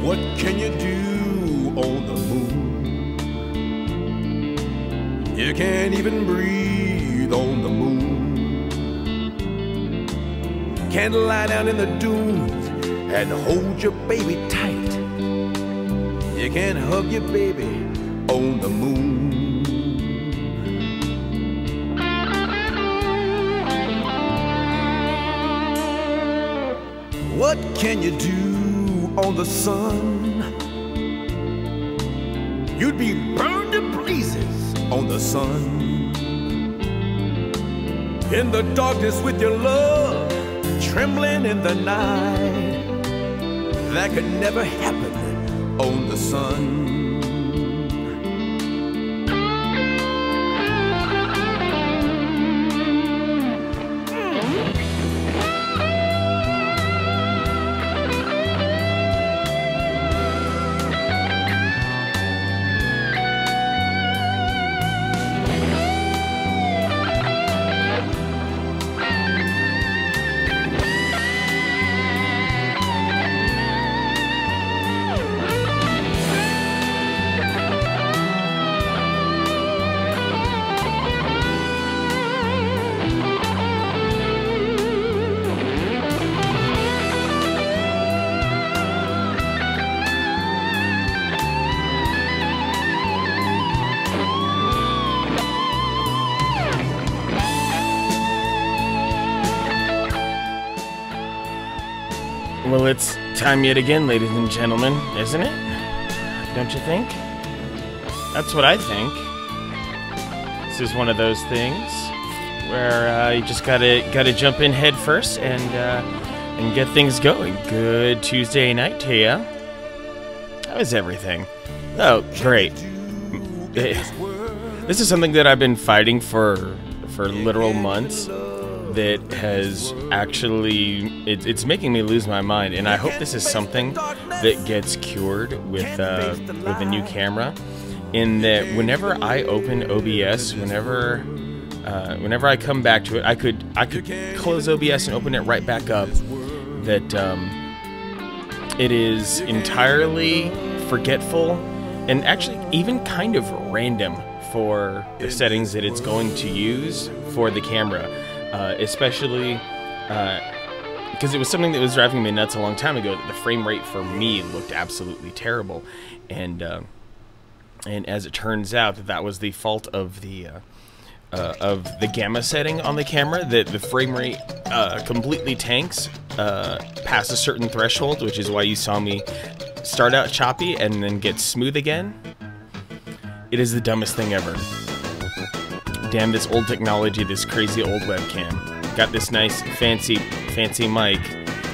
What can you do on the moon? You can't even breathe on the moon. Can't lie down in the dunes and hold your baby tight. You can't hug your baby on the moon. What can you do on the sun? You'd be burned to blazes on the sun. In the darkness with your love, trembling in the night. That could never happen on the sun. Well, it's time yet again, ladies and gentlemen, isn't it? Don't you think? That's what I think. This is one of those things where you just gotta jump in head first and get things going. Good Tuesday night to ya. How is everything? Oh, great. This is something that I've been fighting for literal months. That has actually, it's making me lose my mind, and I hope this is something that gets cured with a new camera. In that, whenever I open OBS, whenever I come back to it, I could close OBS and open it right back up. That it is entirely forgetful and actually even kind of random for the settings that it's going to use for the camera. Especially because it was something that was driving me nuts a long time ago. That the frame rate for me looked absolutely terrible, and as it turns out, that was the fault of the gamma setting on the camera. That the frame rate completely tanks past a certain threshold, which is why you saw me start out choppy and then get smooth again. It is the dumbest thing ever. Damn this old technology, this crazy old webcam. Got this nice fancy mic.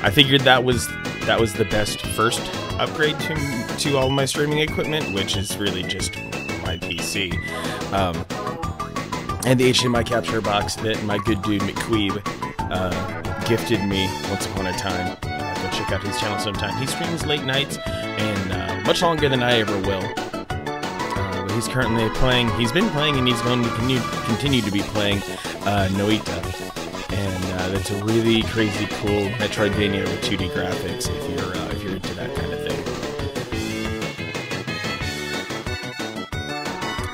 I figured that was the best first upgrade to all my streaming equipment, which is really just my PC. And the HDMI capture box that my good dude McQueeb gifted me once upon a time. Go check out his channel sometime. He streams late nights and much longer than I ever will. He's currently playing, he's been playing, and he's going to continue to be playing Noita. And that's a really crazy cool Metroidvania with 2D graphics if you're into that kind of thing.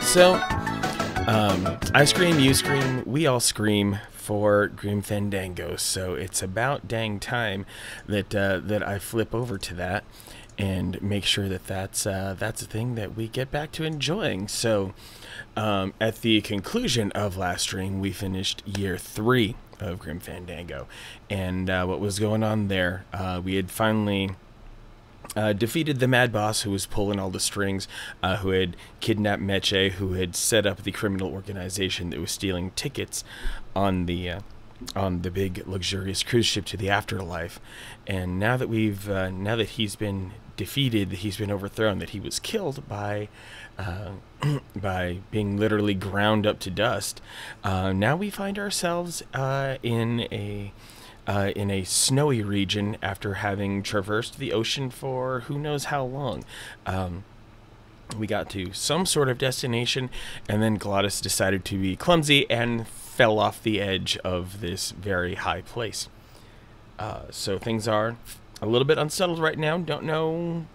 So, I scream, you scream, we all scream for Grim Fandango. So it's about dang time that I flip over to that and make sure that that's a thing that we get back to enjoying. So, at the conclusion of last stream, we finished year 3 of Grim Fandango, and what was going on there? We had finally defeated the mad boss who was pulling all the strings, who had kidnapped Meche, who had set up the criminal organization that was stealing tickets on the big luxurious cruise ship to the afterlife. And now that he's been defeated, that he's been overthrown, that he was killed by being literally ground up to dust, now we find ourselves in a snowy region after having traversed the ocean for who knows how long. We got to some sort of destination, and then Glottis decided to be clumsy and fell off the edge of this very high place. So things are a little bit unsettled right now. Don't know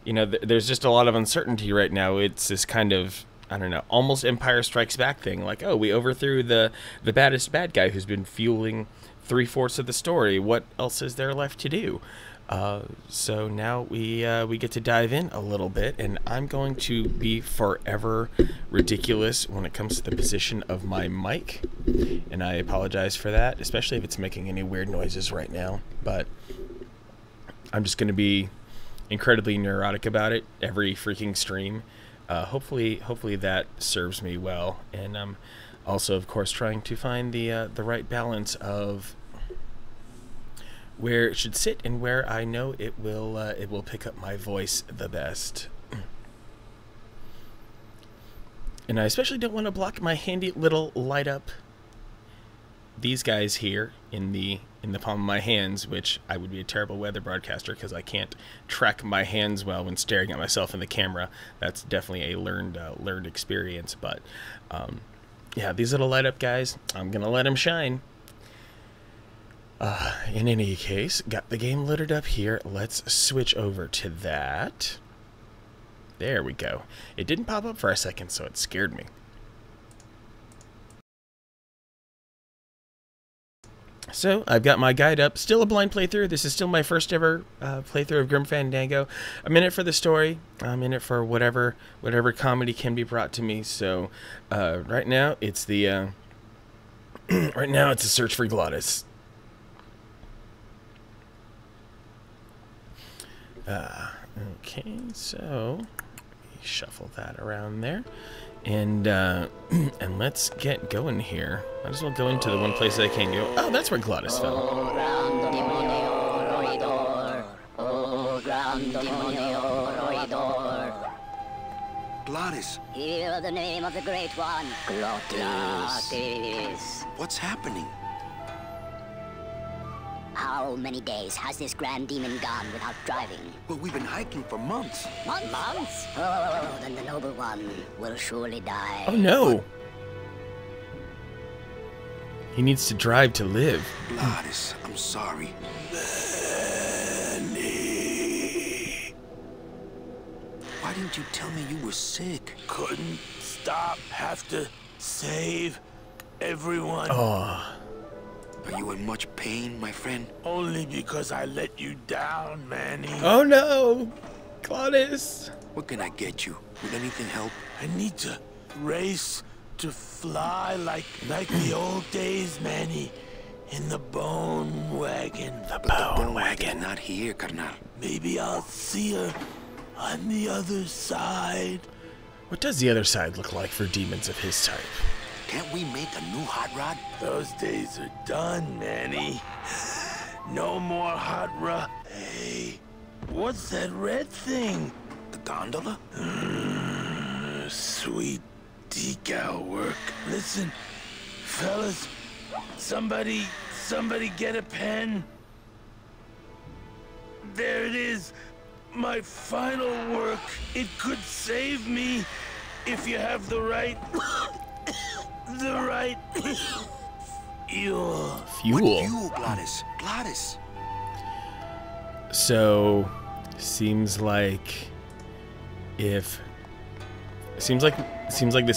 you know, there's just a lot of uncertainty right now. It's this kind of, I don't know, almost Empire Strikes Back thing. Like, oh, we overthrew the baddest bad guy who's been fueling 3/4 of the story. What else is there left to do? So now we get to dive in a little bit, and I'm going to be forever ridiculous when it comes to the position of my mic, and I apologize for that, especially if it's making any weird noises right now. But I'm just going to be incredibly neurotic about it every freaking stream. Hopefully that serves me well, and I'm also, of course, trying to find the right balance of where it should sit and where I know it will pick up my voice the best. And I especially don't want to block my handy little light up these guys here in the palm of my hands, which I would be a terrible weather broadcaster because I can't track my hands well when staring at myself in the camera. That's definitely a learned experience. But yeah, these little light up guys, I'm gonna let them shine. In any case, got the game loaded up here. Let's switch over to that. There we go. It didn't pop up for a second, so it scared me. So, I've got my guide up. Still a blind playthrough. This is still my first ever playthrough of Grim Fandango. I'm in it for the story. I'm in it for whatever comedy can be brought to me. So, right now, it's the... right now, it's a search for Glottis. Okay, so let me shuffle that around there, and let's get going here. Might as well go into the one place that I can go. Oh, that's where Glottis fell. Glottis. Hear the name of the Great One. Glottis. What's happening? How many days has this grand demon gone without driving? Well, we've been hiking for months. Months? Oh, then the noble one will surely die. Oh no! He needs to drive to live. Glottis, I'm sorry. Manny. Why didn't you tell me you were sick? Couldn't stop. Have to save everyone. Oh. Are you in much pain, my friend? Only because I let you down, Manny. Oh no! Glottis! What can I get you? Would anything help? I need to race to fly like the old days, Manny. In the bone wagon. The Bone wagon not here, carnal. Maybe I'll see her on the other side. What does the other side look like for demons of his type? Can't we make a new hot rod? Those days are done, Manny. No more hot rod. Hey, what's that red thing? The gondola? Sweet decal work. Listen, fellas, somebody get a pen. There it is. My final work. It could save me if you have the right... the right fuel. What fuel, Glottis? Glottis. So, seems like this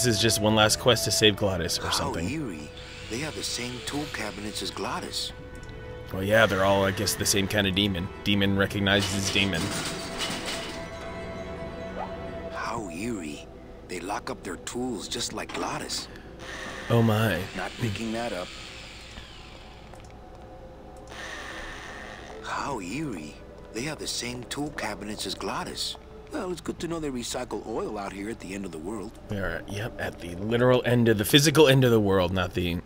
is just one last quest to save Glottis or something. How eerie. They have the same tool cabinets as Glottis. Well, yeah, they're all, I guess, the same kind of demon. Demon recognizes demon. How eerie. They lock up their tools just like Glottis. Oh my. Not picking that up. How eerie. They have the same tool cabinets as Glottis. Well, it's good to know they recycle oil out here at the end of the world. We are, yep, at the literal end of the physical end of the world, not the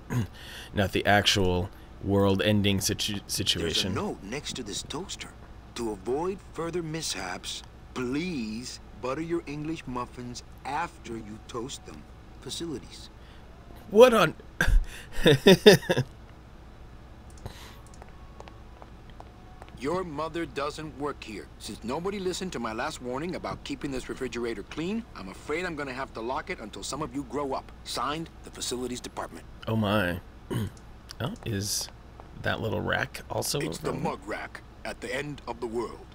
actual world-ending situation. There's a note next to this toaster. To avoid further mishaps, please butter your English muffins after you toast them. Facilities. What on... Your mother doesn't work here. Since nobody listened to my last warning about keeping this refrigerator clean, I'm afraid I'm gonna have to lock it until some of you grow up. Signed, the Facilities Department. Oh my. Oh, is that little rack also It's over the mug rack at the end of the world.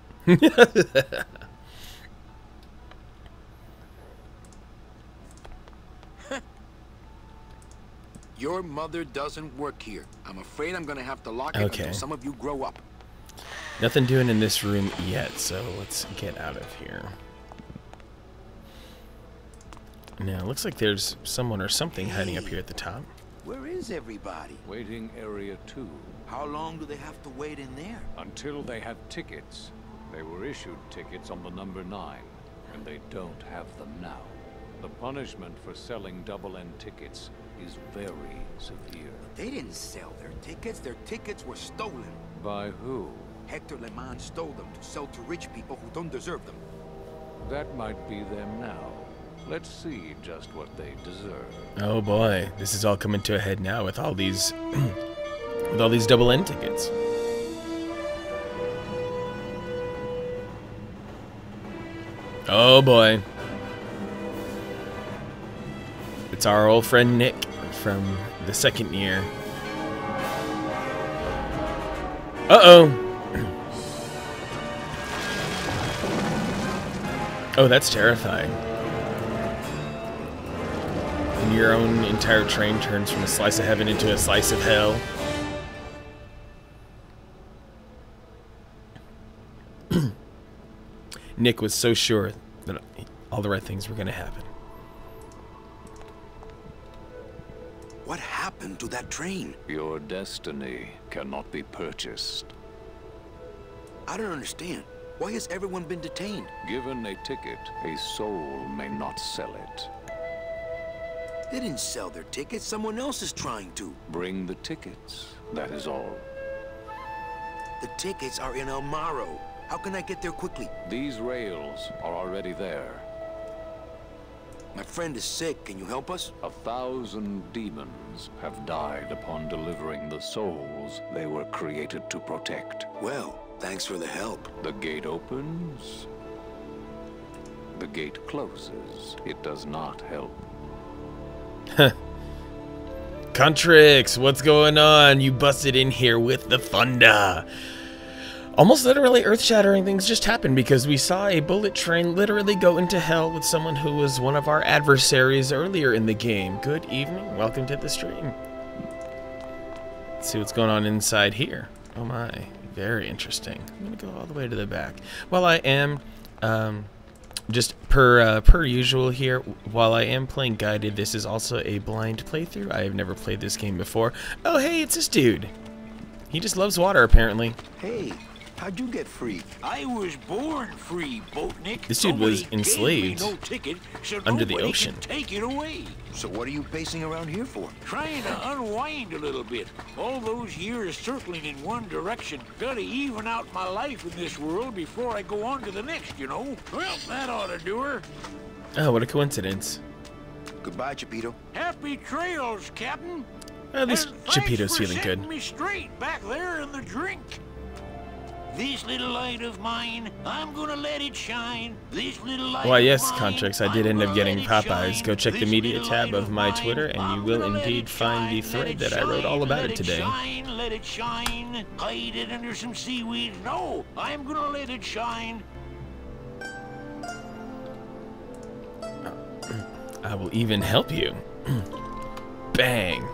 Your mother doesn't work here. I'm afraid I'm gonna have to lock it Okay. until some of you grow up. Nothing doing in this room yet, so let's get out of here. Now, it looks like there's someone or something hiding up here at the top. Where is everybody? Waiting area 2. How long do they have to wait in there? Until they have tickets. They were issued tickets on the number 9, and they don't have them now. The punishment for selling double-end tickets is very severe. They didn't sell their tickets. Their tickets were stolen. By who? Hector Le Mans stole them to sell to rich people who don't deserve them. That might be them now. Let's see just what they deserve. Oh boy, this is all coming to a head now with all these with all these double-end tickets. Oh boy. It's our old friend Nick from the second year. Uh-oh. Oh, that's terrifying. And your own entire train turns from a slice of heaven into a slice of hell. Nick was so sure that all the right things were going to happen. What happened to that train? Your destiny cannot be purchased. I don't understand. Why has everyone been detained? Given a ticket, a soul may not sell it. They didn't sell their tickets. Someone else is trying to. Bring the tickets, that is all. The tickets are in El Maro. How can I get there quickly? These rails are already there. My friend is sick. Can you help us? 1,000 demons have died upon delivering the souls they were created to protect. Well, thanks for the help. The gate opens. The gate closes. It does not help. Contrix, what's going on? You busted in here with the thunder. Almost literally earth-shattering things just happened because we saw a bullet train literally go into hell with someone who was one of our adversaries earlier in the game. Good evening. Welcome to the stream. Let's see what's going on inside here. Oh my. Very interesting. I'm going to go all the way to the back. While I am, just per usual here, while I am playing guided, this is also a blind playthrough. I have never played this game before. Oh, hey, it's this dude. He just loves water, apparently. Hey, how'd you get free? I was born free, Boatnik. This dude was Nobody enslaved gave me no ticket, so under the nobody ocean. can take it away. So what are you pacing around here for? Trying to unwind a little bit. All those years circling in one direction. Gotta even out my life in this world before I go on to the next, you know. Well, that ought to do her. Oh, what a coincidence. Goodbye, Chipito. Happy trails, Captain. At least And Chipito's thanks for feeling setting good. me straight back there in the drink. This little light of mine, I'm gonna let it shine. This little light Why, yes, of mine, Contrix, I did I'm end up gonna getting let it Popeyes. shine. Go check the This media little tab light of my mine, Twitter, and you I'm will gonna let indeed it find the shine, let thread it that I wrote all shine, about let it today. Shine, let it shine, hide it under some seaweed. No, I'm gonna let it shine. I will even help you. Bang.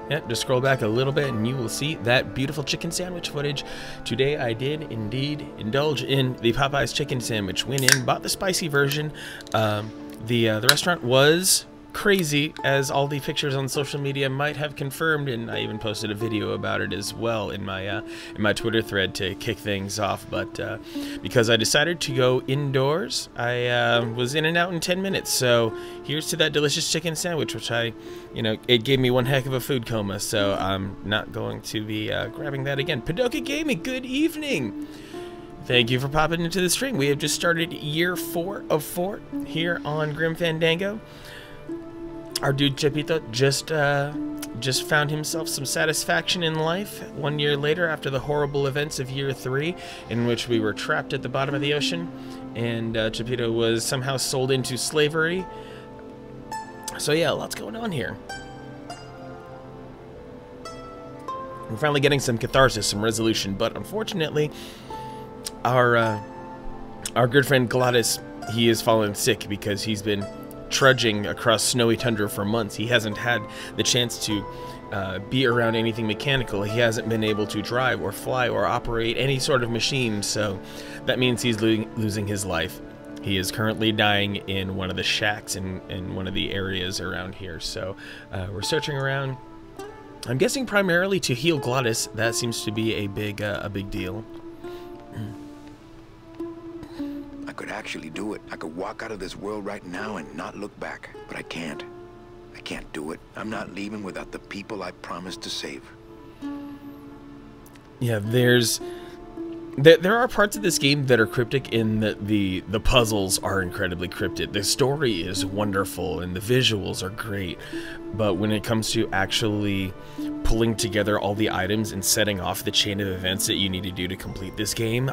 Yep, just scroll back a little bit and you will see that beautiful chicken sandwich footage. Today I did indeed indulge in the Popeyes chicken sandwich. Went in, bought the spicy version. The restaurant was crazy, as all the pictures on social media might have confirmed, and I even posted a video about it as well in my Twitter thread to kick things off. But because I decided to go indoors, I was in and out in 10 minutes. So here's to that delicious chicken sandwich, which it gave me one heck of a food coma. So I'm not going to be grabbing that again. Padoka Gaming, good evening. Thank you for popping into the stream. We have just started year 4 of 4 here on Grim Fandango. Our dude Chipito just found himself some satisfaction in life 1 year later after the horrible events of year 3, in which we were trapped at the bottom of the ocean, and Chipito was somehow sold into slavery. So yeah, lots going on here. We're finally getting some catharsis, some resolution, but unfortunately, our good friend Gladys, he is fallen sick because he's been trudging across snowy tundra for months. He hasn't had the chance to be around anything mechanical. He hasn't been able to drive or fly or operate any sort of machine, so that means he's losing his life. He is currently dying in one of the shacks in one of the areas around here, so we're searching around. I'm guessing primarily to heal Glottis. That seems to be a big deal. I could actually do it. I could walk out of this world right now and not look back, but I can't. I can't do it. I'm not leaving without the people I promised to save. Yeah, there are parts of this game that are cryptic in that the puzzles are incredibly cryptic. The story is wonderful and the visuals are great, but when it comes to actually pulling together all the items and setting off the chain of events that you need to do to complete this game,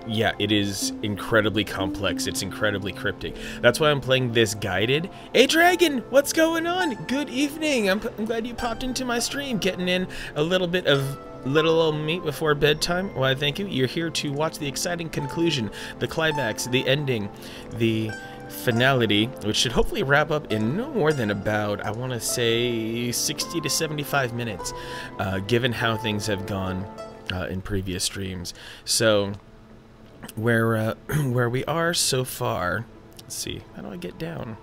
yeah, it is incredibly complex. It's incredibly cryptic. That's why I'm playing this guided. Hey, Dragon, what's going on? Good evening. I'm glad you popped into my stream, getting in a little bit of little old meat before bedtime. Why, thank you. You're here to watch the exciting conclusion, the climax, the ending, the finality, which should hopefully wrap up in no more than about, I want to say, 60 to 75 minutes, given how things have gone in previous streams. So where we are so far, let's see, how do I get down?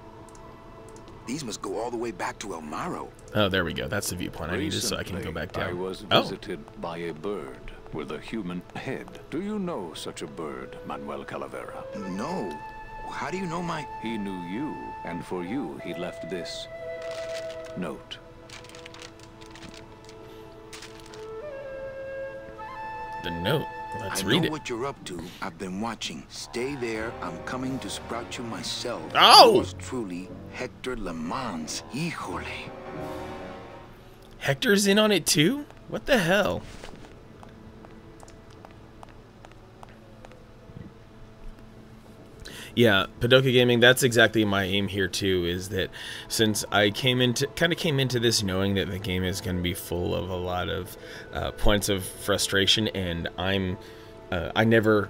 These must go all the way back to El Maro. Oh, there we go. That's the viewpoint I needed, so I can go back down. I was visited by a bird with a human head. Do you know such a bird, Manuel Calavera? No. How do you know my... He knew you, and for you, he left this note. The note. Let's read it. I know what you're up to. I've been watching. Stay there. I'm coming to sprout you myself. Oh! Yours truly, Hector Le Mans. Híjole. Hector's in on it too? What the hell? Yeah, Padoka Gaming, that's exactly my aim here too, is that since I came into this knowing that the game is going to be full of a lot of points of frustration, and I never,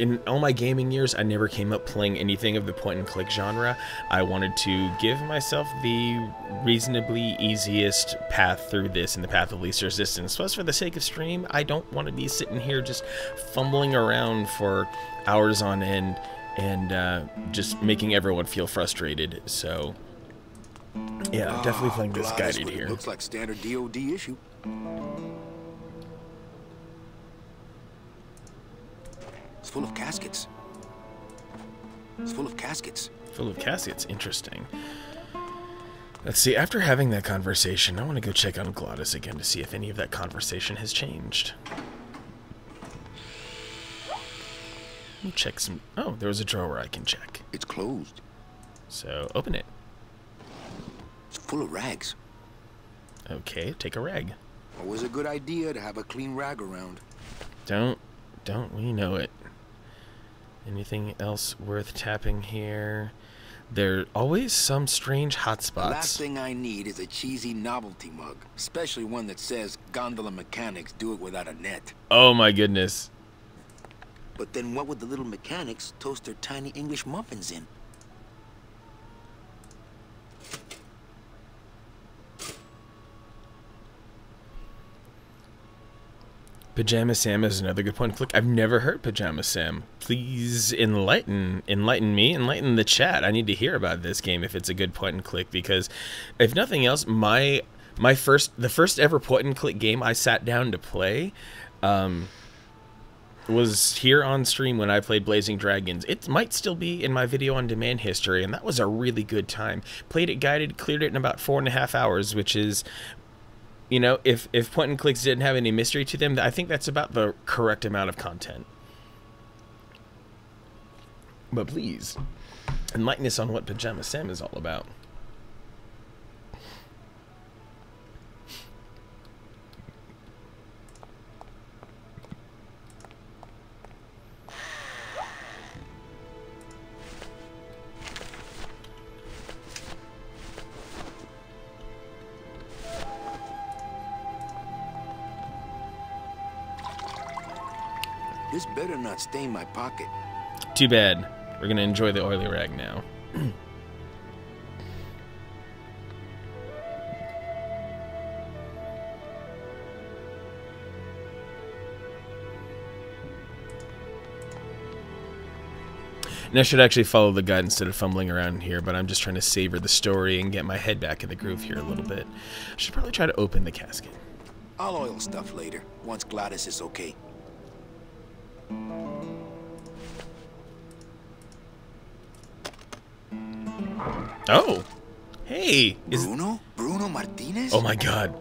in all my gaming years, I never came up playing anything of the point-and-click genre. I wanted to give myself the reasonably easiest path through this and the path of least resistance. Plus, for the sake of stream, I don't want to be sitting here just fumbling around for hours on end and just making everyone feel frustrated. So, yeah, I'm definitely playing this guided here. Looks like standard DoD issue. It's full of caskets. It's full of caskets. Full of caskets. Interesting. Let's see. After having that conversation, I want to go check on Glottis again to see if any of that conversation has changed. Let me check some... Oh, there was a drawer I can check. It's closed. So, open it. It's full of rags. Okay, take a rag. Always a good idea to have a clean rag around. Don't we know it. Anything else worth tapping here? There are always some strange hotspots. The last thing I need is a cheesy novelty mug, especially one that says gondola mechanics do it without a net. Oh my goodness. But then what would the little mechanics toast their tiny English muffins in? Pajama Sam is another good point to click. I've never heard Pajama Sam. Please enlighten me, enlighten the chat. I need to hear about this game if it's a good point and click, because if nothing else, the first ever point and click game I sat down to play was here on stream when I played Blazing Dragons. It might still be in my video on demand history, and that was a really good time. Played it guided, cleared it in about 4.5 hours, which is, you know, if point and clicks didn't have any mystery to them, I think that's about the correct amount of content. But please, enlighten us on what Pajama Sam is all about. This better not stain my pocket. Too bad. We're gonna enjoy the oily rag now. And I should actually follow the guide instead of fumbling around here, but I'm just trying to savor the story and get my head back in the groove here a little bit. I should probably try to open the casket. I'll oil stuff later, once Gladys is okay. Oh! Hey! Bruno Martinez? Oh my god.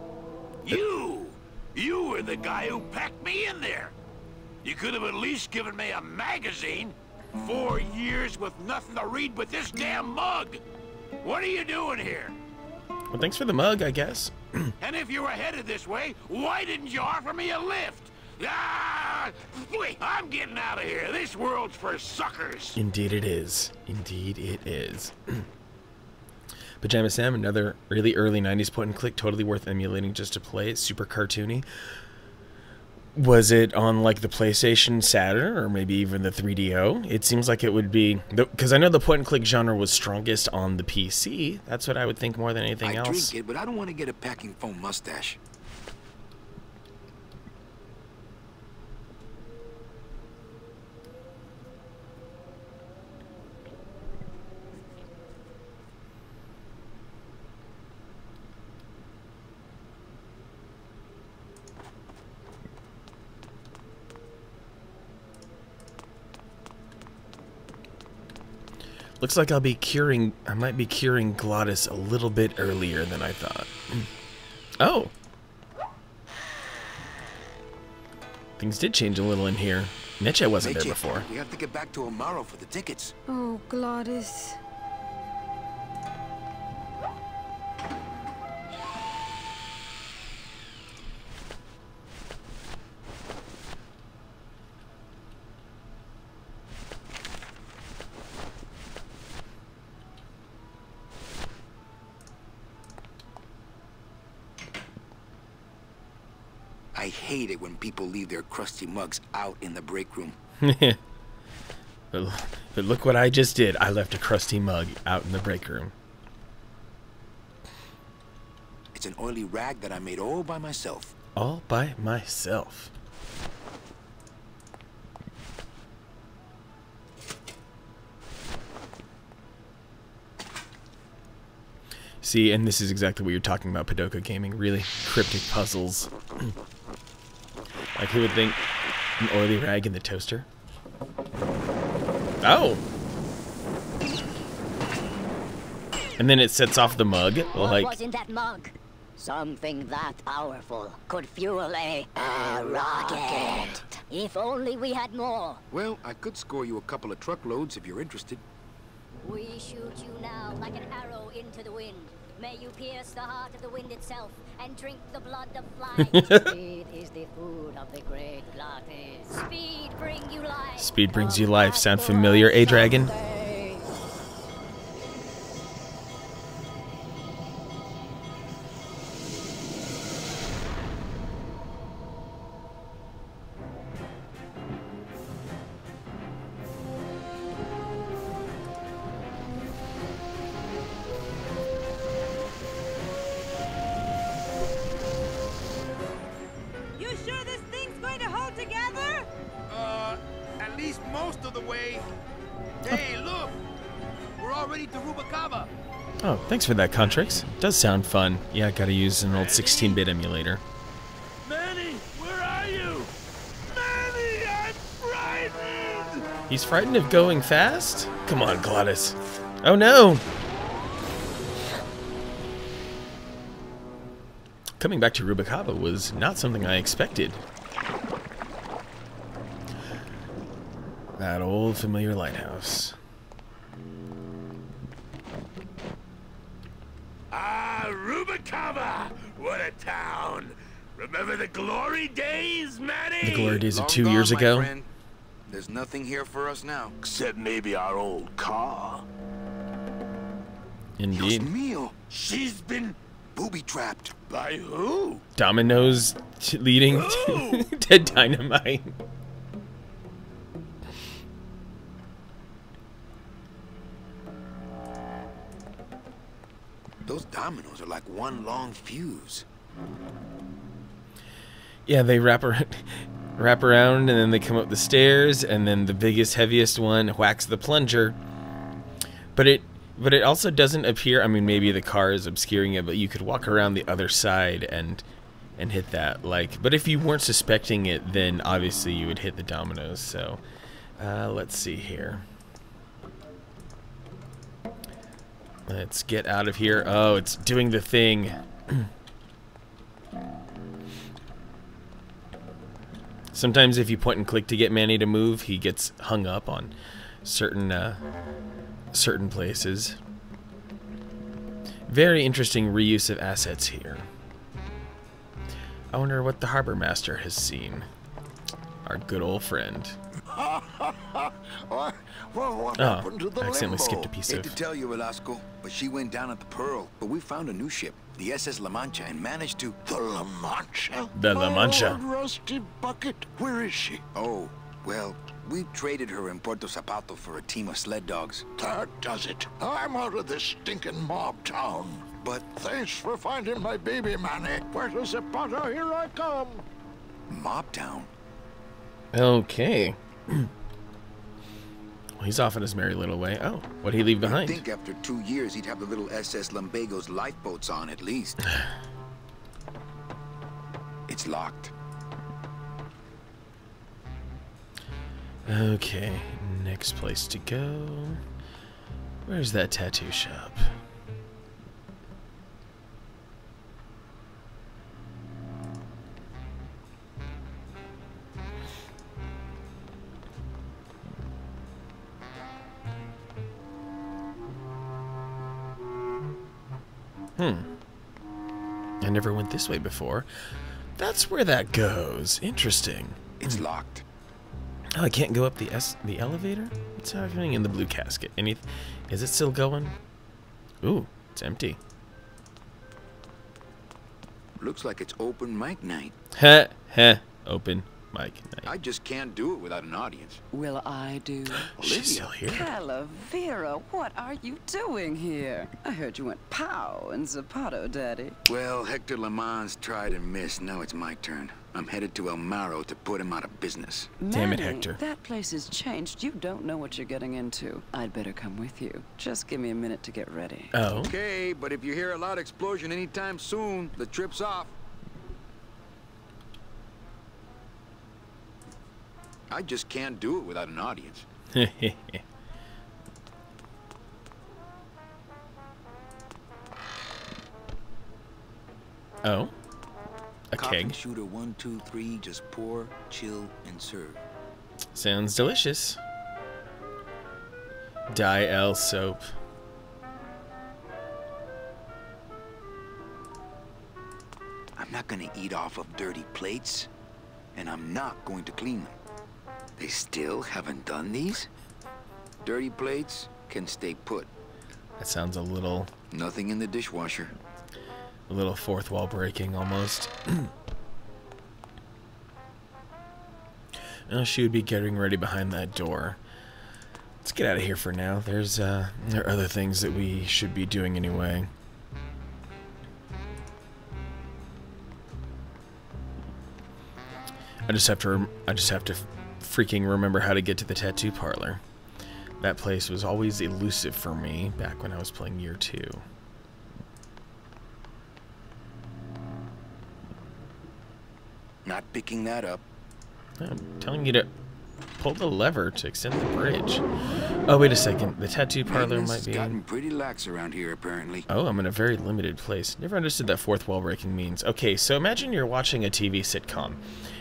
You were the guy who packed me in there. You could have at least given me a magazine. 4 years with nothing to read but this damn mug. What are you doing here? Well, thanks for the mug, I guess. And if you were headed this way, why didn't you offer me a lift? Ah! Wait, I'm getting out of here. This world's for suckers. Indeed it is. Indeed it is. Pajama Sam, another really early 90s point and click, totally worth emulating just to play it. Super cartoony. Was it on like the PlayStation Saturn or maybe even the 3DO? It seems like it would be, because I know the point and click genre was strongest on the PC. That's what I would think more than anything else. I drink it, but I don't want to get a packing foam mustache. Looks like I might be curing Glottis a little bit earlier than I thought. Oh! Things did change a little in here. Nietzsche wasn't there before. We have to get back to Amaro for the tickets. Oh, Glottis. I hate it when people leave their crusty mugs out in the break room. But look what I just did. I left a crusty mug out in the break room. It's an oily rag that I made all by myself. All by myself. See, and this is exactly what you're talking about, Padoka Gaming. Really cryptic puzzles. Like, who would think an oily rag in the toaster? Oh! And then it sets off the mug. What was in that mug? Something that powerful could fuel a rocket. If only we had more. Well, I could score you a couple of truckloads if you're interested. We shoot you now like an arrow into the wind. May you pierce the heart of the wind itself and drink the blood of flying. Speed is the food of the great Glottis. Speed brings you life. Speed brings you life. Sound familiar, A-Dragon? At least most of the way. Hey, look! We're already to Rubacava. Oh, thanks for that, Contrix. Does sound fun. Yeah, I gotta use an old 16-bit emulator. Manny, where are you? Manny, I'm frightened! He's frightened of going fast? Come on, Glottis. Oh no! Coming back to Rubacava was not something I expected. That old familiar lighthouse. Ah, Rubacava! What a town! Remember the glory days, Manny? The glory days of Long 2 gone, years my ago? friend. There's nothing here for us now. Except maybe our old car. Indeed. Dios mío. She's been Booby-trapped. by who? Dominoes leading to dynamite. Those dominoes are like one long fuse. Yeah, they wrap around. wrap around, and then they come up the stairs, and then the biggest, heaviest one whacks the plunger. But it also doesn't appear. I mean, maybe the car is obscuring it, but you could walk around the other side and hit that. Like, but if you weren't suspecting it, then obviously you would hit the dominoes. So, let's see here. Let's get out of here. Oh, it's doing the thing. Sometimes if you point and click to get Manny to move, he gets hung up on certain places. Very interesting reuse of assets here. I wonder what the harbor master has seen. Our good old friend. What Oh, happened to the I accidentally Limbo? skipped a piece Hate of... to tell you, Velasco, but she went down at the Pearl. But we found a new ship, the SS La Mancha, and managed to... The La Mancha? The La Mancha. My old rusty bucket. Where is she? Oh, well, we traded her in Puerto Zapato for a team of sled dogs. That does it. I'm out of this stinking mob town. But Thanks for finding my baby, Manny. Puerto Zapato, here I come. Mob Town? Okay. Well, he's off on his merry little way. Oh, what'd he leave I behind? think after 2 years he'd have the little SS Lumbago's lifeboats on at least. It's locked. Okay, next place to go. Where's that tattoo shop? I never went this way before. That's where that goes. Interesting. It's locked. Oh, I can't go up the elevator? What's happening in the blue casket? Is it still going? Ooh, it's empty. Looks like it's open mic night. Heh, heh. Open mic night. I just can't do it without an audience. Will I do? She's still here. Calavera, what are you doing here? I heard you went pow in Zapato, Daddy. Well, Hector Le Mans tried and missed. Now it's my turn. I'm headed to El Maro to put him out of business. Damn it, Manny, Hector. That place has changed. You don't know what you're getting into. I'd better come with you. Just give me a minute to get ready. Oh. Okay, but if you hear a loud explosion anytime soon, the trip's off. I just can't do it without an audience. Oh. A Coffin keg. shooter 1, 2, 3, just pour, chill, and serve. Sounds delicious. Dial soap. I'm not gonna eat off of dirty plates, and I'm not going to clean them. They still haven't done these? Dirty plates can stay put. That sounds a little Nothing in the dishwasher. fourth wall breaking almost. Oh, she would be getting ready behind that door. Let's get out of here for now. There are other things that we should be doing anyway. I just have to freaking remember how to get to the tattoo parlor. That place was always elusive for me back when I was playing Year 2. Not picking that up. I'm telling you to pull the lever to extend the bridge. Oh, wait a second. The tattoo parlor might be... gotten pretty lax around here, apparently. Oh, I'm in a very limited place. Never understood that fourth wall breaking means. Okay, so imagine you're watching a TV sitcom.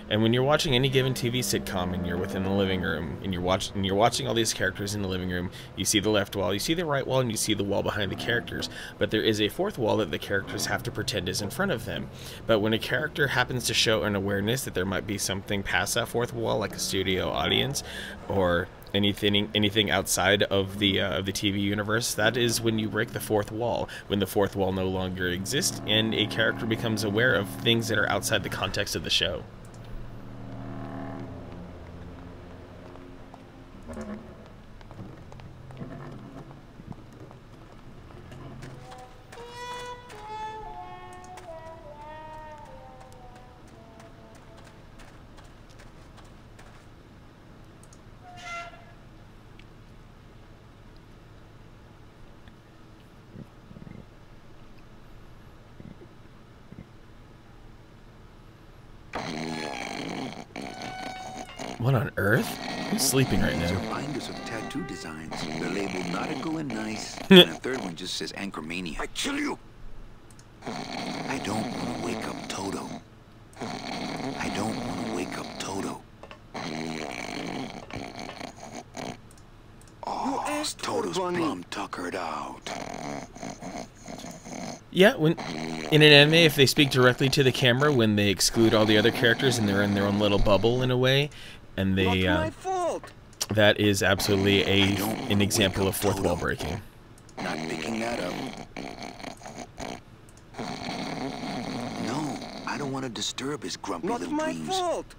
And when you're watching any given TV sitcom and you're within the living room and you're watching all these characters in the living room, you see the left wall, you see the right wall, and you see the wall behind the characters. But there is a fourth wall that the characters have to pretend is in front of them. But when a character happens to show an awareness that there might be something past that fourth wall, like a studio audience or anything outside of the TV universe, that is when you break the fourth wall, when the fourth wall no longer exists and a character becomes aware of things that are outside the context of the show. What on earth? Who's sleeping right These are now? binders of tattoo designs. They're labeled nautical and nice. And a third one just says Anchormania. I kill you! I don't want to wake up Toto. I don't want to wake up Toto. Oh, Toto's plum tuckered out. Yeah, when in an anime, if they speak directly to the camera, when they exclude all the other characters and they're in their own little bubble in a way, and they that is absolutely an example of fourth wall breaking. Not picking that up. No, I don't want to disturb his grumpy little dreams. Not my fault.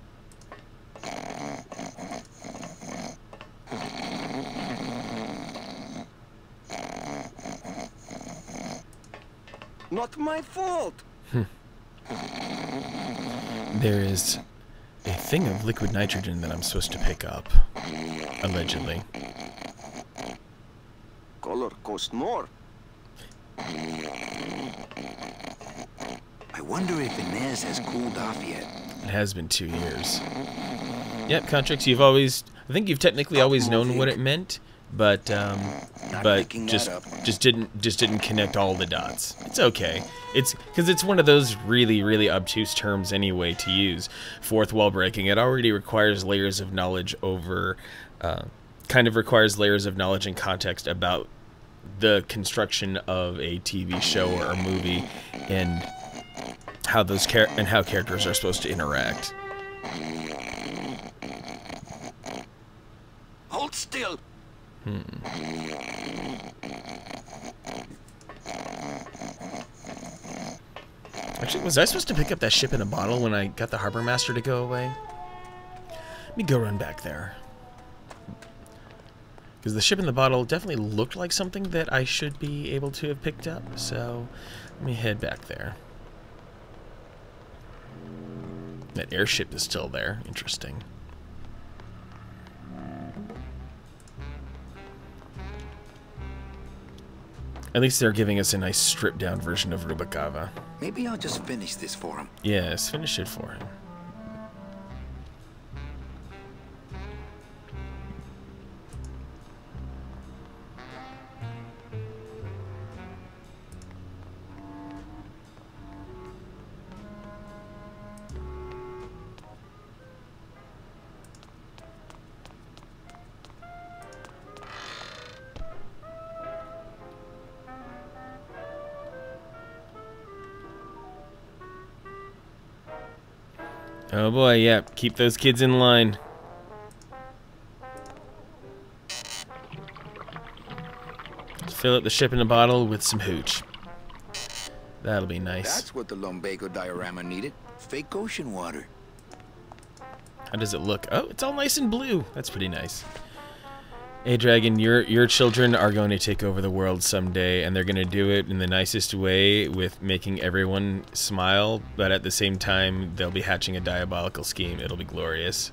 Not my fault. There is a thing of liquid nitrogen that I'm supposed to pick up, allegedly. Color cost more. I wonder if Inez has cooled off yet. It has been 2 years. Yep, Contrix, I think you've technically always known what it meant, but just didn't connect all the dots. It's okay. It's because it's one of those really obtuse terms anyway to use. Fourth wall breaking. It already requires layers of knowledge over, kind of requires layers of knowledge and context about the construction of a TV show or a movie and how those how characters are supposed to interact. Hold still. Actually, was I supposed to pick up that ship in a bottle when I got the harbor master to go away? Let me go run back there. Because the ship in the bottle definitely looked like something that I should be able to have picked up. So, let me head back there. That airship is still there. Interesting. At least they're giving us a nice stripped-down version of Rubikava. Maybe I'll just finish this for him. Yes, finish it for him. Oh boy, yeah, keep those kids in line. Fill up the ship in a bottle with some hooch. That'll be nice. That's what the lumbago diorama needed. Fake ocean water. How does it look? Oh, it's all nice and blue. That's pretty nice. Hey, Dragon, your children are going to take over the world someday, and they're going to do it in the nicest way with making everyone smile, but at the same time, they'll be hatching a diabolical scheme. It'll be glorious.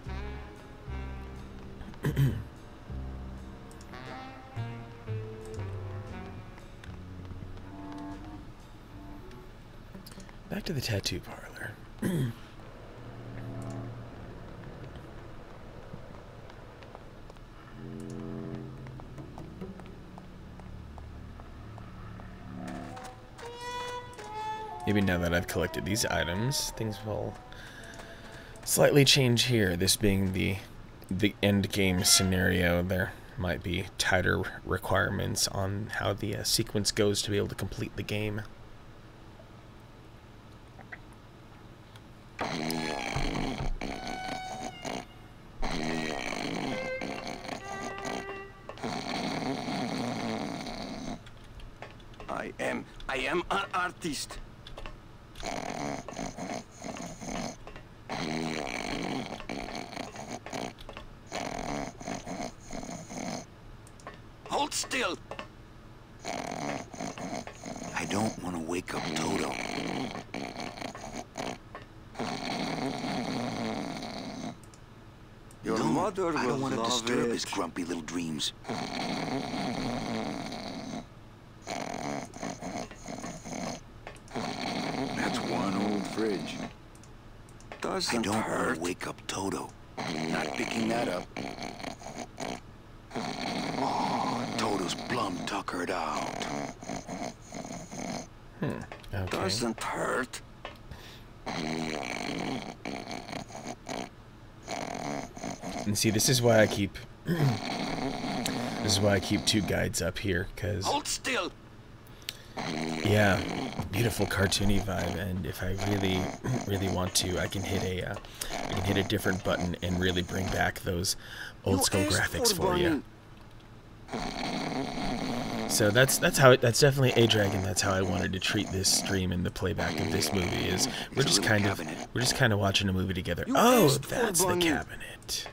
Back to the tattoo parlor. Maybe now that I've collected these items, things will slightly change here. This being the end game scenario, there might be tighter requirements on how the sequence goes to be able to complete the game. I am an artist. Hold still. I don't want to wake up Toto. Your mother I don't will want to love disturb it. his grumpy little dreams. That's one old fridge. Doesn't I don't hurt. want to wake up Toto. Not picking that up. Oh, Toto's plumb tuckered out. Okay. Doesn't hurt. And see, this is why I keep this is why I keep two guides up here, because Hold still. yeah, beautiful cartoony vibe. And if I really want to, I can hit a different button and really bring back those old school graphics for you. So that's definitely a dragon. That's how I wanted to treat this stream and the playback of this movie. Is we're just kind of watching a movie together. Oh, that's the cabinet.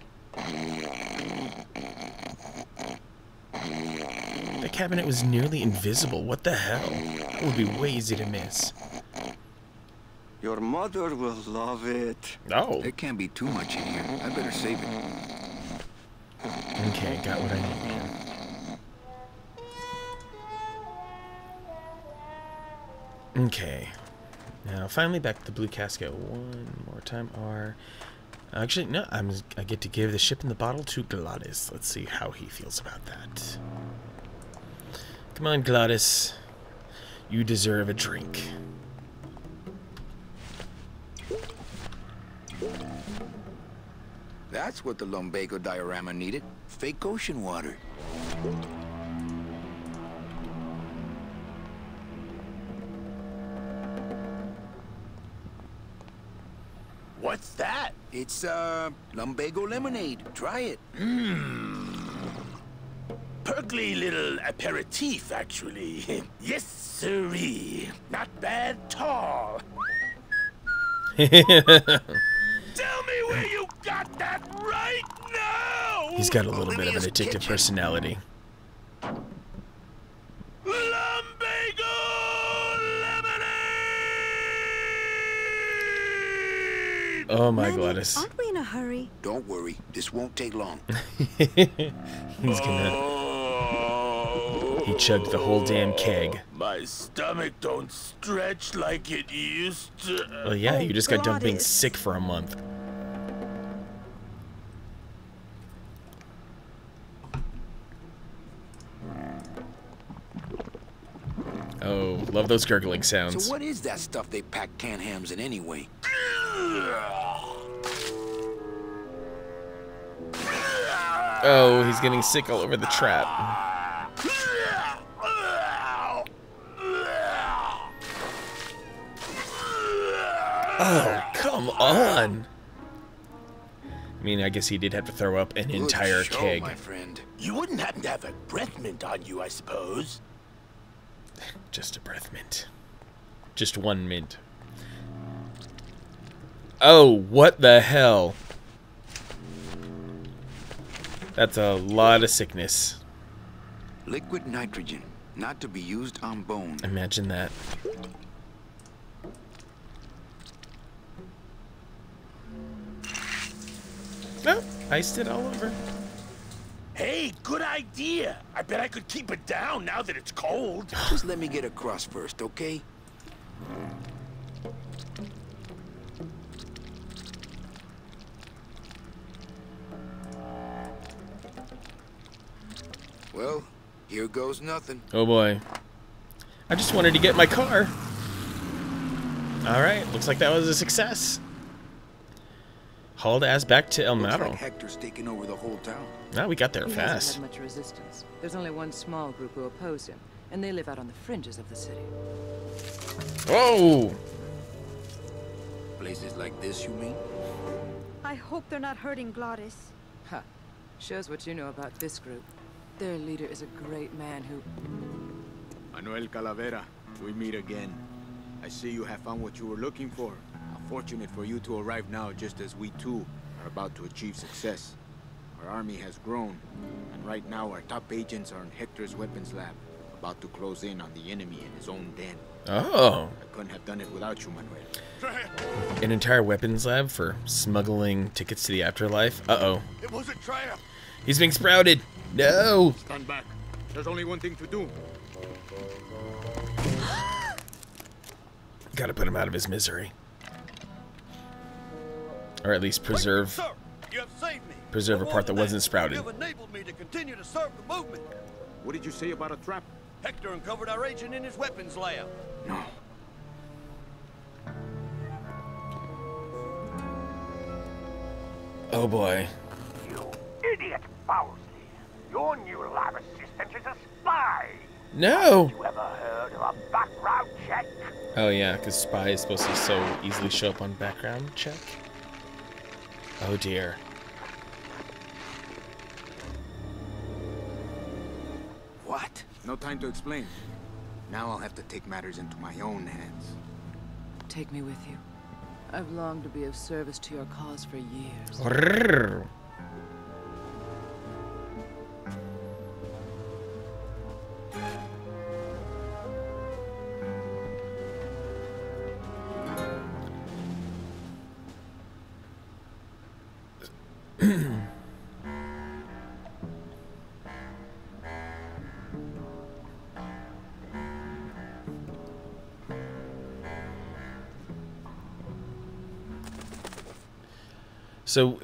The cabinet was nearly invisible. What the hell? That would be way easy to miss. Your mother will love it. Oh. There can't be too much in here. I better save it. Okay, got what I need here. Okay. Now, finally back to the blue casket. One more time. R. Actually, no. I get to give the ship in the bottle to Glottis. Let's see how he feels about that. Come on, Glottis. You deserve a drink. That's what the lumbago diorama needed. Fake ocean water. What's that? It's, lumbago lemonade. Try it. Perkly little aperitif, actually. Yes, sirree. Not bad tall. Tell me where you got that right now! He's got a little bit of an addictive personality. Lumbago lemonade! Oh my Manny, Glottis. aren't we in a hurry? Don't worry. This won't take long. He's gonna... He chugged the whole damn keg. My stomach don't stretch like it used to. Well, yeah, you just got done being sick for a month. Oh, love those gurgling sounds. So what is that stuff they pack canned hams in anyway? Oh, he's getting sick all over the trap. Oh, come on. I mean, I guess he did have to throw up an entire keg. My friend. You wouldn't happen to have a breath mint on you, I suppose? Just a breath mint. Just one mint. Oh, what the hell? That's a lot of sickness. Liquid nitrogen, not to be used on bone. Imagine that. Oh, iced it all over. Hey, good idea. I bet I could keep it down now that it's cold. Just let me get across first, okay? Well, here goes nothing. Oh boy. I just wanted to get my car. Alright, looks like that was a success. Hauled ass back to El Looks Maro. like Hector's taking over the whole town. Now we got there He fast. hasn't had much resistance. There's only one small group who oppose him, and they live out on the fringes of the city. Whoa! Places like this, you mean? I hope they're not hurting Glottis. Ha. Shows what you know about this group. Their leader is a great man who... Manuel Calavera, we meet again. I see you have found what you were looking for. How fortunate for you to arrive now, just as we too are about to achieve success. Our army has grown, and right now our top agents are in Hector's weapons lab, about to close in on the enemy in his own den. Oh. I couldn't have done it without you, Manuel. An entire weapons lab for smuggling tickets to the afterlife? Uh-oh. It was a triumph. He's being sprouted. No! Stand back. There's only one thing to do. Gotta put him out of his misery. Or at least preserve You have saved me. Preserve a part that wasn't sprouted. You have enabled me to continue to serve the movement. What did you say about a trap? Hector uncovered our agent in his weapons lab. No. Oh boy. You idiot, Bowsley. Your new lab assistant is a spy. No! Have you ever heard of a background check? Oh yeah, because spy is supposed to so easily show up on background check. Oh dear. What? No time to explain. Now I'll have to take matters into my own hands. Take me with you. I've longed to be of service to your cause for years. Rrrr.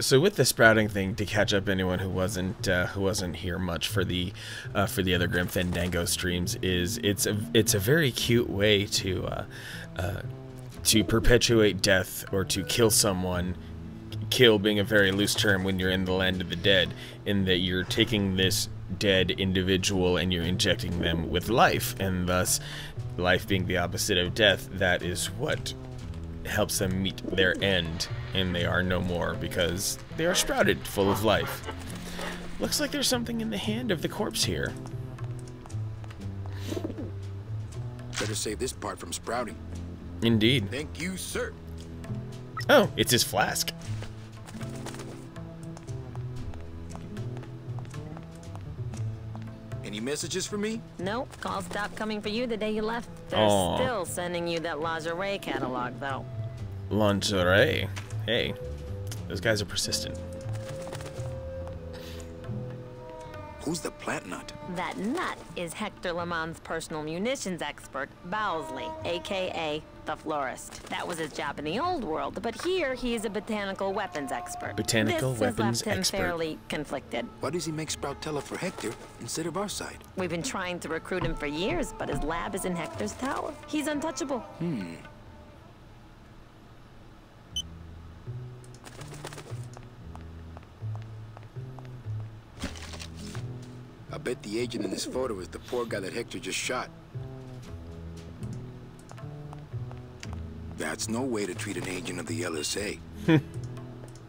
So with the sprouting thing, to catch up anyone who wasn't here much for the other Grim Fandango streams, is it's a very cute way to perpetuate death or to kill someone. Kill being a very loose term when you're in the land of the dead, in that you're taking this dead individual and you're injecting them with life, and thus life being the opposite of death, that is what helps them meet their end, and they are no more because they are sprouted full of life. Looks like there's something in the hand of the corpse here. Better save this part from sprouting. Indeed. Thank you, sir. Oh, it's his flask. Any messages for me? Nope. Calls stopped coming for you the day you left. They're Aww. still sending you that lingerie catalog, though. Lingerie. Hey, those guys are persistent. Who's the plant nut? That nut is Hector Lemon's personal munitions expert, Bowsley, a.k.a. the florist. That was his job in the old world, but here he's a botanical weapons expert. Botanical weapons This has left him expert. fairly conflicted. Why does he make Sproutella for Hector instead of our side? We've been trying to recruit him for years, but his lab is in Hector's tower. He's untouchable. I bet the agent in this photo is the poor guy that Hector just shot. That's no way to treat an agent of the LSA. If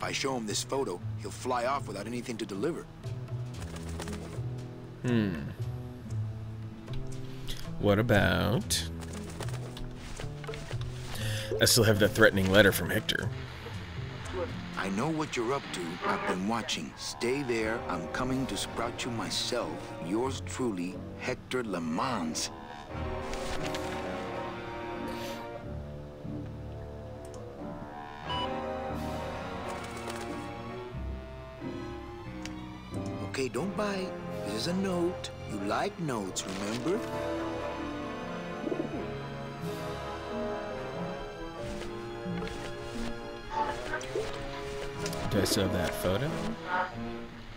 I show him this photo, he'll fly off without anything to deliver. What about... I still have that threatening letter from Hector. I know what you're up to. I've been watching. Stay there. I'm coming to sprout you myself. Yours truly, Hector Lemans. Okay, don't bite. This is a note. You like notes, remember? Do I still have that photo?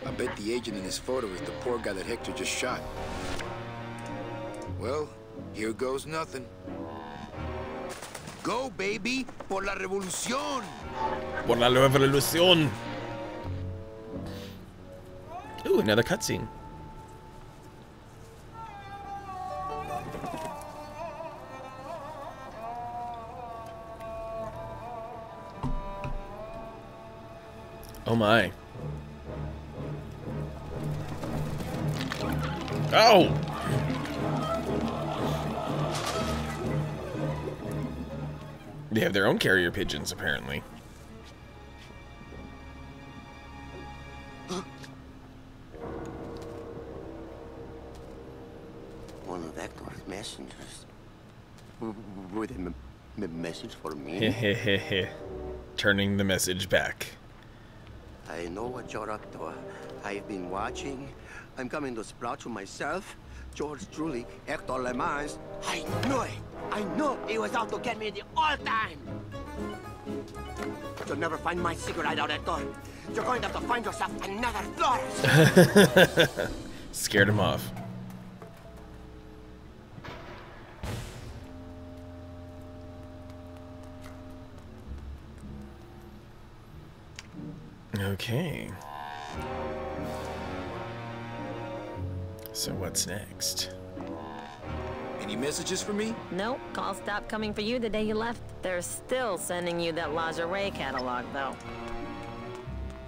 I bet the agent in this photo is the poor guy that Hector just shot. Well, here goes nothing. Go, baby, por la revolución! Por la revolución! Ooh, another cutscene. Oh my. Oh! They have their own carrier pigeons, apparently. One of Hector's messengers. With a message for me? Hehehehe. Turning the message back. I know what you're up to. I've been watching. I'm coming to sprout you myself. George truly, Hector Lemans. I knew it. I knew he was out to get me the whole time. You'll never find my secret hideout, Hector. you're going to have to find yourself another Flores. Scared him off. Okay. So what's next? Any messages for me? Nope, calls stopped coming for you the day you left. They're still sending you that lingerie catalog, though.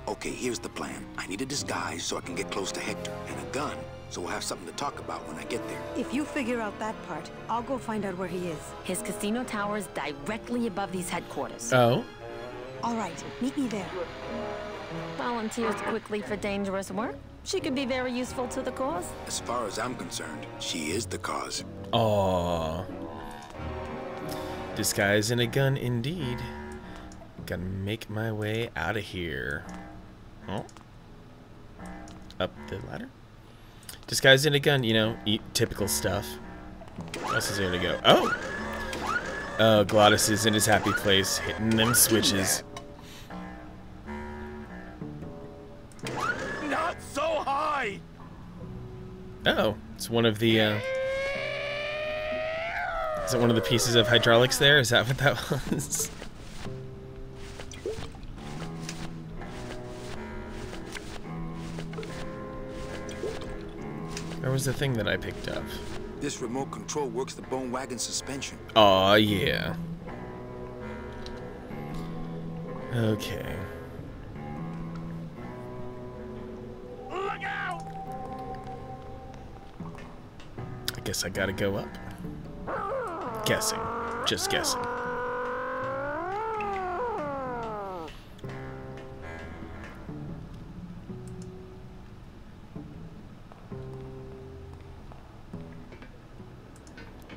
Okay, here's the plan. I need a disguise so I can get close to Hector, and a gun so we'll have something to talk about when I get there. If you figure out that part, I'll go find out where he is. His casino tower is directly above these headquarters. Oh? All right, meet me there. Volunteers quickly for dangerous work. She could be very useful to the cause. As far as I'm concerned, she is the cause. Aww. Disguise and a gun, indeed. Gotta make my way out of here. Oh. Up the ladder. Disguise and a gun, you know, typical stuff. What else is there to go? Oh! Oh, Glottis is in his happy place, hitting them switches. Not so high! Oh, it's one of the, is it one of the pieces of hydraulics there? Is that what that was? Where was the thing that I picked up? This remote control works the bone wagon suspension. Aw, yeah. Okay. Look out! I guess I gotta go up. Guessing. Just guessing.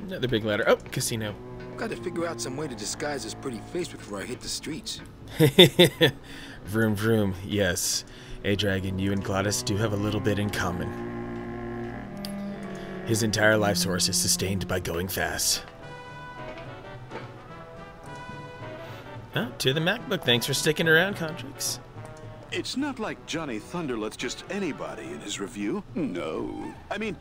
Another big ladder. Oh, casino. Gotta figure out some way to disguise this pretty face before I hit the streets. Vroom vroom. Yes. A-Dragon, you and Glottis do have a little bit in common. His entire life source is sustained by going fast. Oh, to the MacBook. Thanks for sticking around, Contrix. It's not like Johnny Thunder lets just anybody in his review. No. I mean,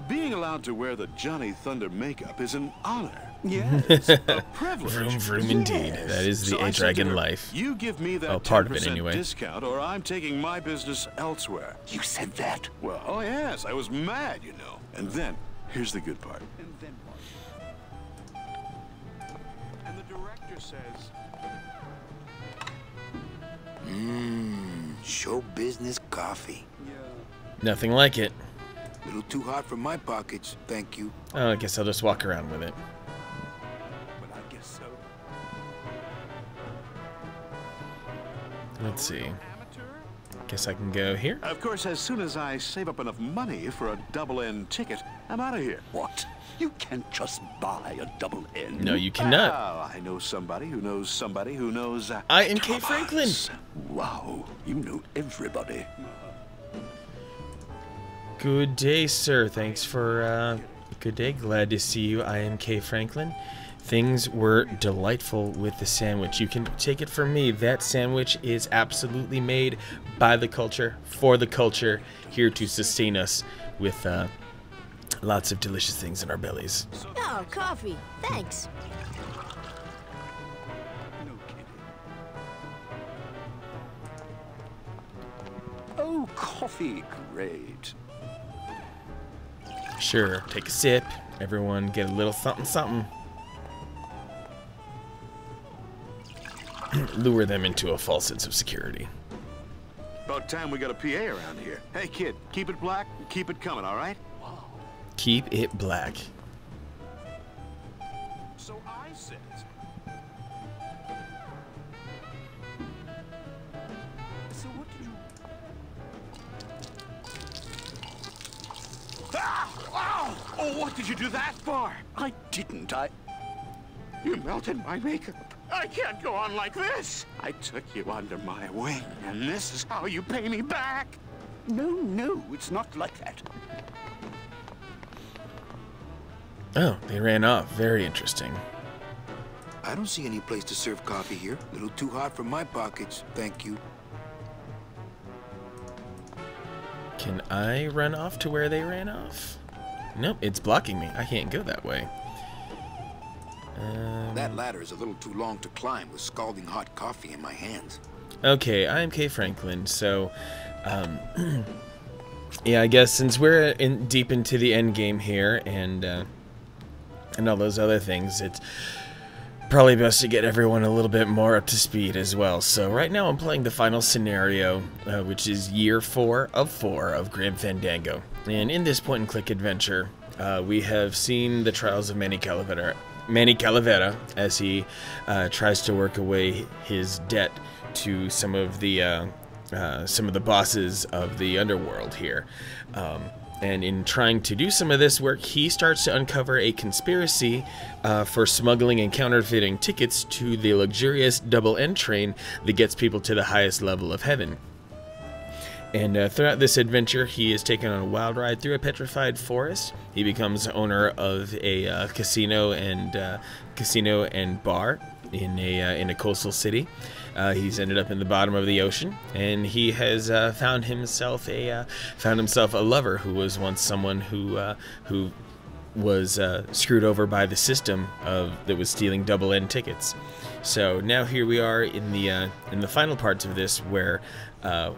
being allowed to wear the Johnny Thunder makeup is an honor. Yes, a privilege. Vroom vroom indeed. That is the A-Dragon life. You give me that part of it 10% anyway. discount, or I'm taking my business elsewhere. You said that? Well, oh yes, I was mad, you know. And then, here's the good part. And then what? And the director says... Show business coffee. Nothing like it. A little too hot for my pockets, thank you. Oh, I guess I'll just walk around with it. But I guess so. Let's see. Guess I can go here. Of course, as soon as I save up enough money for a double-N ticket, I'm out of here. What? You can't just buy a double N. No, you cannot. Well, I know somebody who knows somebody who knows... I am K. Franklin. Wow, you know everybody. Good day, sir. Thanks for, good day. Glad to see you. I am K. Franklin. Things were delightful with the sandwich. You can take it from me. That sandwich is absolutely made by the culture, for the culture, here to sustain us with, lots of delicious things in our bellies. Oh, coffee. Thanks. No kidding. Oh, coffee, great. Sure, take a sip. Everyone get a little something something. Lure them into a false sense of security. About time we got a PA around here. Hey, kid, keep it black and keep it coming, all right? Wow. Keep it black. So I said... So what did you... Ah! Ow! Oh, what did you do that for? I didn't. You melted my makeup. I can't go on like this. I took you under my wing, and this is how you pay me back. No, it's not like that. Oh, they ran off. Very interesting. I don't see any place to serve coffee here. A little too hot for my pockets, thank you. Can I run off to where they ran off? Nope, it's blocking me. I can't go that way. That ladder is a little too long to climb with scalding hot coffee in my hands. Okay, I'm K. Franklin, so, yeah, I guess since we're deep into the end game here and all those other things, it's probably best to get everyone a little bit more up to speed as well. So right now I'm playing the final scenario, which is year 4 of Grand Fandango. And in this point-and-click adventure, we have seen the trials of Manny Calavera as he tries to work away his debt to some of the bosses of the underworld here. And in trying to do some of this work, he starts to uncover a conspiracy for smuggling and counterfeiting tickets to the luxurious double N train that gets people to the highest level of heaven. And throughout this adventure, he is taken on a wild ride through a petrified forest. He becomes owner of a casino and bar in a coastal city. He's ended up in the bottom of the ocean, and he has found himself a lover who was once someone who was screwed over by the system that was stealing double N tickets. So now here we are in the final parts of this, where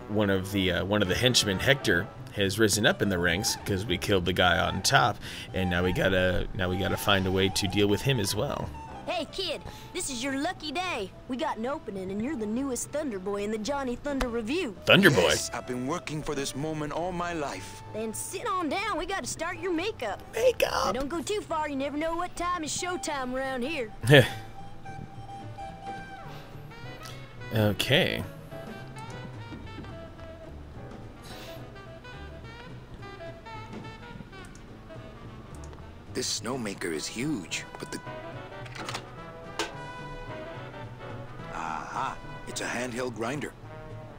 one of the henchmen, Hector, has risen up in the ranks because we killed the guy on top, and now we gotta find a way to deal with him as well. Hey, kid, this is your lucky day. We got an opening, and you're the newest Thunder Boy in the Johnny Thunder Review. Thunder Boy? Yes, I've been working for this moment all my life. Then sit on down. We got to start your makeup. Makeup? Now, don't go too far. You never know what time is showtime around here. Okay. This snowmaker is huge, but the... Aha! It's a handheld grinder.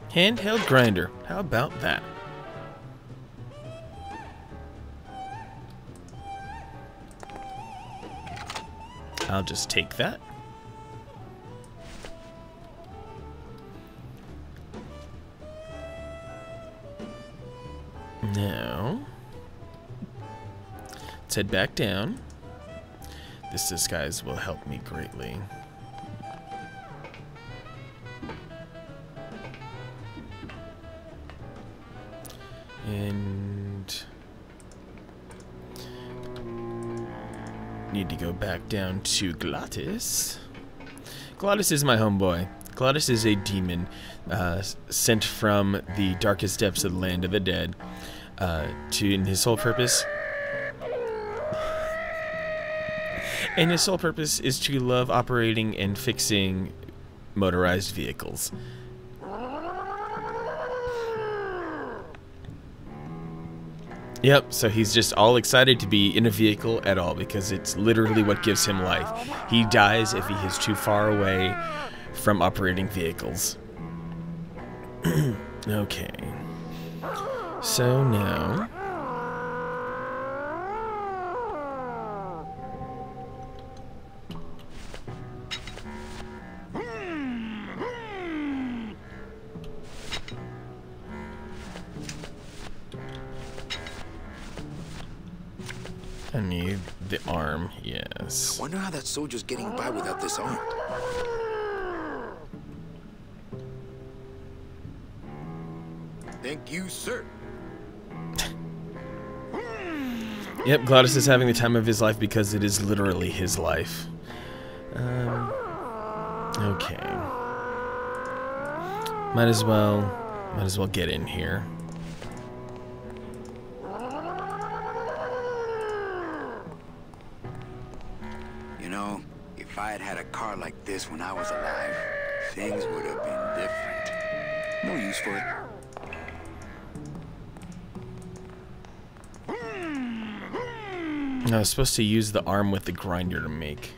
Handheld grinder. How about that? I'll just take that. Now, let's head back down. This disguise will help me greatly. And need to go back down to Glottis. Glottis is my homeboy. Glottis is a demon sent from the darkest depths of the land of the dead. And his sole purpose is to love operating and fixing motorized vehicles. Yep, so he's just all excited to be in a vehicle at all because it's literally what gives him life. He dies if he is too far away from operating vehicles. Okay. So now... I need the arm, yes. I wonder how that soldier's getting by without this arm. Thank you, sir. Yep, Glottis is having the time of his life because it is literally his life. Okay. Might as well get in here. You know, if I had had a car like this when I was alive, things would have been different. No use for it. I was supposed to use the arm with the grinder to make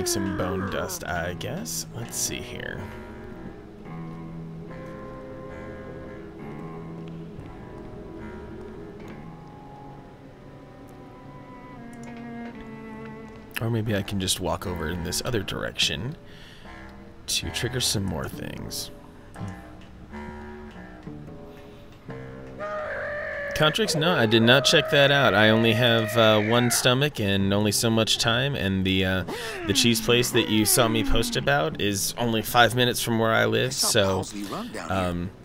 some bone dust, I guess. Let's see here. Or maybe I can just walk over in this other direction to trigger some more things. Contrix? No, I did not check that out. I only have one stomach and only so much time, and the cheese place that you saw me post about is only 5 minutes from where I live, so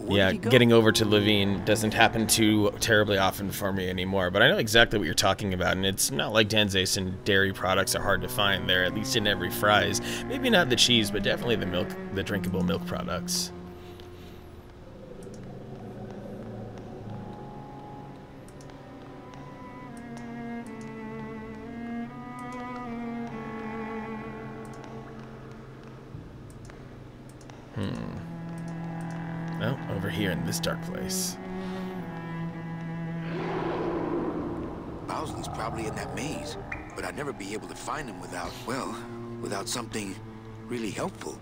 yeah, getting over to Levine doesn't happen too terribly often for me anymore, but I know exactly what you're talking about, and it's not like Danzas and dairy products are hard to find there, at least in every fries. Maybe not the cheese, but definitely the milk, the drinkable milk products. Oh, over here in this dark place. Bowsley's probably in that maze, but I'd never be able to find him without, well, without something really helpful.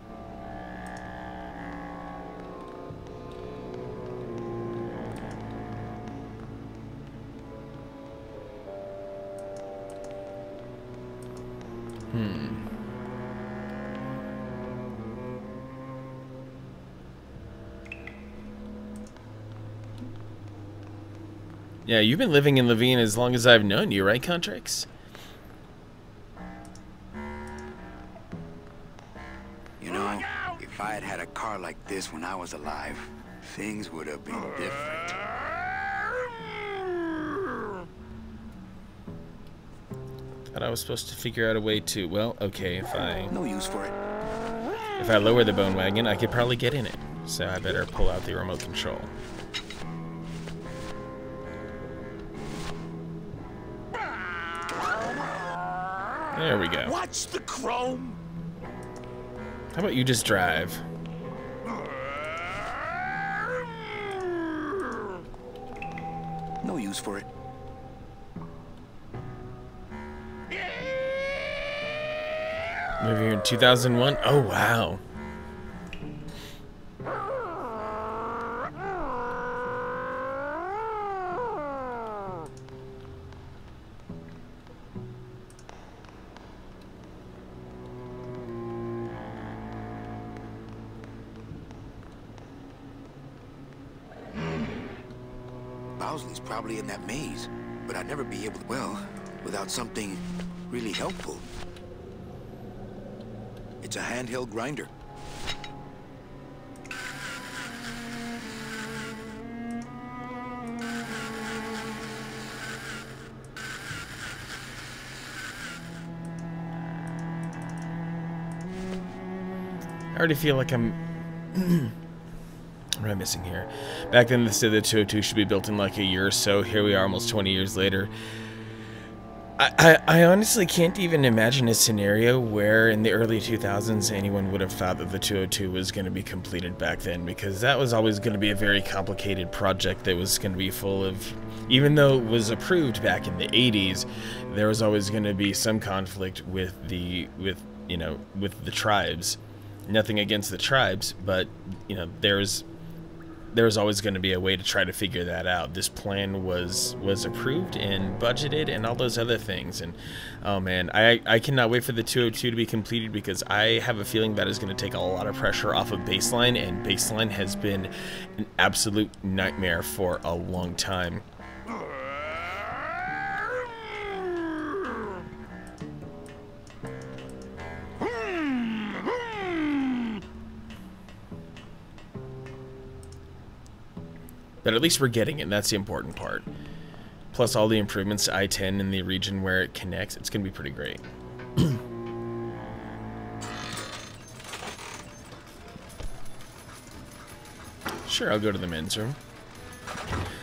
Yeah, you've been living in Levine as long as I've known you, right, Contrix? You know, if I had had a car like this when I was alive, things would have been different. Thought I was supposed to figure out a way to, well, okay, if I... No use for it. If I lower the bone wagon, I could probably get in it. So I better pull out the remote control. There we go. Watch the chrome. How about you just drive? No use for it. Movie here in 2001? Oh, wow. Bowsley's probably in that maze, but I'd never be able to, well, without something really helpful. It's a handheld grinder. I already feel like I'm... What am I missing here? Back then they said the 202 should be built in like a year or so. Here we are almost 20 years later. I honestly can't even imagine a scenario where in the early 2000s anyone would have thought that the 202 was going to be completed back then, because that was always going to be a very complicated project that was going to be full of, even though it was approved back in the 80s, there was always going to be some conflict with the tribes. Nothing against the tribes, but you know, there was always going to be a way to try to figure that out. This plan was approved and budgeted and all those other things. And oh man, I cannot wait for the 202 to be completed, because I have a feeling that is going to take a lot of pressure off of Baseline, and Baseline has been an absolute nightmare for a long time. But at least we're getting it, and that's the important part. Plus all the improvements to I-10 in the region where it connects, it's going to be pretty great. Sure, I'll go to the men's room.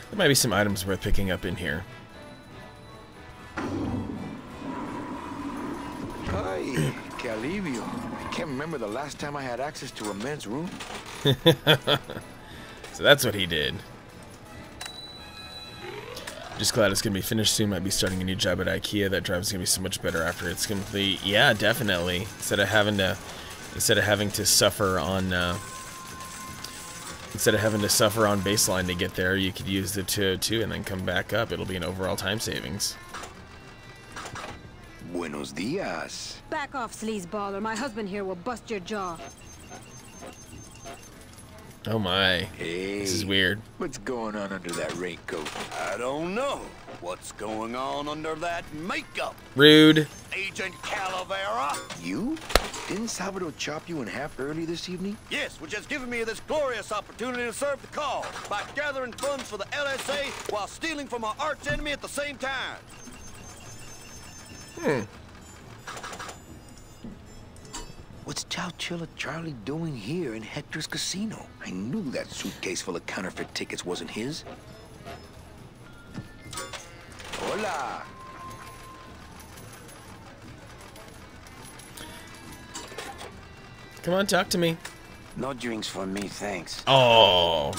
There might be some items worth picking up in here. Ay, que alivio. I can't remember the last time I had access to a men's room. So that's what he did. Just glad it's gonna be finished soon. Might be starting a new job at IKEA. That drive's gonna be so much better after it's complete. Yeah, definitely. Instead of having to suffer on Baseline to get there, you could use the 202 and then come back up. It'll be an overall time savings. Buenos dias. Back off, sleazeball, or my husband here will bust your jaw. Oh my. Hey. This is weird. What's going on under that raincoat? I don't know what's going on under that makeup. Rude. Agent Calavera. You? Didn't Salvador chop you in half early this evening? Yes, which has given me this glorious opportunity to serve the cause by gathering funds for the LSA while stealing from our arch enemy at the same time. What's Chowchilla Charlie doing here in Hector's casino? I knew that suitcase full of counterfeit tickets wasn't his. Hola. Come on, talk to me. No drinks for me, thanks. Oh.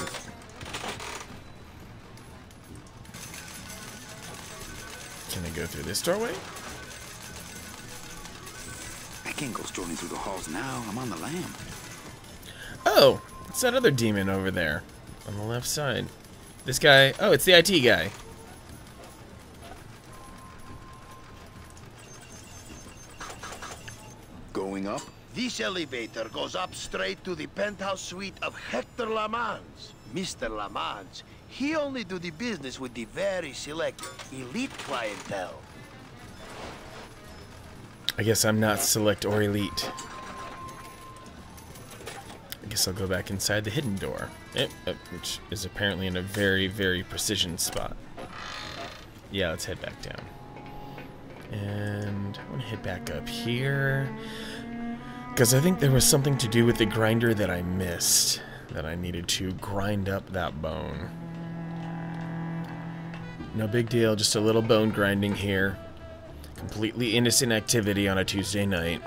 Can I go through this doorway? I can't go strolling through the halls now. I'm on the lam. Oh, it's that other demon over there on the left side. This guy. Oh, it's the IT guy. Going up? This elevator goes up straight to the penthouse suite of Hector Lamans. Mr. Lamans, he only do the business with the very select elite clientele. I guess I'm not select or elite. I guess I'll go back inside the hidden door, which is apparently in a very, very precision spot. Yeah, let's head back down. And I want to head back up here, because I think there was something to do with the grinder that I missed, that I needed to grind up that bone. No big deal, just a little bone grinding here. Completely innocent activity on a Tuesday night.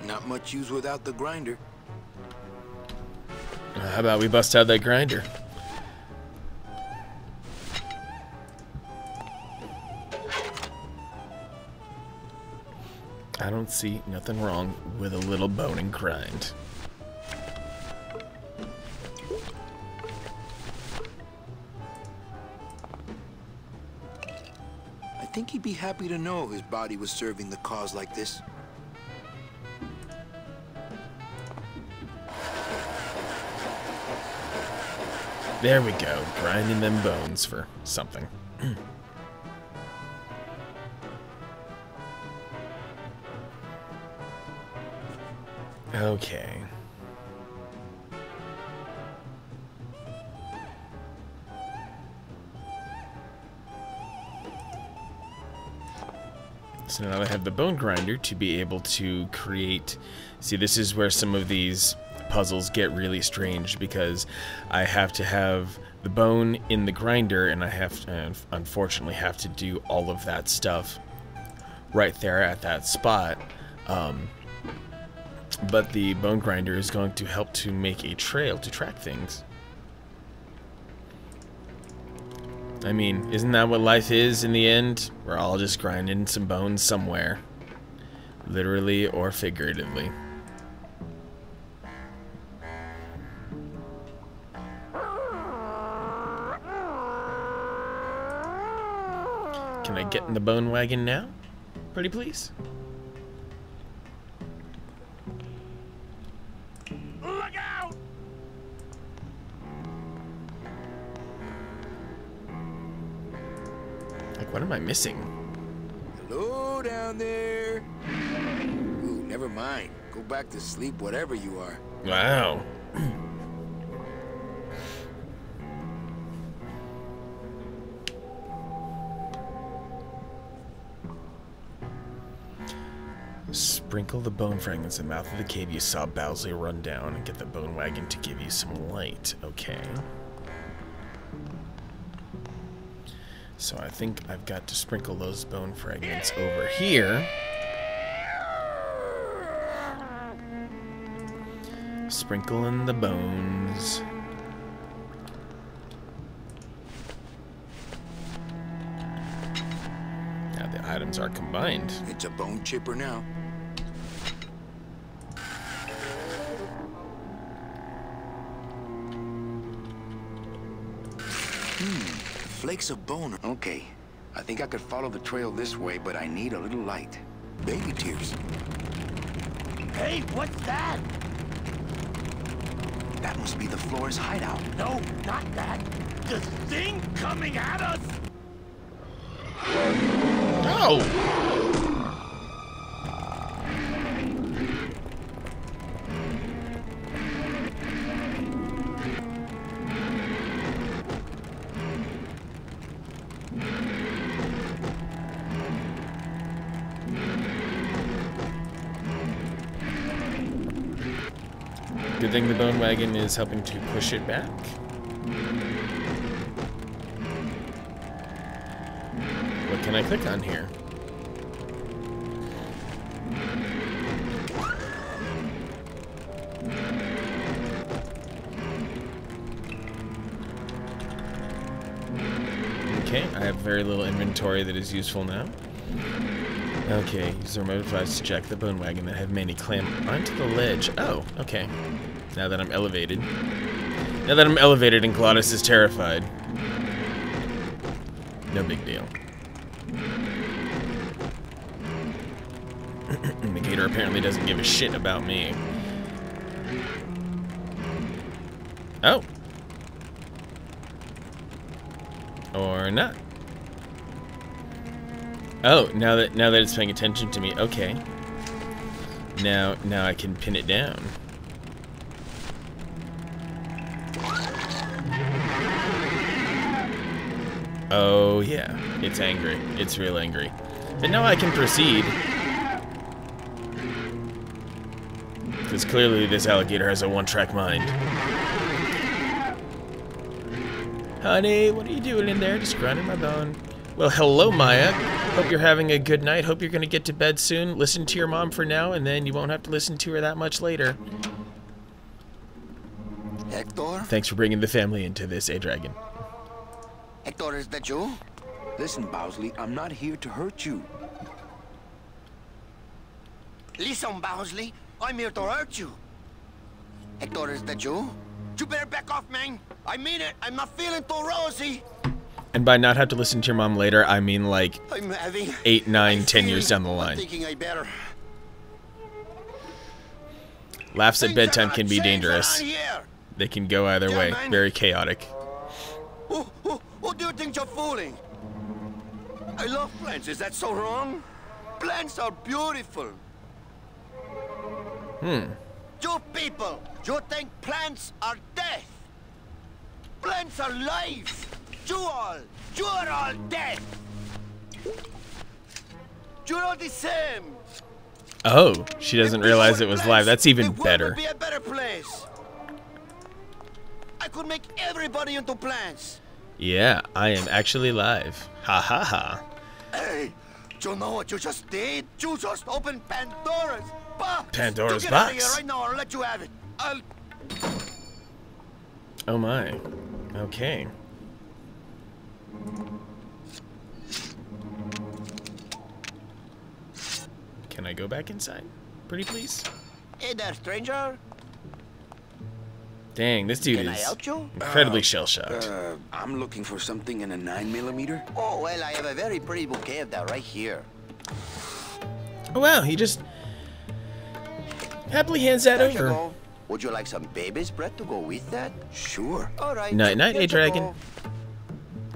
Not much use without the grinder. How about we bust out that grinder? I don't see nothing wrong with a little bone and grind. I think he'd be happy to know his body was serving the cause like this. There we go, grinding them bones for something. Okay. So now I have the bone grinder to be able to create... See, this is where some of these puzzles get really strange, because I have to have the bone in the grinder, and I have to, unfortunately, have to do all of that stuff right there at that spot. But the bone grinder is going to help to make a trail to track things. I mean, isn't that what life is in the end? We're all just grinding some bones somewhere. Literally or figuratively. Can I get in the bone wagon now? Pretty please. Look out! Like, what am I missing? Hello down there. Ooh, never mind. Go back to sleep, whatever you are. Wow. Sprinkle the bone fragments in the mouth of the cave you saw Bowsley run down and get the bone wagon to give you some light. Okay. So I think I've got to sprinkle those bone fragments over here. Sprinkle in the bones. Now the items are combined. It's a bone chipper now. Flakes of bone. Okay. I think I could follow the trail this way, but I need a little light. Baby tears. Hey, what's that? That must be the Flores hideout. No, not that. The thing coming at us! Oh! Good thing the bone wagon is helping to push it back. What can I click on here? Okay, I have very little inventory that is useful now. Okay, use the remote device to jack the bone wagon that have Manny climb onto the ledge. Oh, okay. Now that I'm elevated. Now that I'm elevated and Glottis is terrified. No big deal. The gator apparently doesn't give a shit about me. Oh. Or not. Oh, now that it's paying attention to me. Okay. Now I can pin it down. Oh yeah, it's angry. It's real angry. But now I can proceed. Because clearly this alligator has a one-track mind. Honey, what are you doing in there? Just grinding my bone. Well, hello, Maya. Hope you're having a good night. Hope you're going to get to bed soon. Listen to your mom for now, and then you won't have to listen to her that much later. Hector? Thanks for bringing the family into this, A-Dragon. Hector, is that you? Listen, Bowsley, I'm not here to hurt you. Listen, Bowsley, I'm here to hurt you. Hector, is that you? You better back off, man. I mean it. I'm not feeling too rosy. And by not have to listen to your mom later, I mean like I'm having 8, 9, 10 years down the line. I'm thinking I better. Laughs at bedtime can be dangerous. They can go either way. man. Very chaotic. Who do you think you're fooling? I love plants. Is that so wrong? Plants are beautiful. You people, you think plants are death? Plants are life. You're all dead. You're all the same. Oh, she doesn't realize it was live. That's even better. Would be a better place. I could make everybody into plants. Yeah, I am actually live. Ha ha ha. Hey, do you know what you just did? You just opened Pandora's box. Pandora's you get out of box? here right now, or I'll let you have it. Oh my. Okay. Can I go back inside? Pretty please? Hey there, stranger. Dang, this dude Can I is help you? incredibly shell-shocked. I'm looking for something in a 9mm. Oh, well, I have a very pretty bouquet of that right here. Oh wow, he just happily hands that There you over. go. Would you like some baby's bread to go with that? Sure. All right. Night night, here you A-Dragon. go.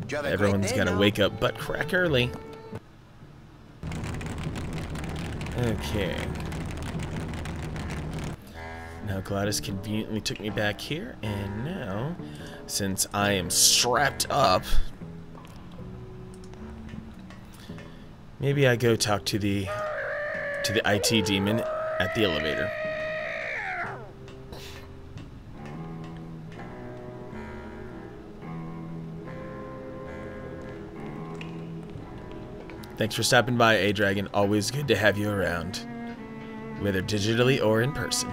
You have a great Everyone's day gotta now. wake up butt crack early. Okay. Now Gladys conveniently took me back here, and now, since I am strapped up, maybe I go talk to the IT demon at the elevator. Thanks for stopping by, A-Dragon. Always good to have you around, whether digitally or in person.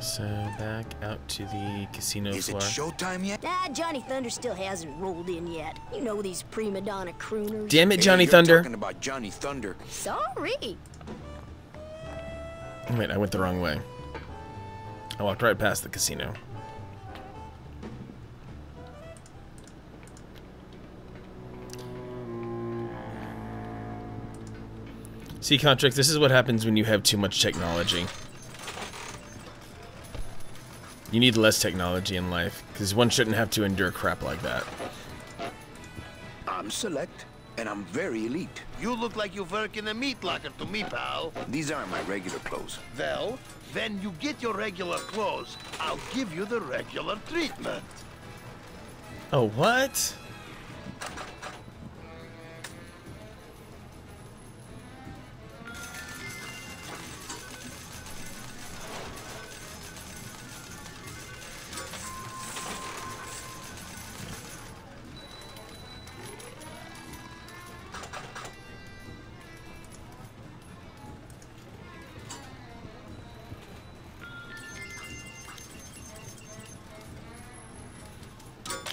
So back out to the casino floor. Is it showtime yet? Johnny Thunder still hasn't rolled in yet. You know these prima donna crooners. Damn it, Johnny you're Thunder. Talking about Johnny Thunder. Sorry. Wait, I went the wrong way. I walked right past the casino. See, Contract, this is what happens when you have too much technology. You need less technology in life, because one shouldn't have to endure crap like that. I'm select, and I'm very elite. You look like you work in a meat locker to me, pal. These aren't my regular clothes. Well, when you get your regular clothes, I'll give you the regular treatment. Oh, what?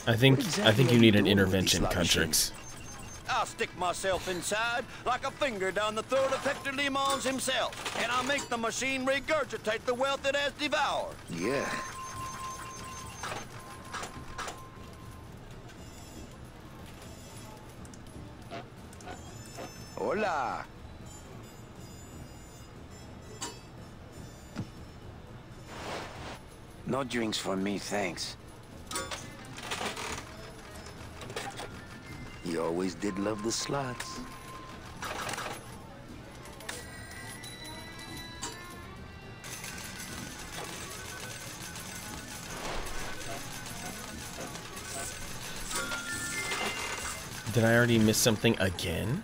I think you need an intervention, Contrix. I'll stick myself inside like a finger down the throat of Hector Limons himself, and I'll make the machine regurgitate the wealth it has devoured. Yeah. Hola. No drinks for me, thanks. You always did love the slots. Did I already miss something again?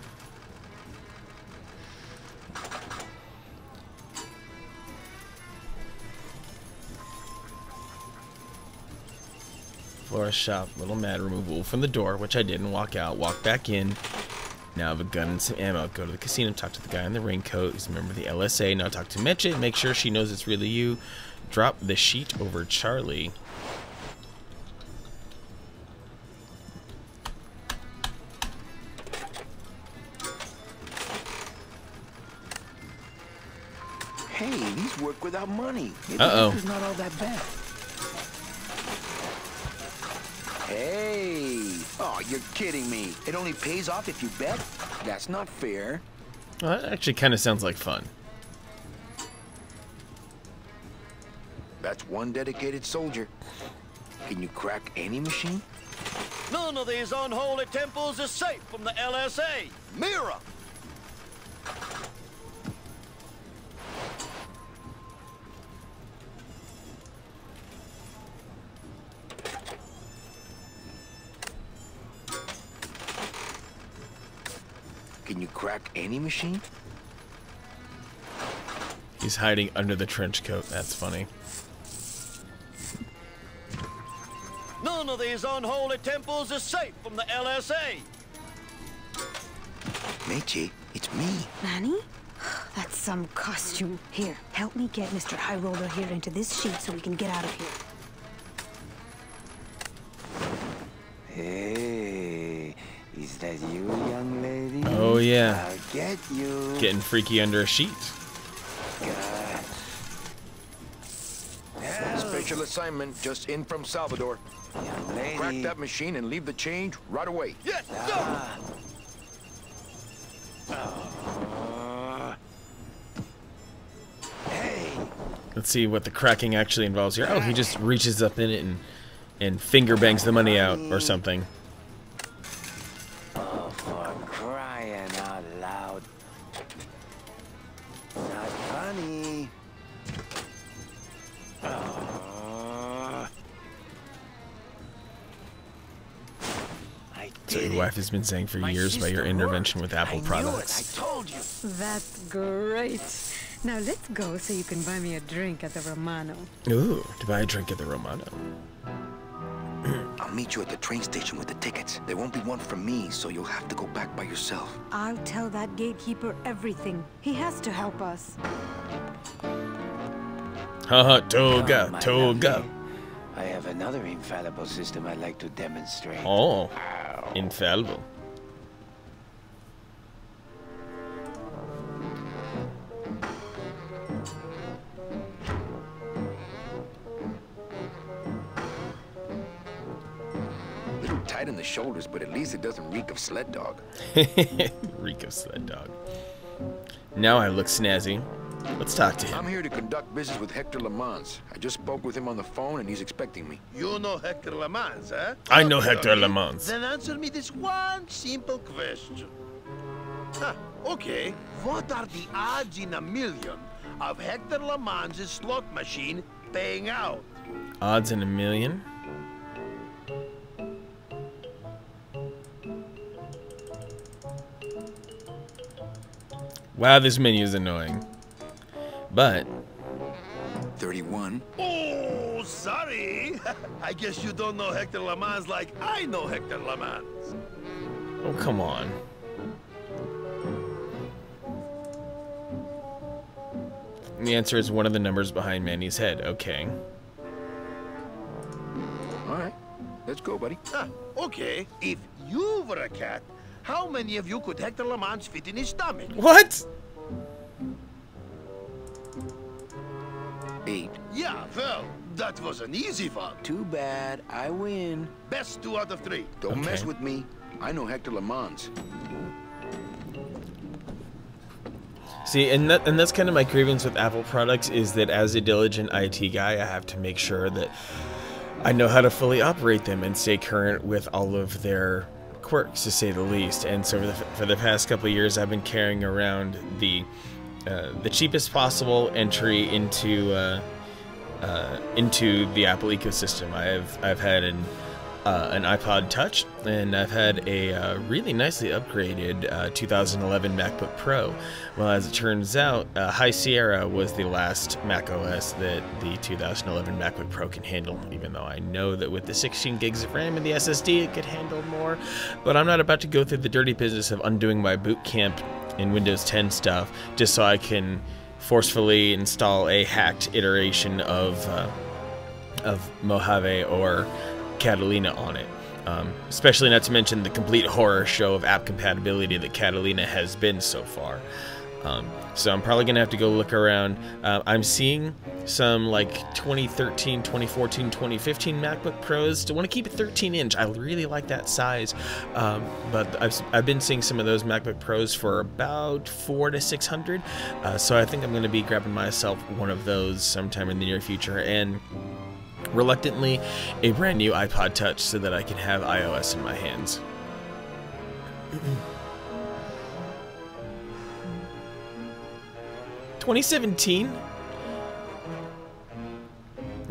Florist shop, little mad, remove wool from the door, which I didn't. Walk out, walk back in. Now I have a gun and some ammo. Go to the casino, talk to the guy in the raincoat. He's a member of the LSA. Now talk to Meche, make sure she knows it's really you. Drop the sheet over Charlie. Hey, these work without money. Uh-oh. It's not all that bad. Hey! Oh, you're kidding me. It only pays off if you bet? That's not fair. Well, that actually kind of sounds like fun. That's one dedicated soldier. Can you crack any machine? None of these unholy temples is safe from the LSA. Mira! Can you crack any machine? He's hiding under the trench coat. That's funny. None of these unholy temples is safe from the LSA. Meche, it's me. Manny? That's some costume. Here, help me get Mr. High Roller here into this sheet so we can get out of here. Hey, is that you, young lady? Oh, yeah. I'll get you. Getting freaky under a sheet. Special assignment just in from Salvador. Crack that machine and leave the change right away. Yes, Hey. Let's see what the cracking actually involves here. Oh, he just reaches up in it and finger bangs the money out or something. Oh, for crying out loud. Not funny. So your wife has been saying for years about your intervention with Apple products. I told you. That's great. Now let's go so you can buy me a drink at the Romano. Ooh, to buy a drink at the Romano. I'll meet you at the train station with the tickets. There won't be one from me, so you'll have to go back by yourself. I'll tell that gatekeeper everything. He has to help us. Haha, toga, toga. I have another infallible system I'd like to demonstrate. Oh, infallible. Little tight in the shoulders, but at least it doesn't reek of sled dog. Reek of sled dog. Now I look snazzy. Let's talk to him. I'm here to conduct business with Hector Lamans. I just spoke with him on the phone, and he's expecting me. You know Hector Lamans, eh? I know Hector Lamans. Then answer me this one simple question. Okay. What are the odds in a million of Hector Lamans' slot machine paying out? Odds in a million? Wow, this menu is annoying. But 31. Oh, sorry. I guess you don't know Hector Lamans like I know Hector Lamans. oh, come on. The answer is one of the numbers behind Manny's head. Okay. All right, let's go, buddy. Okay. If you were a cat, how many of you could Hector Lamans fit in his stomach? What? 8. Yeah, well, that was an easy one. Too bad. I win. Best 2 out of 3. Don't mess with me. I know Hector Lamans. See, and that's kind of my grievance with Apple products, is that as a diligent IT guy, I have to make sure that I know how to fully operate them and stay current with all of their quirks, to say the least. And so for the past couple of years, I've been carrying around the cheapest possible entry into the Apple ecosystem. I've had an iPod Touch, and I've had a really nicely upgraded 2011 MacBook Pro. Well, as it turns out, High Sierra was the last Mac OS that the 2011 MacBook Pro can handle, even though I know that with the 16 gigs of RAM and the SSD it could handle more. But I'm not about to go through the dirty business of undoing my boot camp in Windows 10 stuff just so I can forcefully install a hacked iteration of Mojave or Catalina on it. Especially not to mention the complete horror show of app compatibility that Catalina has been so far. So I'm probably gonna have to go look around. I'm seeing some like 2013, 2014, 2015 MacBook Pros. I want to keep it 13-inch. I really like that size, but I've been seeing some of those MacBook Pros for about $400 to $600. So I think I'm gonna be grabbing myself one of those sometime in the near future, and reluctantly a brand new iPod Touch so that I can have iOS in my hands. 2017?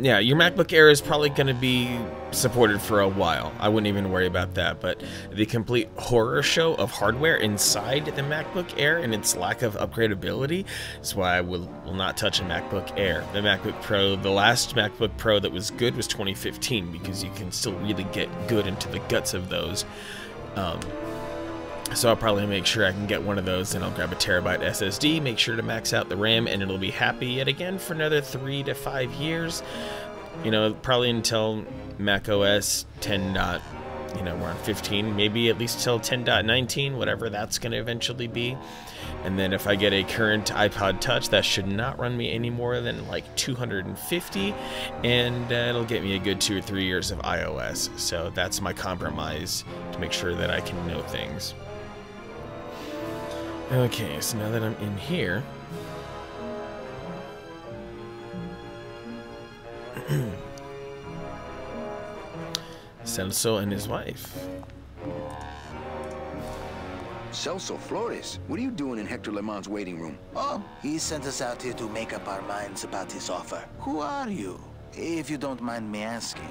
Yeah, your MacBook Air is probably going to be supported for a while. I wouldn't even worry about that, but the complete horror show of hardware inside the MacBook Air and its lack of upgradability is why I will not touch a MacBook Air. The MacBook Pro, the last MacBook Pro that was good was 2015, because you can still really get good into the guts of those. So I'll probably make sure I can get one of those, and I'll grab a terabyte SSD, make sure to max out the RAM, and it'll be happy yet again for another 3 to 5 years. You know, probably until Mac OS 10. We're on 15, maybe at least till 10.19, whatever that's going to eventually be. And then if I get a current iPod Touch, that should not run me any more than like 250, and it'll get me a good 2 or 3 years of iOS. So that's my compromise to make sure that I can know things. Okay, so now that I'm in here, Celso and his wife. Celso Flores, what are you doing in Hector Lamans' waiting room? Oh, he sent us out here to make up our minds about his offer. Who are you, if you don't mind me asking?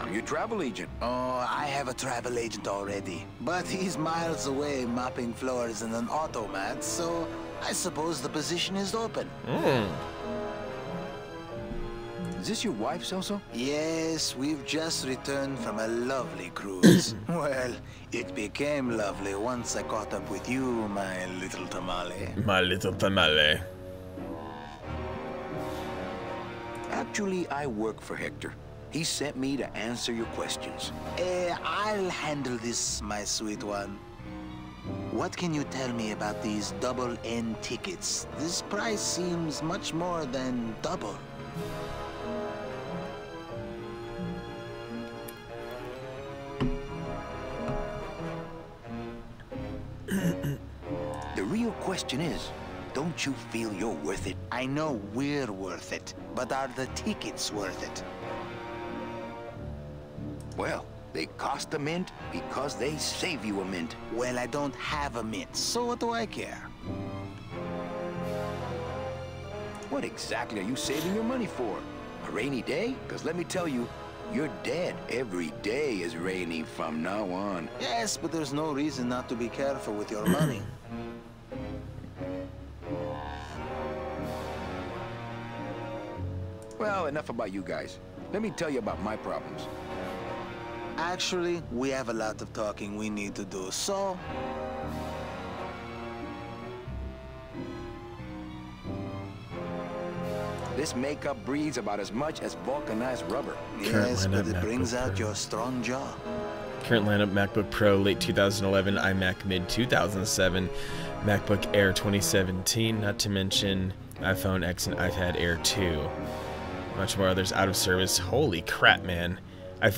I'm your travel agent. Oh, I have a travel agent already, but he's miles away mopping floors in an automat, so I suppose the position is open. Is this your wife, Celso? Yes, we've just returned from a lovely cruise. Well, it became lovely once I caught up with you, my little tamale. My little tamale. Actually, I work for Hector. He sent me to answer your questions. I'll handle this, my sweet one. What can you tell me about these double N tickets? This price seems much more than double. The real question is, don't you feel you're worth it? I know we're worth it, but are the tickets worth it? Well, they cost a mint because they save you a mint. Well, I don't have a mint, so what do I care? What exactly are you saving your money for? A rainy day? Because let me tell you, you're dead. Every day is rainy from now on. Yes, but there's no reason not to be careful with your money. Well, enough about you guys. Let me tell you about my problems. Actually, we have a lot of talking we need to do, so... This makeup breathes about as much as vulcanized rubber. Yes, but it brings out your strong jaw. Current lineup: MacBook Pro late 2011, iMac mid 2007, MacBook Air 2017, not to mention iPhone X and iPad Air 2. Much more others out of service. Holy crap, man.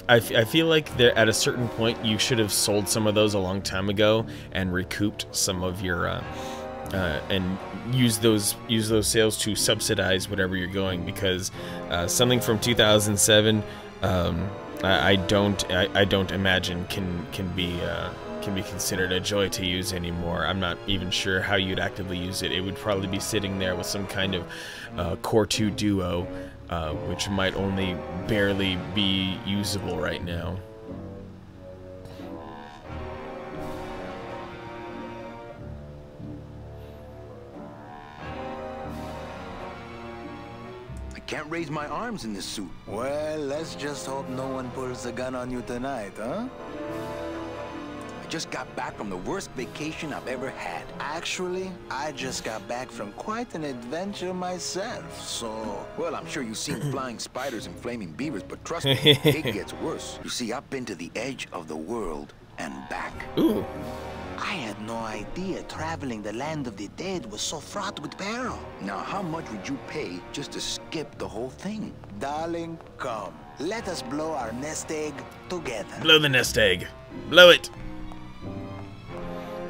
I feel like at a certain point you should have sold some of those a long time ago and recouped some of your and use those sales to subsidize whatever you're going, because something from 2007 I don't imagine can be considered a joy to use anymore. I'm not even sure how you'd actively use it. It would probably be sitting there with some kind of Core 2 Duo, which might only barely be usable right now. Can't raise my arms in this suit. Well, let's just hope no one pulls a gun on you tonight, huh? I just got back from the worst vacation I've ever had. Actually, I just got back from quite an adventure myself, so... Well, I'm sure you've seen flying spiders and flaming beavers, but trust me, it gets worse. You see, I've been to the edge of the world and back. Ooh. I had no idea traveling the land of the dead was so fraught with peril. Now, how much would you pay just to skip the whole thing? Darling, come. Let us blow our nest egg together. Blow the nest egg. Blow it.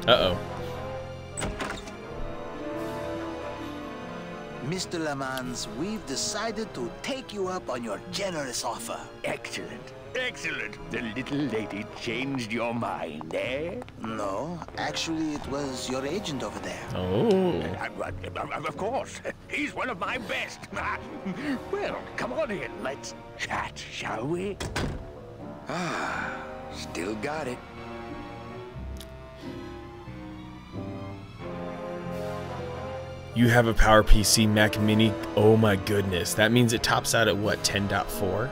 Uh-oh. Mr. Lamans, we've decided to take you up on your generous offer. Excellent. Excellent. The little lady changed your mind, eh? No, actually, it was your agent over there. Oh. Of course. He's one of my best. Well, come on in. Let's chat, shall we? Ah, still got it. You have a PowerPC Mac Mini. Oh my goodness. That means it tops out at what, 10.4?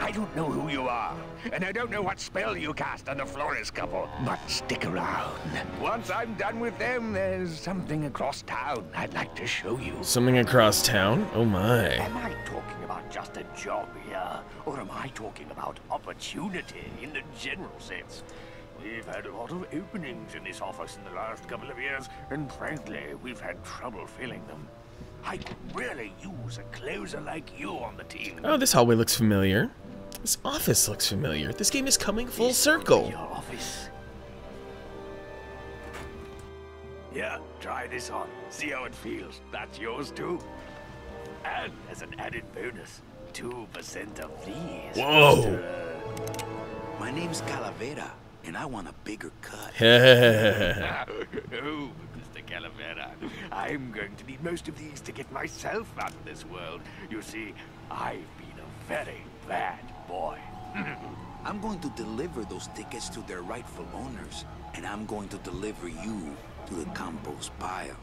I don't know who you are, and I don't know what spell you cast on the Flores couple, but stick around. Once I'm done with them, there's something across town I'd like to show you. Something across town? Oh my. Am I talking about just a job here, or am I talking about opportunity in the general sense? We've had a lot of openings in this office in the last couple of years, and frankly, we've had trouble filling them. I could really use a closer like you on the team. Oh, this hallway looks familiar. This office looks familiar. This game is coming full circle. Your office. Yeah, try this on. See how it feels. That's yours too. And as an added bonus, 2% of these. Whoa. My name's Calavera, and I want a bigger cut. Oh, Mr. Calavera, I'm going to need most of these to get myself out of this world. You see, I've been a very bad boy. I'm going to deliver those tickets to their rightful owners, and I'm going to deliver you to the compost pile.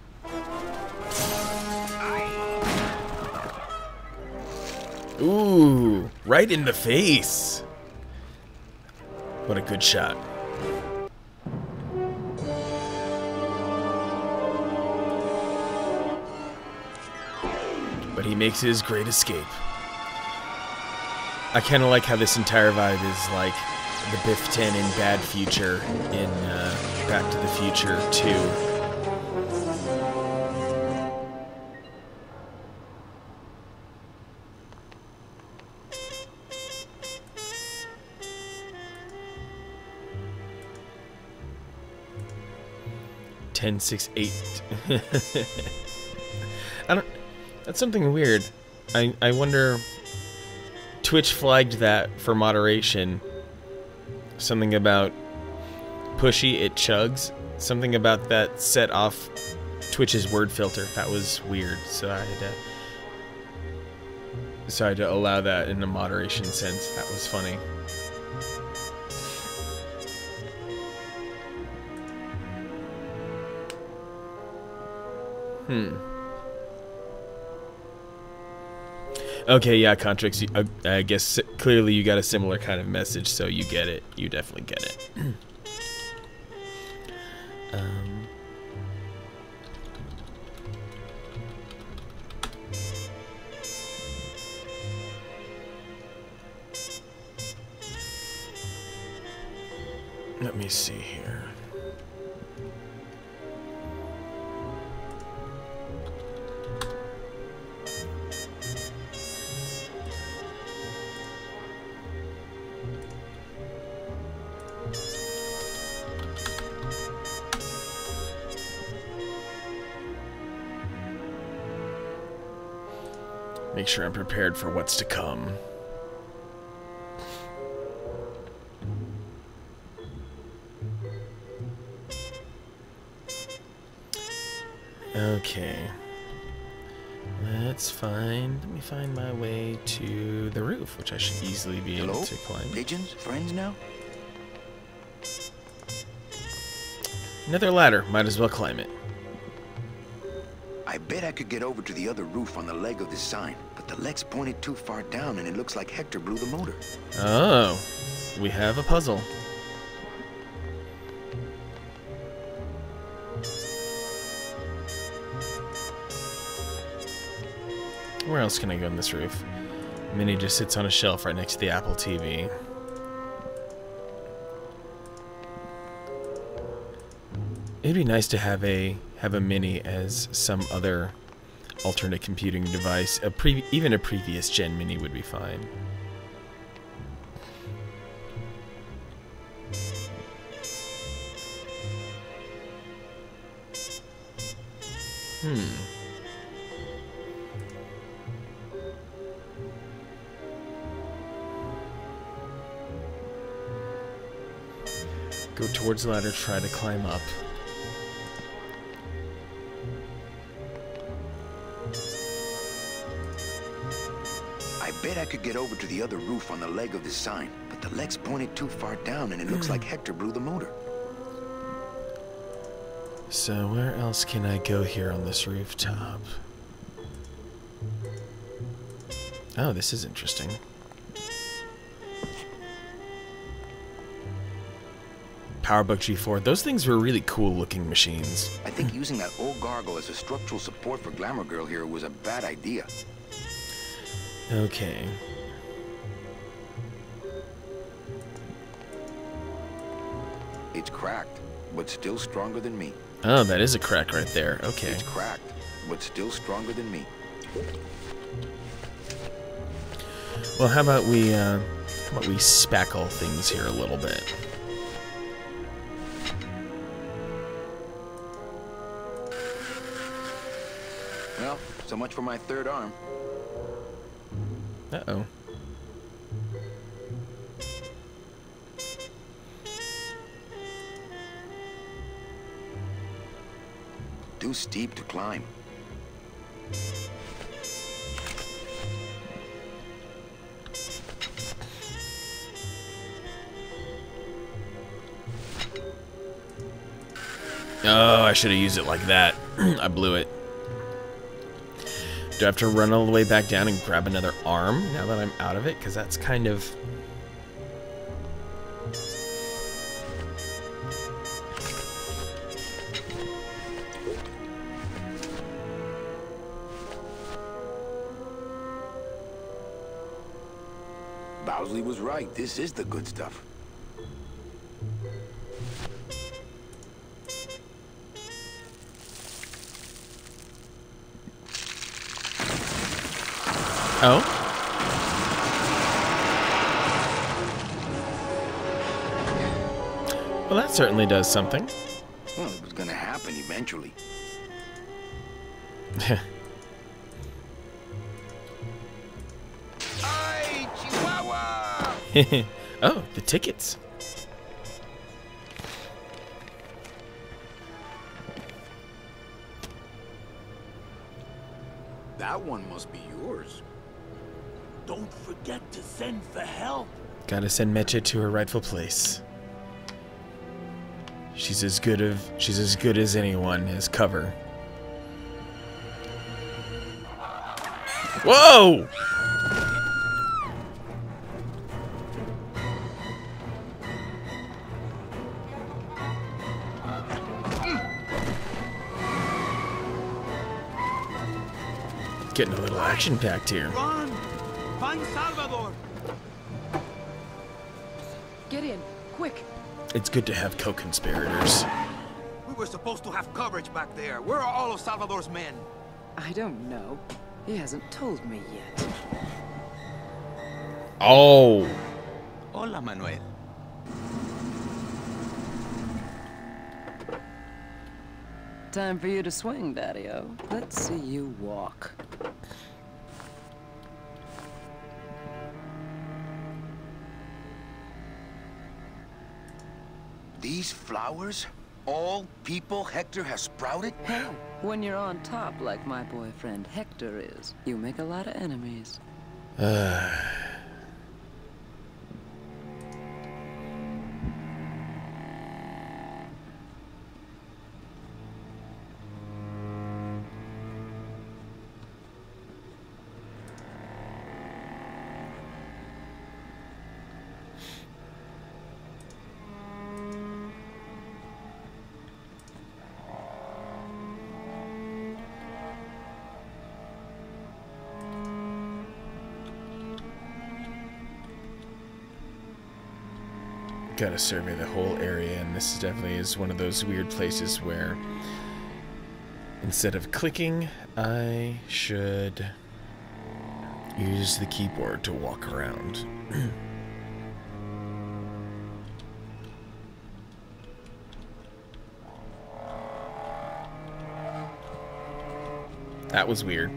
Ooh, right in the face. What a good shot. he makes his great escape. I kind of like how this entire vibe is like the Biff Tannen bad future in Back to the Future 2. Ten, 6, 8. I don't. That's something weird. I wonder. Twitch flagged that for moderation. Something about pushy, it chugs. Something about that set off Twitch's word filter. That was weird. So I had to allow that in a moderation sense. That was funny. Okay, yeah, Contrix, I guess clearly you got a similar kind of message, so you get it. You definitely get it. Let me see here. Make sure I'm prepared for what's to come. Okay. Let me find my way to the roof, which I should easily be able to climb. Pigeons? Friends now? Another ladder. Might as well climb it. I bet I could get over to the other roof on the leg of this sign, but the leg's pointed too far down and it looks like Hector blew the motor. Oh, we have a puzzle. Where else can I go on this roof? Minnie just sits on a shelf right next to the Apple TV. It'd be nice to have a Mini as some other alternate computing device. Even a previous gen Mini would be fine. Go towards the ladder, try to climb up. I bet I could get over to the other roof on the leg of this sign, but the leg's pointed too far down and it looks like Hector blew the motor. So where else can I go here on this rooftop? Oh, this is interesting. PowerBook G4. Those things were really cool looking machines. I think using that old gargle as a structural support for Glamour Girl here was a bad idea. Okay. It's cracked, but still stronger than me. Oh, that is a crack right there. Okay. It's cracked, but still stronger than me. Well, how about we spackle things here a little bit. Well, so much for my third arm. Uh-oh. Too steep to climb. Oh, I should have used it like that. I blew it. Do I have to run all the way back down and grab another arm now that I'm out of it? Because that's kind of... Bowsley was right. This is the good stuff. Oh? Well, that certainly does something. Well, it was gonna happen eventually. Ay, Chihuahua! Oh, the tickets. That one must be yours. Don't forget to send for help. Gotta send Meche to her rightful place. She's as good as anyone as cover. Whoa! Getting a little action-packed here. Run! Find Salvador! Gideon, quick! It's good to have co-conspirators. We were supposed to have coverage back there. Where are all of Salvador's men? I don't know. He hasn't told me yet. Oh! Hola, Manuel. Time for you to swing, Daddy-O. Let's see you walk. These flowers? All people Hector has sprouted? Hell, when you're on top like my boyfriend Hector is, you make a lot of enemies. Gotta survey the whole area, and this definitely is one of those weird places where instead of clicking, I should use the keyboard to walk around. That was weird.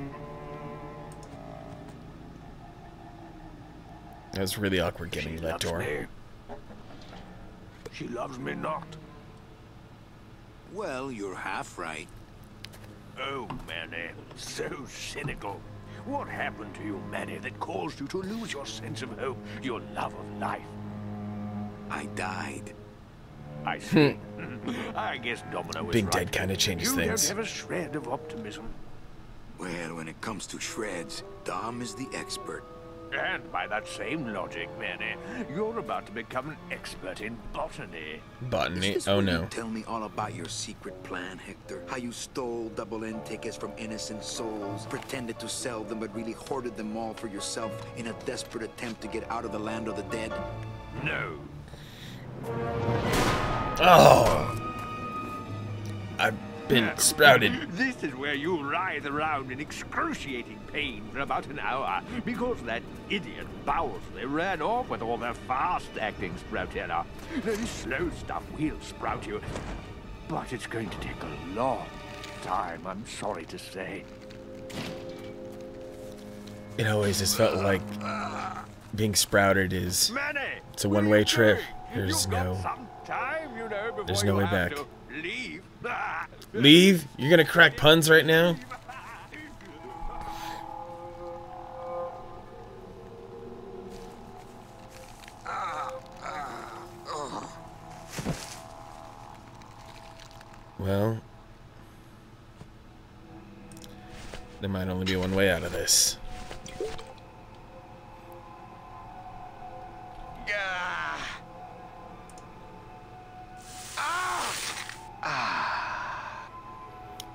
That was really awkward getting to that door. She loves me not. Well, you're half right. Oh, Manny, so cynical. What happened to you, Manny, that caused you to lose your sense of hope, your love of life? I died. I see. I guess Domino is Being right. dead kind of changes you things. don't have a shred of optimism. Well, when it comes to shreds, Dom is the expert. And by that same logic, Manny, you're about to become an expert in botany. Botany? Is this Oh where no. You tell me all about your secret plan, Hector. How you stole double-end tickets from innocent souls, pretended to sell them, but really hoarded them all for yourself in a desperate attempt to get out of the land of the dead? No. Oh! I've been sprouted. This is where you writhe around in excruciating pain for about an hour because that idiot Bowsley ran off with all the fast-acting Sproutella. This slow stuff will sprout you, but it's going to take a long time, I'm sorry to say. It always has felt like being sprouted is Manny, it's a one-way trip. There's you've got no some time, you know, before there's no you way have back. to leave. Leave? You're gonna crack puns right now? Well, there might only be one way out of this.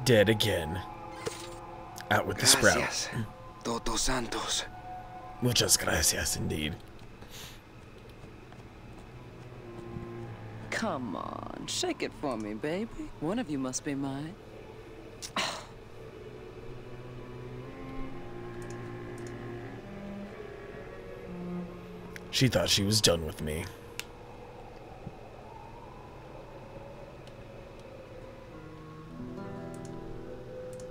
Dead again. Out with the sprout. Gracias, Toto Santos. Muchas gracias, indeed. Come on, shake it for me, baby. One of you must be mine. She thought she was done with me.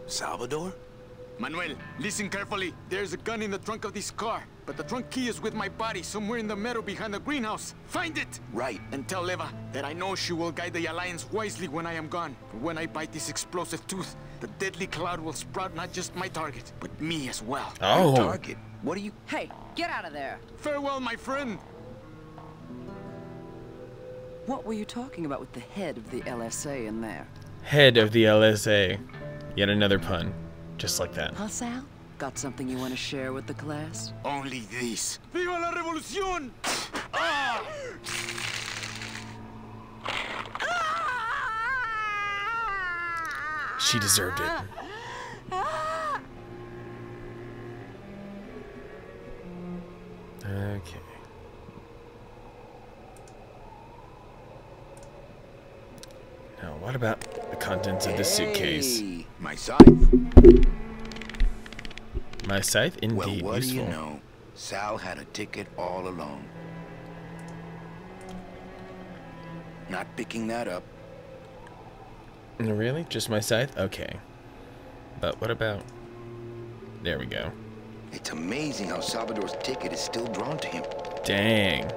Salvador? Manuel, listen carefully. There's a gun in the trunk of this car, but the trunk key is with my body somewhere in the meadow behind the greenhouse. Find it! Right. And tell Eva that I know she will guide the Alliance wisely when I am gone. But when I bite this explosive tooth, the deadly cloud will sprout not just my target, but me as well. Oh. Target? What are you... Hey, get out of there. Farewell, my friend. What were you talking about with the head of the LSA in there? Head of the LSA. Yet another pun. Just like that. Huh, Sal? Got something you want to share with the class? Only this. Viva la revolución! Ah! She deserved it. Okay. Now, what about the contents of this suitcase? Hey, my scythe. My scythe? Indeed, well, what useful. do you know? Sal had a ticket all along. Not picking that up. Really? Just my scythe? Okay. But what about... There we go. It's amazing how Salvador's ticket is still drawn to him. Dang.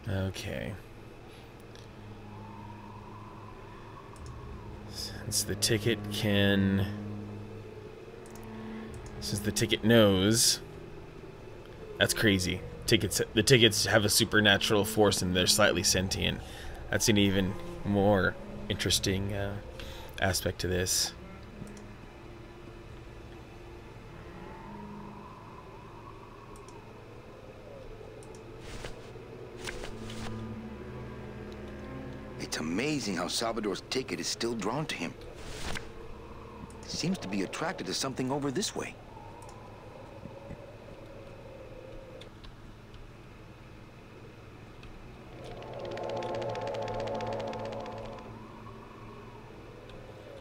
Okay. Since the ticket can... Since the ticket knows... That's crazy. The tickets have a supernatural force and they're slightly sentient. That's an even more interesting aspect to this. It's amazing how Salvador's ticket is still drawn to him. Seems to be attracted to something over this way.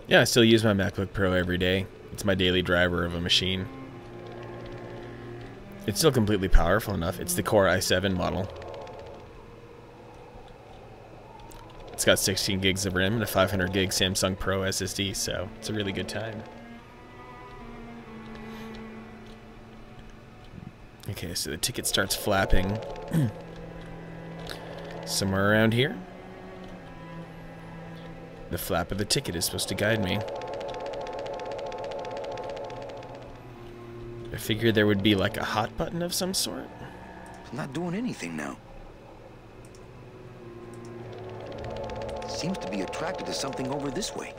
Yeah, I still use my MacBook Pro every day. It's my daily driver of a machine. It's still completely powerful enough. It's the Core i7 model. It's got 16 gigs of RAM and a 500 gig Samsung Pro SSD, so it's a really good time. Okay, so the ticket starts flapping somewhere around here. The flap of the ticket is supposed to guide me. I figured there would be like a hot button of some sort. It's not doing anything now. Seems to be attracted to something over this way.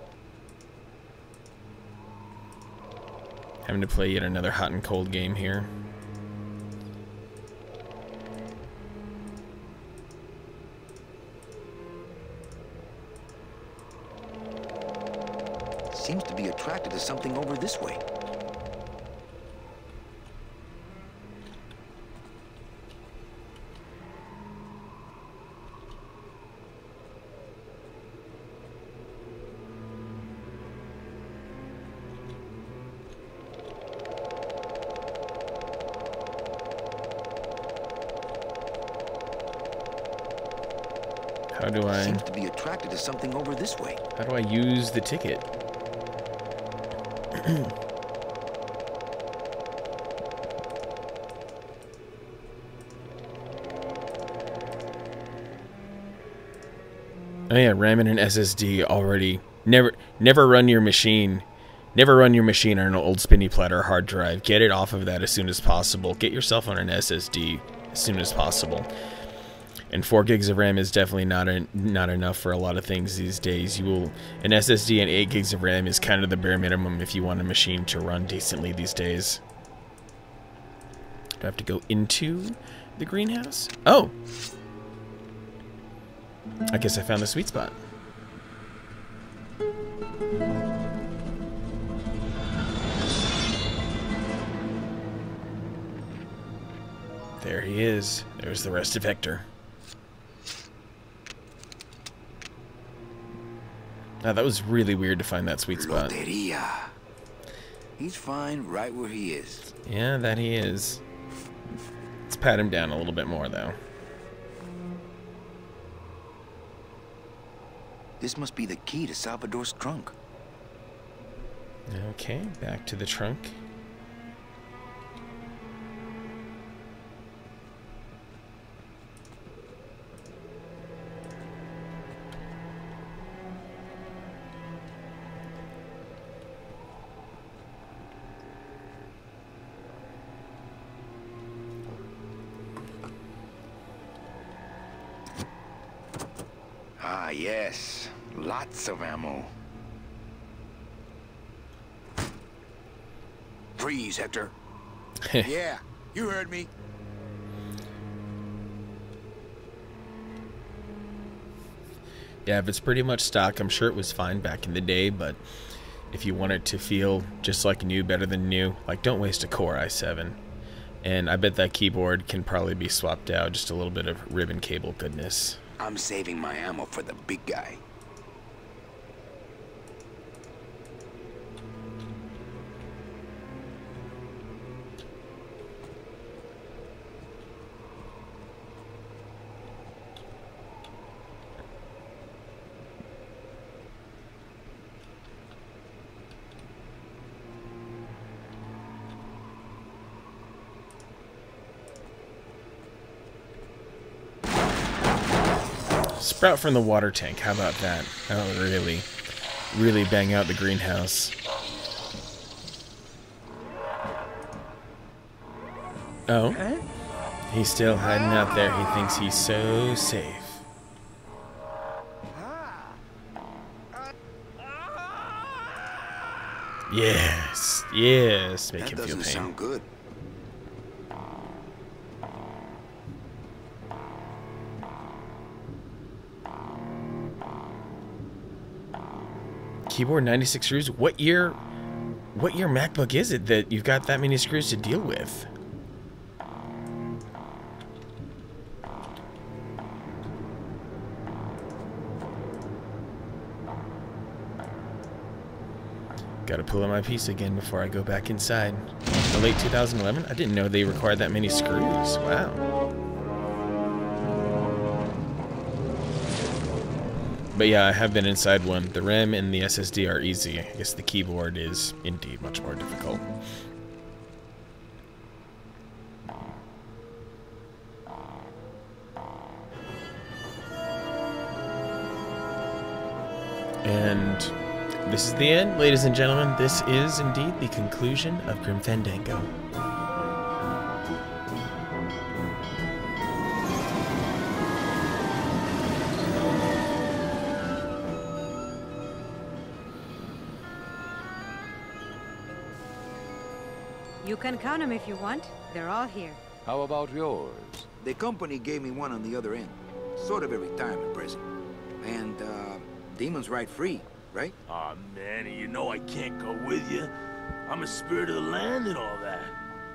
Having to play yet another hot and cold game here. Seems to be attracted to something over this way. How do I... Seems to be attracted to something over this way. How do I use the ticket? Oh yeah, RAM and an SSD already. Never run your machine. Never run your machine on an old spinny platter hard drive. Get it off of that as soon as possible. Get yourself on an SSD as soon as possible. And 4 gigs of RAM is definitely not enough for a lot of things these days. An SSD and 8 gigs of RAM is kind of the bare minimum if you want a machine to run decently these days. Do I have to go into the greenhouse? Oh! I guess I found the sweet spot. There he is. There's the rest of Hector. Now, that was really weird to find that sweet spot. Loteria. He's fine right where he is. Yeah, that he is. Let's pat him down a little bit more, though. This must be the key to Salvador's trunk. Okay, back to the trunk. Ah, yes. Lots of ammo. Freeze, Hector. Yeah, you heard me. Yeah, if it's pretty much stock, I'm sure it was fine back in the day, but if you want it to feel just like new, better than new, like, don't waste a Core i7. And I bet that keyboard can probably be swapped out, just a little bit of ribbon cable goodness. I'm saving my ammo for the big guy. Sprout from the water tank, how about that? That would really bang out the greenhouse. Oh? He's still hiding out there. He thinks he's so safe. Yes, yes, make him feel pain. That doesn't sound good. Keyboard 96 screws. What year MacBook is it that you've got that many screws to deal with? Gotta pull out my piece again before I go back inside. The late 2011? I didn't know they required that many screws. Wow. But yeah, I have been inside one. The RAM and the SSD are easy. I guess the keyboard is indeed much more difficult. And this is the end, ladies and gentlemen. This is indeed the conclusion of Grim Fandango. You can count them if you want. They're all here. How about yours? The company gave me one on the other end. Sort of a retirement present. And, demons ride free, right? Aw, Manny, you know I can't go with you. I'm a spirit of the land and all that.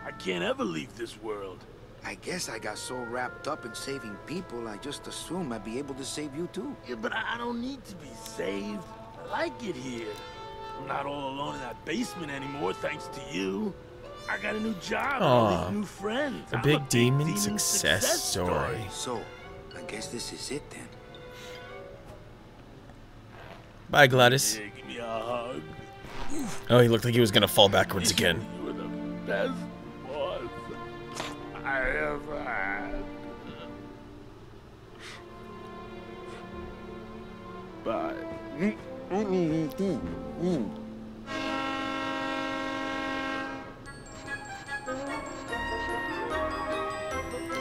I can't ever leave this world. I guess I got so wrapped up in saving people, I just assumed I'd be able to save you too. Yeah, but I don't need to be saved. I like it here. I'm not all alone in that basement anymore, thanks to you. I got a new job, all these new friends. A big demon success story. So, I guess this is it then. Bye, Gladys. Yeah, give me a hug. Oh, he looked like he was gonna fall backwards again. You were the best boss I ever had. Bye.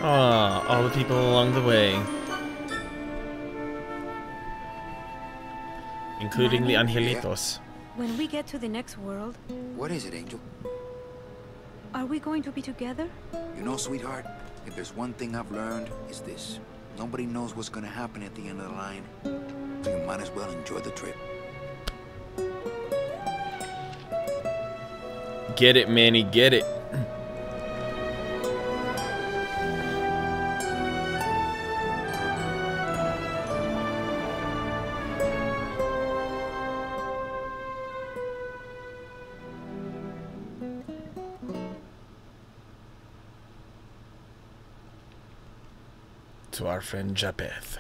Aw, all the people along the way. Including the angelitos. When we get to the next world... What is it, Angel? Are we going to be together? You know, sweetheart, if there's one thing I've learned, it's this. Nobody knows what's gonna happen at the end of the line. So you might as well enjoy the trip. Get it, Manny, get it. to our friend Japheth.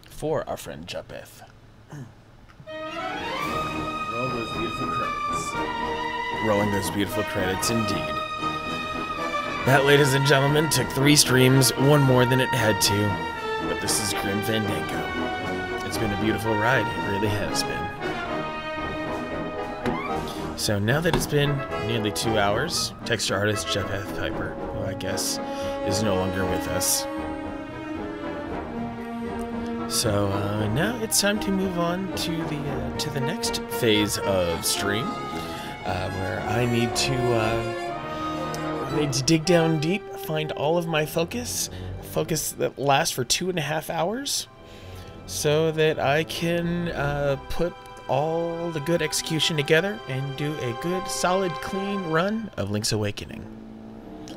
For our friend Japheth. Roll those beautiful credits. Rolling those beautiful credits, indeed. That, ladies and gentlemen, took 3 streams, one more than it had to. But this is Grim Fandango. It's been a beautiful ride, it really has been. So now that it's been nearly 2 hours, texture artist Japheth Piper, who I guess is no longer with us. So now it's time to move on to the next phase of stream, where I need to dig down deep, find all of my focus that lasts for 2.5 hours, so that I can put all the good execution together and do a good, solid, clean run of Link's Awakening.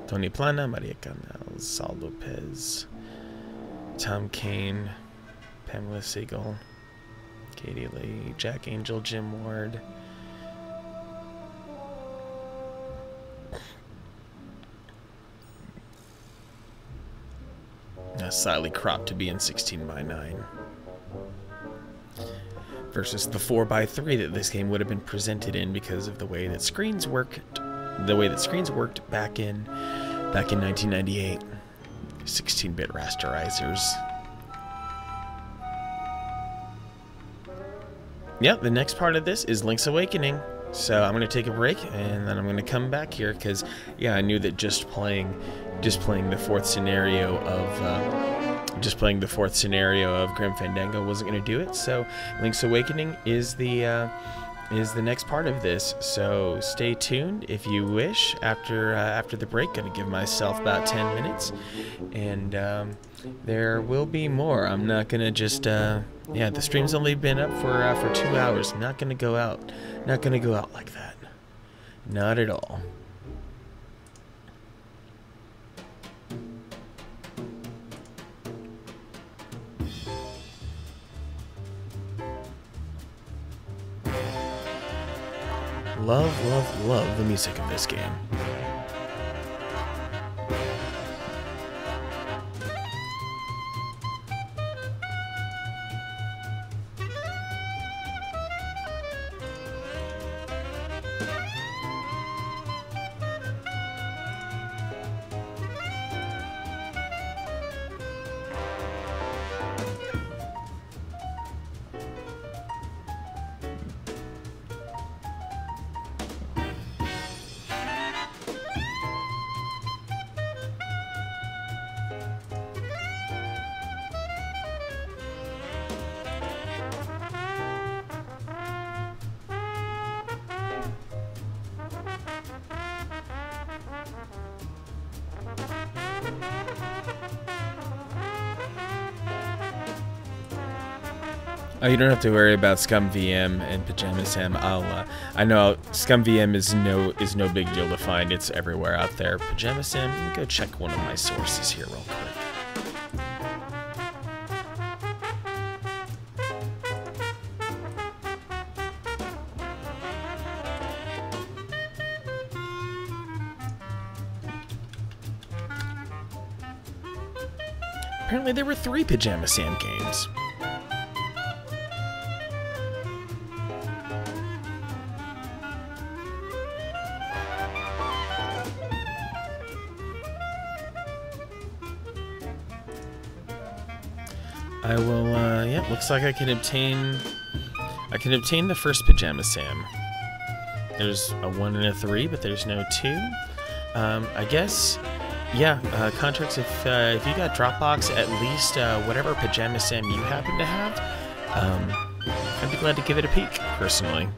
Tony Plana, Maria Canal, Sal Lopez, Tom Kane, Pamela Siegel, Katie Lee, Jack Angel, Jim Ward. Slightly cropped to be in 16:9 versus the 4:3 that this game would have been presented in because of the way that screens worked. The way that screens worked back in 1998. 16-bit rasterizers. Yeah, the next part of this is Link's Awakening. So I'm gonna take a break and then I'm gonna come back here because yeah, I knew that just playing the fourth scenario of Grim Fandango wasn't gonna do it. So Link's Awakening is the next part of this. So stay tuned if you wish. After the break, gonna give myself about 10 minutes, and there will be more. I'm not gonna just yeah, the stream's only been up for 2 hours. I'm not gonna go out like that. Not at all. Love, love, love the music of this game. Oh, you don't have to worry about Scum VM and Pajama Sam. I know Scum VM is no big deal to find. It's everywhere out there. Pajama Sam, let me go check one of my sources here real quick. Apparently there were 3 Pajama Sam games. I will, yeah, looks like I can obtain the first Pajama Sam. There's a 1 and a 3, but there's no 2. I guess, yeah, contracts, if you got Dropbox, at least, whatever Pajama Sam you happen to have, I'd be glad to give it a peek, personally.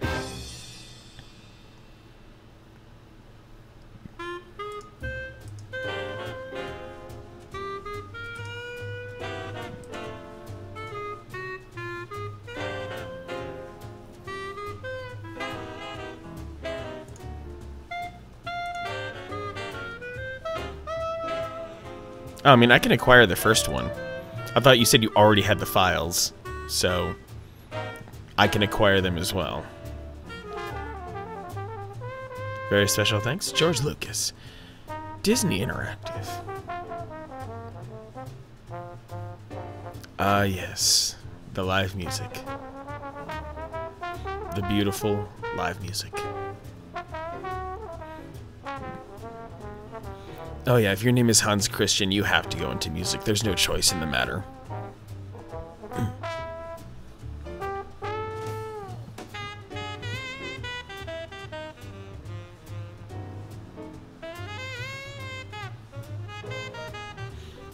I mean, I can acquire the first one. I thought you said you already had the files, so I can acquire them as well. Very special thanks, George Lucas, Disney Interactive. Ah, yes. The live music. The beautiful live music. Oh yeah, if your name is Hans Christian, you have to go into music. There's no choice in the matter.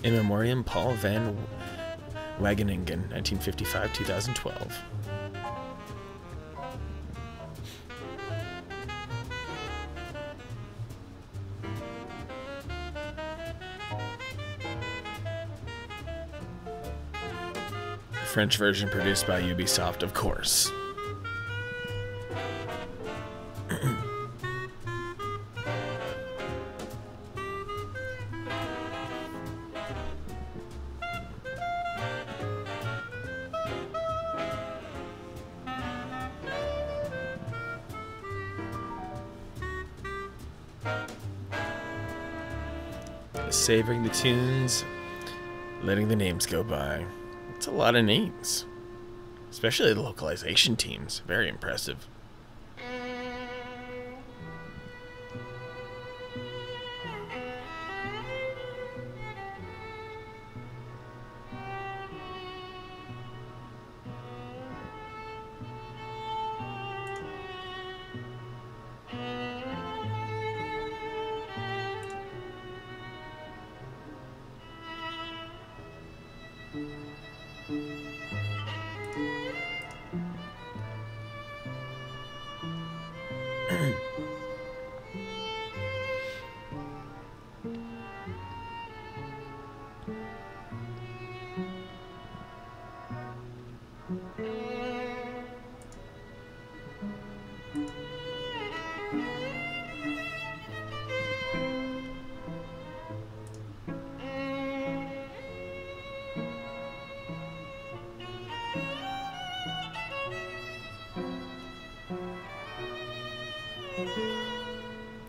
In Memoriam, Paul van Wageningen, 1955-2012. French version produced by Ubisoft, of course. Savoring the tunes, letting the names go by. It's a lot of names, especially the localization teams. Very impressive.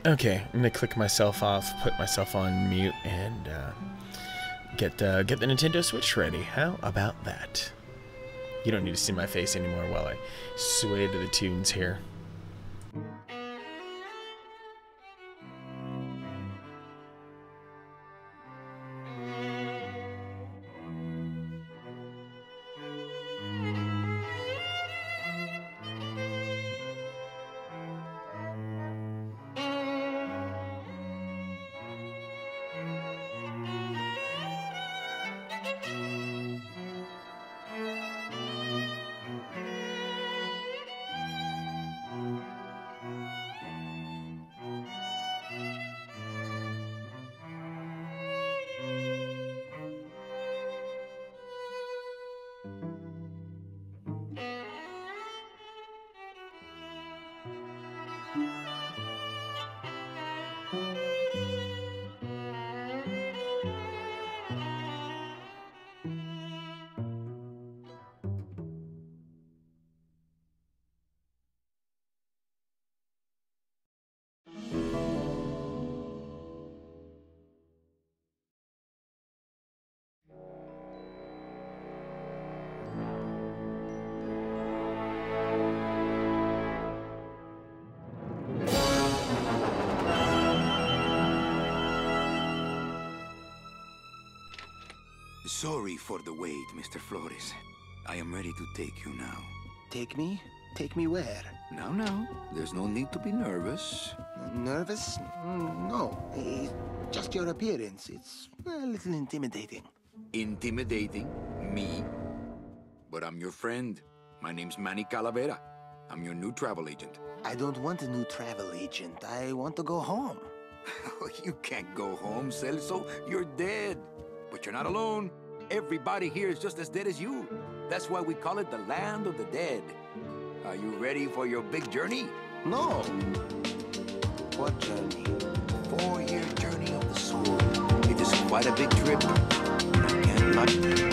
Okay, I'm gonna click myself off, put myself on mute, and get the Nintendo Switch ready. How about that? You don't need to see my face anymore while I sway to the tunes here. Sorry for the wait, Mr. Flores. I am ready to take you now. Take me? Take me where? Now, there's no need to be nervous. Nervous? No. Just your appearance. It's a little intimidating. Intimidating? Me? But I'm your friend. My name's Manny Calavera. I'm your new travel agent. I don't want a new travel agent. I want to go home. You can't go home, Celso. You're dead. But you're not alone. Everybody here is just as dead as you. That's why we call it the land of the dead. Are you ready for your big journey? No. What journey? 4-year journey of the soul. It is quite a big trip. I can't lie.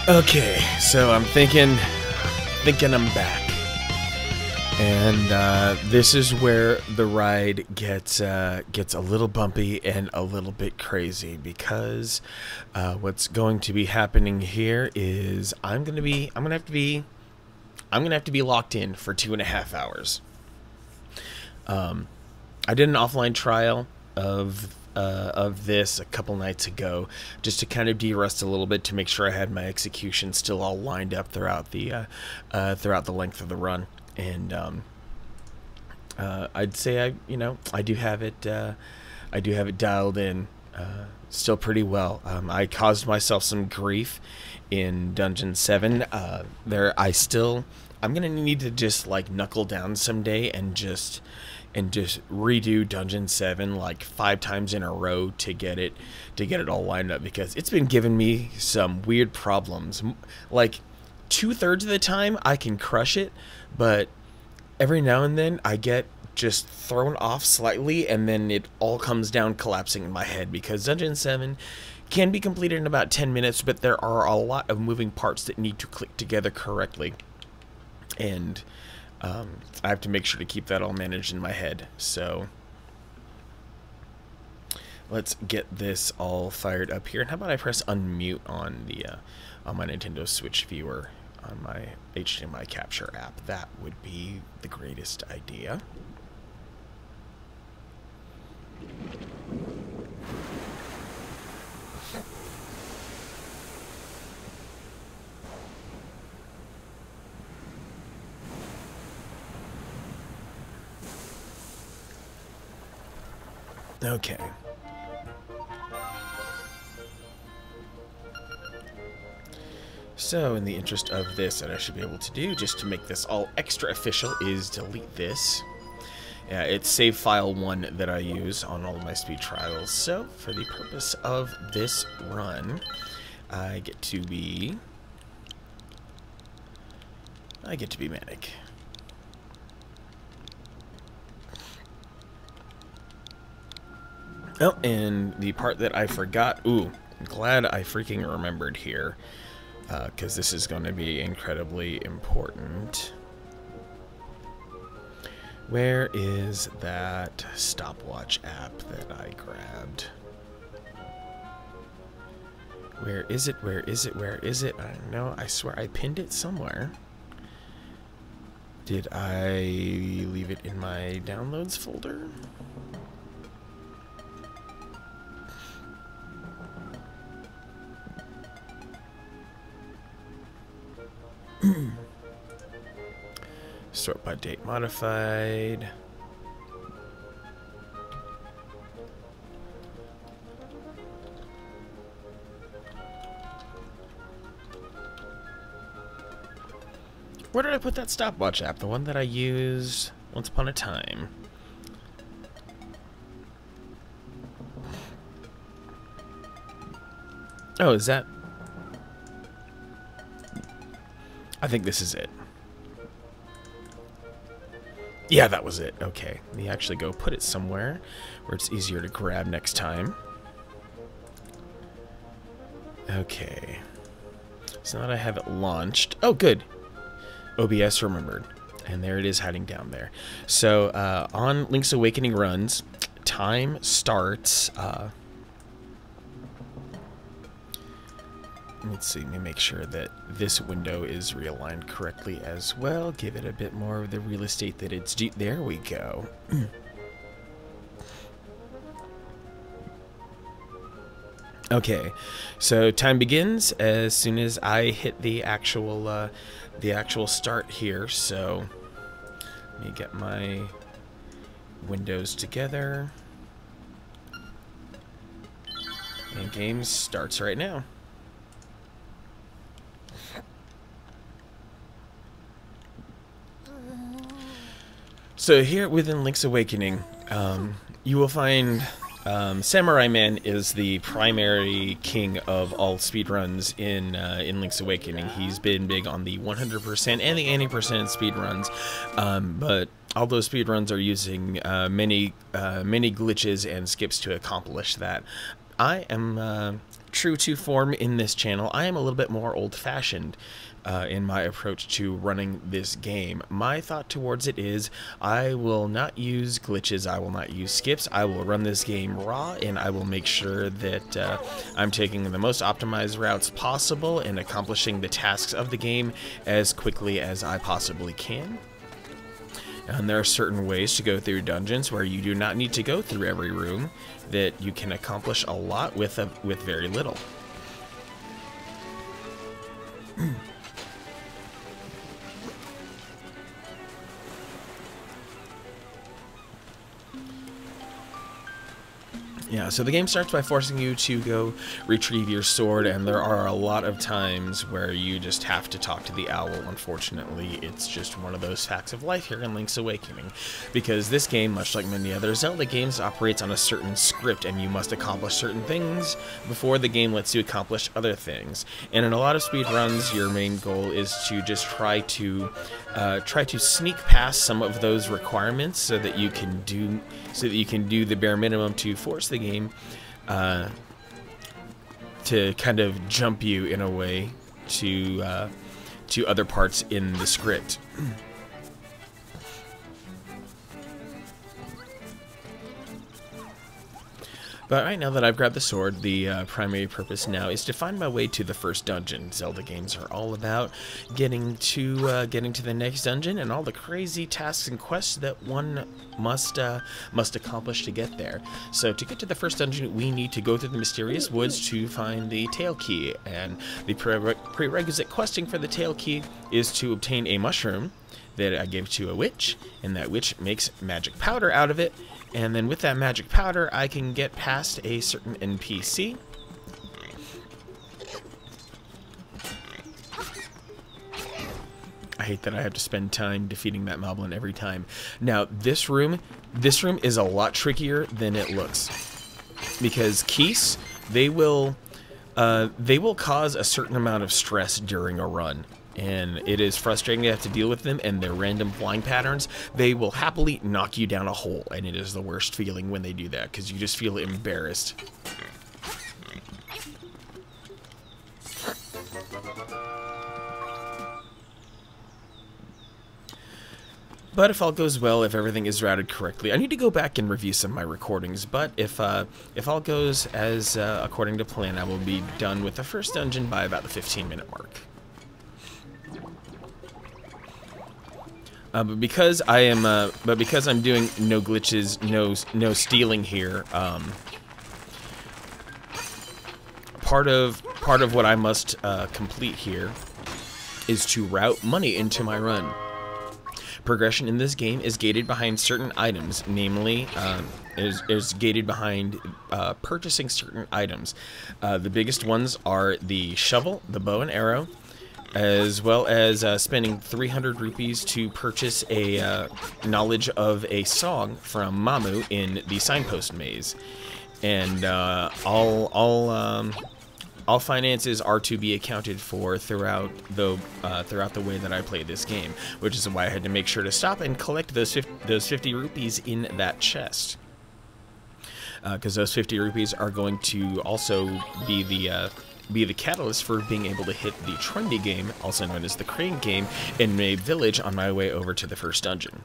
Okay, so I'm thinking I'm back. And this is where the ride gets a little bumpy and a little bit crazy, because what's going to be happening here is I'm gonna have to be locked in for 2.5 hours. I did an offline trial of this a couple nights ago, just to kind of de-rust a little bit, to make sure I had my execution still all lined up throughout the length of the run. And I'd say I do have it dialed in still pretty well. I caused myself some grief in Dungeon 7. I'm gonna need to just like knuckle down someday and just redo Dungeon 7 like 5 times in a row to get it all lined up, because it's been giving me some weird problems. Like 2/3 of the time I can crush it, but every now and then I get just thrown off slightly, and then it all comes down collapsing in my head, because Dungeon 7 can be completed in about 10 minutes, but there are a lot of moving parts that need to click together correctly. And I have to make sure to keep that all managed in my head. So let's get this all fired up here. And how about I press unmute on the on my Nintendo Switch viewer on my HDMI capture app? That would be the greatest idea. Okay. So, in the interest of this, that I should be able to do, just to make this all extra official, is delete this. Yeah, it's save file 1 that I use on all of my speed trials. So, for the purpose of this run, I get to be manic. Oh, and the part that I forgot, I'm glad I freaking remembered here, because this is going to be incredibly important. Where is that stopwatch app that I grabbed? Where is it? Where is it? Where is it? I don't know. I swear I pinned it somewhere. Did I leave it in my downloads folder? Sort by date modified. Where did I put that stopwatch app? The one that I used once upon a time. Oh, is that? I think this is it. Yeah, that was it. Okay. Let me actually go put it somewhere where it's easier to grab next time. Okay. So now that I have it launched. Oh, good. OBS remembered. And there it is hiding down there. So, on Link's Awakening runs, time starts... let's see, let me make sure that this window is realigned correctly as well. Give it a bit more of the real estate that it's due. There we go. Okay, so time begins as soon as I hit the actual start here. So let me get my windows together. And game starts right now. So here within Link's Awakening, you will find Samurai Man is the primary king of all speedruns in Link's Awakening. He's been big on the 100% and the 80% speedruns, but all those speedruns are using many glitches and skips to accomplish that. I am true to form in this channel. I am a little bit more old-fashioned in my approach to running this game. My thought towards it is I will not use glitches, I will not use skips, I will run this game raw, and I will make sure that I'm taking the most optimized routes possible and accomplishing the tasks of the game as quickly as I possibly can. And there are certain ways to go through dungeons where you do not need to go through every room, that you can accomplish a lot with very little. Yeah, so the game starts by forcing you to go retrieve your sword, and there are a lot of times where you just have to talk to the owl. Unfortunately, it's just one of those facts of life here in Link's Awakening, because this game, much like many other Zelda games, operates on a certain script, and you must accomplish certain things before the game lets you accomplish other things. And in a lot of speedruns, your main goal is to just try to sneak past some of those requirements so that you can do the bare minimum to force the game to kind of jump you in a way to other parts in the script. But right now that I've grabbed the sword, the primary purpose now is to find my way to the first dungeon. Zelda games are all about getting to the next dungeon and all the crazy tasks and quests that one must accomplish to get there. So to get to the first dungeon, we need to go through the mysterious woods to find the tail key, and the prerequisite questing for the tail key is to obtain a mushroom that I give to a witch, and that witch makes magic powder out of it. And then with that magic powder, I can get past a certain NPC. I hate that I have to spend time defeating that moblin every time. Now, this room is a lot trickier than it looks, because keys, they will cause a certain amount of stress during a run. And it is frustrating to have to deal with them, and their random flying patterns, they will happily knock you down a hole, and it is the worst feeling when they do that, because you just feel embarrassed. But if all goes well, if everything is routed correctly, I need to go back and review some of my recordings, but if all goes as according to plan, I will be done with the first dungeon by about the 15-minute mark. But because I'm doing no glitches, no stealing here, part of what I must complete here is to route money into my run. Progression in this game is gated behind certain items, namely, is gated behind purchasing certain items. The biggest ones are the shovel, the bow and arrow, as well as spending 300 rupees to purchase a knowledge of a song from Mamu in the signpost maze. And all finances are to be accounted for throughout the way that I play this game, which is why I had to make sure to stop and collect those 50 rupees in that chest. Because those 50 rupees are going to also be the catalyst for being able to hit the trendy game, also known as the crane game, in Mabe Village on my way over to the first dungeon.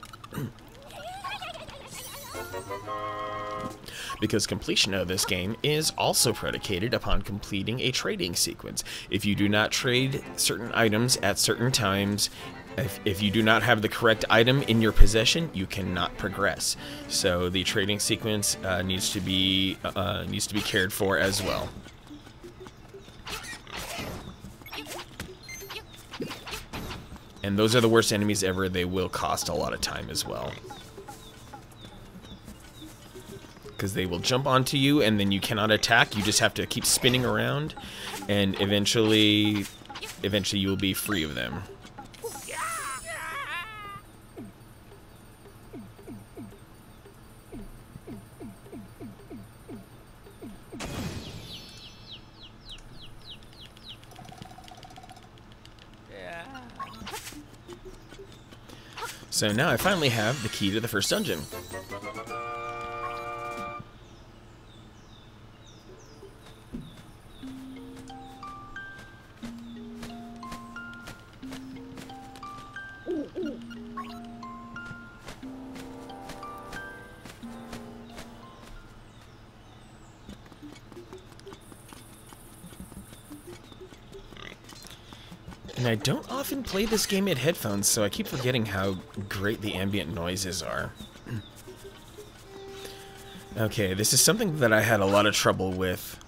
Because completion of this game is also predicated upon completing a trading sequence. If you do not trade certain items at certain times, if you do not have the correct item in your possession, you cannot progress. So the trading sequence needs to be cared for as well. And those are the worst enemies ever. They will cost a lot of time as well, because they will jump onto you and then you cannot attack. You just have to keep spinning around, and eventually you will be free of them. So now I finally have the key to the first dungeon. And I don't often play this game at headphones, so I keep forgetting how great the ambient noises are. Okay, this is something that I had a lot of trouble with.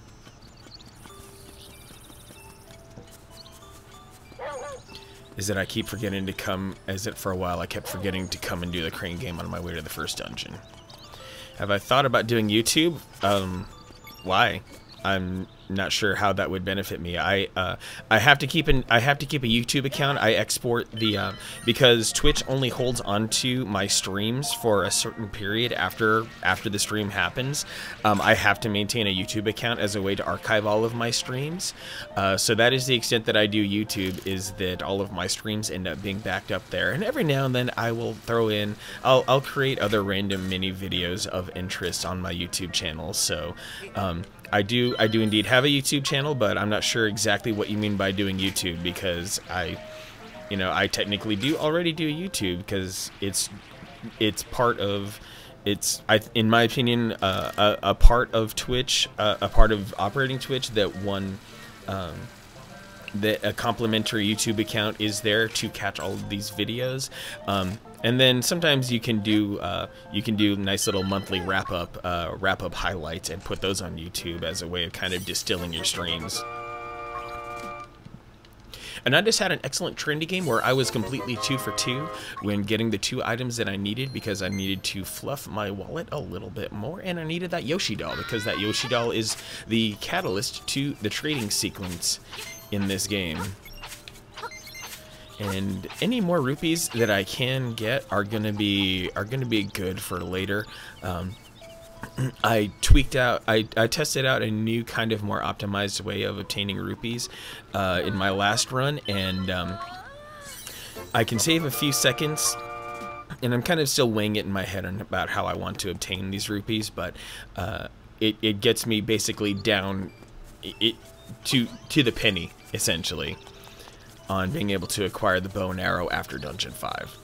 Is that I keep forgetting to come, for a while I kept forgetting to come and do the crane game on my way to the first dungeon. Have I thought about doing YouTube? Why? I'm not sure how that would benefit me. I have to keep a YouTube account. I export the because Twitch only holds onto my streams for a certain period after the stream happens. I have to maintain a YouTube account as a way to archive all of my streams. So that is the extent that I do YouTube, is that all of my streams end up being backed up there. And every now and then I will throw in, I'll create other random mini videos of interest on my YouTube channel. So I do indeed have a YouTube channel, but I'm not sure exactly what you mean by doing YouTube, because I technically already do YouTube, because it's part of, in my opinion, a part of Twitch, a part of operating Twitch that that a complimentary YouTube account is there to catch all of these videos. And then sometimes you can do nice little monthly wrap up highlights and put those on YouTube as a way of kind of distilling your streams. And I just had an excellent trendy game where I was completely 2 for 2 when getting the 2 items that I needed, because I needed to fluff my wallet a little bit more, and I needed that Yoshi doll, because that Yoshi doll is the catalyst to the trading sequence in this game. And any more rupees that I can get are gonna be good for later. I tested out a new kind of more optimized way of obtaining rupees in my last run, and I can save a few seconds. And I'm kind of still weighing it in my head about how I want to obtain these rupees, but it gets me basically down to the penny, essentially, on being able to acquire the bow and arrow after Dungeon 5.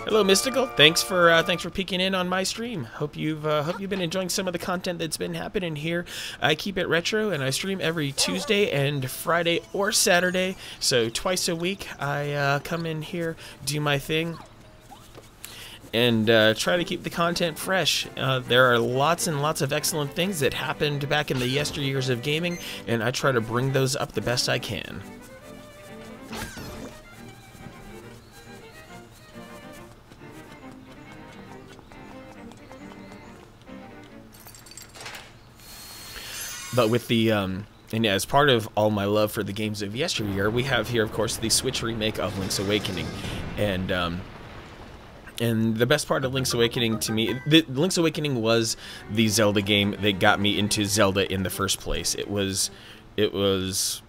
Hello, Mystical. Thanks for peeking in on my stream. Hope you've been enjoying some of the content that's been happening here. I keep it retro, and I stream every Tuesday and Friday or Saturday. So twice a week, I come in here, do my thing, and try to keep the content fresh. There are lots and lots of excellent things that happened back in the yesteryears of gaming, and I try to bring those up the best I can. But with the, and as part of all my love for the games of yesteryear, we have here, of course, the Switch remake of Link's Awakening. And the best part of Link's Awakening to me, Link's Awakening was the Zelda game that got me into Zelda in the first place. It was, I was,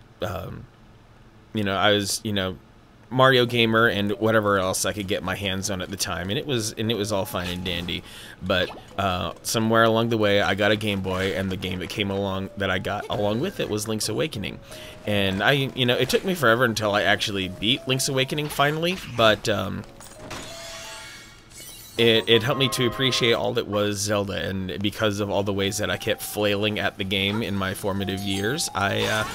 Mario gamer and whatever else I could get my hands on at the time, and it was all fine and dandy. But somewhere along the way, I got a Game Boy, and the game that came along that I got along with it was Link's Awakening. And it took me forever until I actually beat Link's Awakening finally, but it helped me to appreciate all that was Zelda, and because of all the ways that I kept flailing at the game in my formative years, I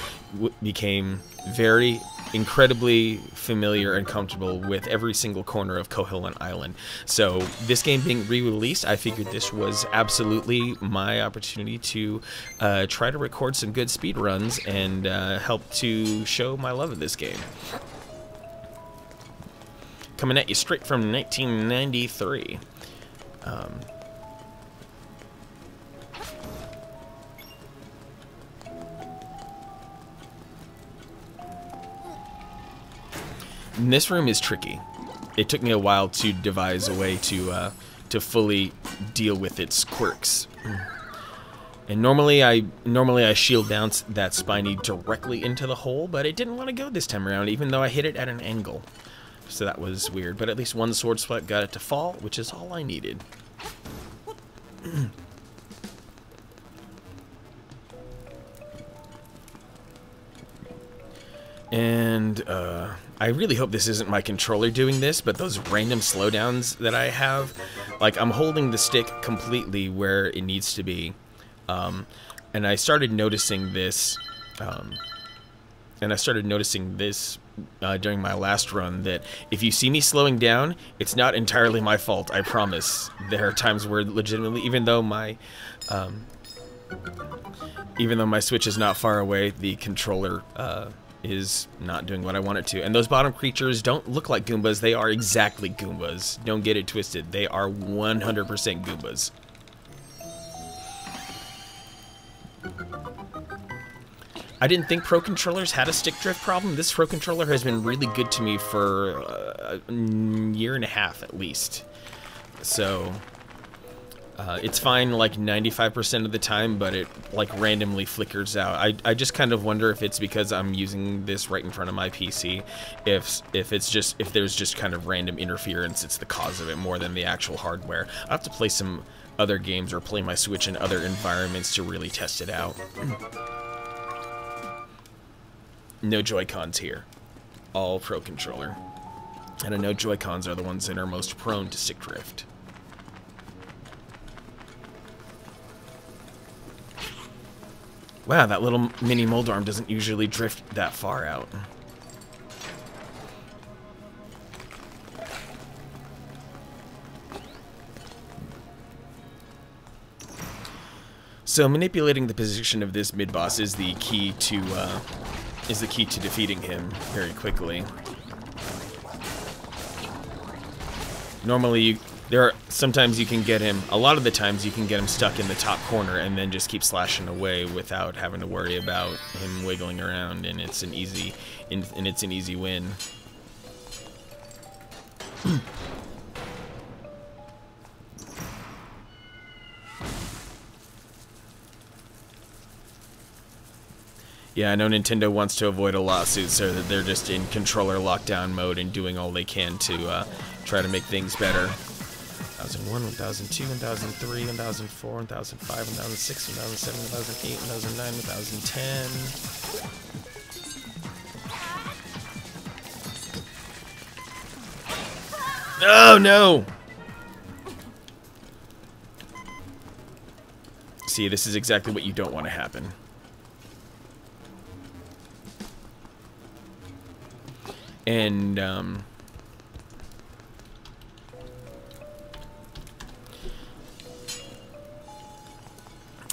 became very incredibly familiar and comfortable with every single corner of Koholint Island. So this game being re-released, I figured this was absolutely my opportunity to try to record some good speed runs and help to show my love of this game. Coming at you straight from 1993. And this room is tricky. It took me a while to devise a way to fully deal with its quirks. And normally I shield bounce that Spiny directly into the hole, but it didn't want to go this time around, even though I hit it at an angle. So that was weird, but at least one sword swipe got it to fall, which is all I needed. And I really hope this isn't my controller doing this, but those random slowdowns that I have, like I'm holding the stick completely where it needs to be. And I started noticing this, during my last run, that if you see me slowing down, it's not entirely my fault, I promise. There are times where legitimately, even though my Switch is not far away, the controller is not doing what I want it to. And those bottom creatures don't look like Goombas, they are exactly Goombas. Don't get it twisted, they are 100% Goombas. I didn't think Pro Controllers had a stick drift problem. This Pro Controller has been really good to me for a year and a half at least. So it's fine like 95% of the time, but it like randomly flickers out. I just kind of wonder if it's because I'm using this right in front of my PC. If there's just kind of random interference, it's the cause of it more than the actual hardware. I'll have to play some other games or play my Switch in other environments to really test it out. No Joy-Cons here. All Pro Controller. And I know Joy-Cons are the ones that are most prone to stick drift. Wow, that little mini Moldorm doesn't usually drift that far out. So manipulating the position of this mid-boss is the key to defeating him very quickly. Normally, sometimes you can get him. A lot of the times you can get him stuck in the top corner and then just keep slashing away without having to worry about him wiggling around, and it's an easy win. Yeah, I know Nintendo wants to avoid a lawsuit, so that they're just in controller lockdown mode and doing all they can to try to make things better. 1001, 1002, 1003, 1004, 1005, 1006, 1007, 1008, 1009, 1010. Oh no! See, this is exactly what you don't want to happen.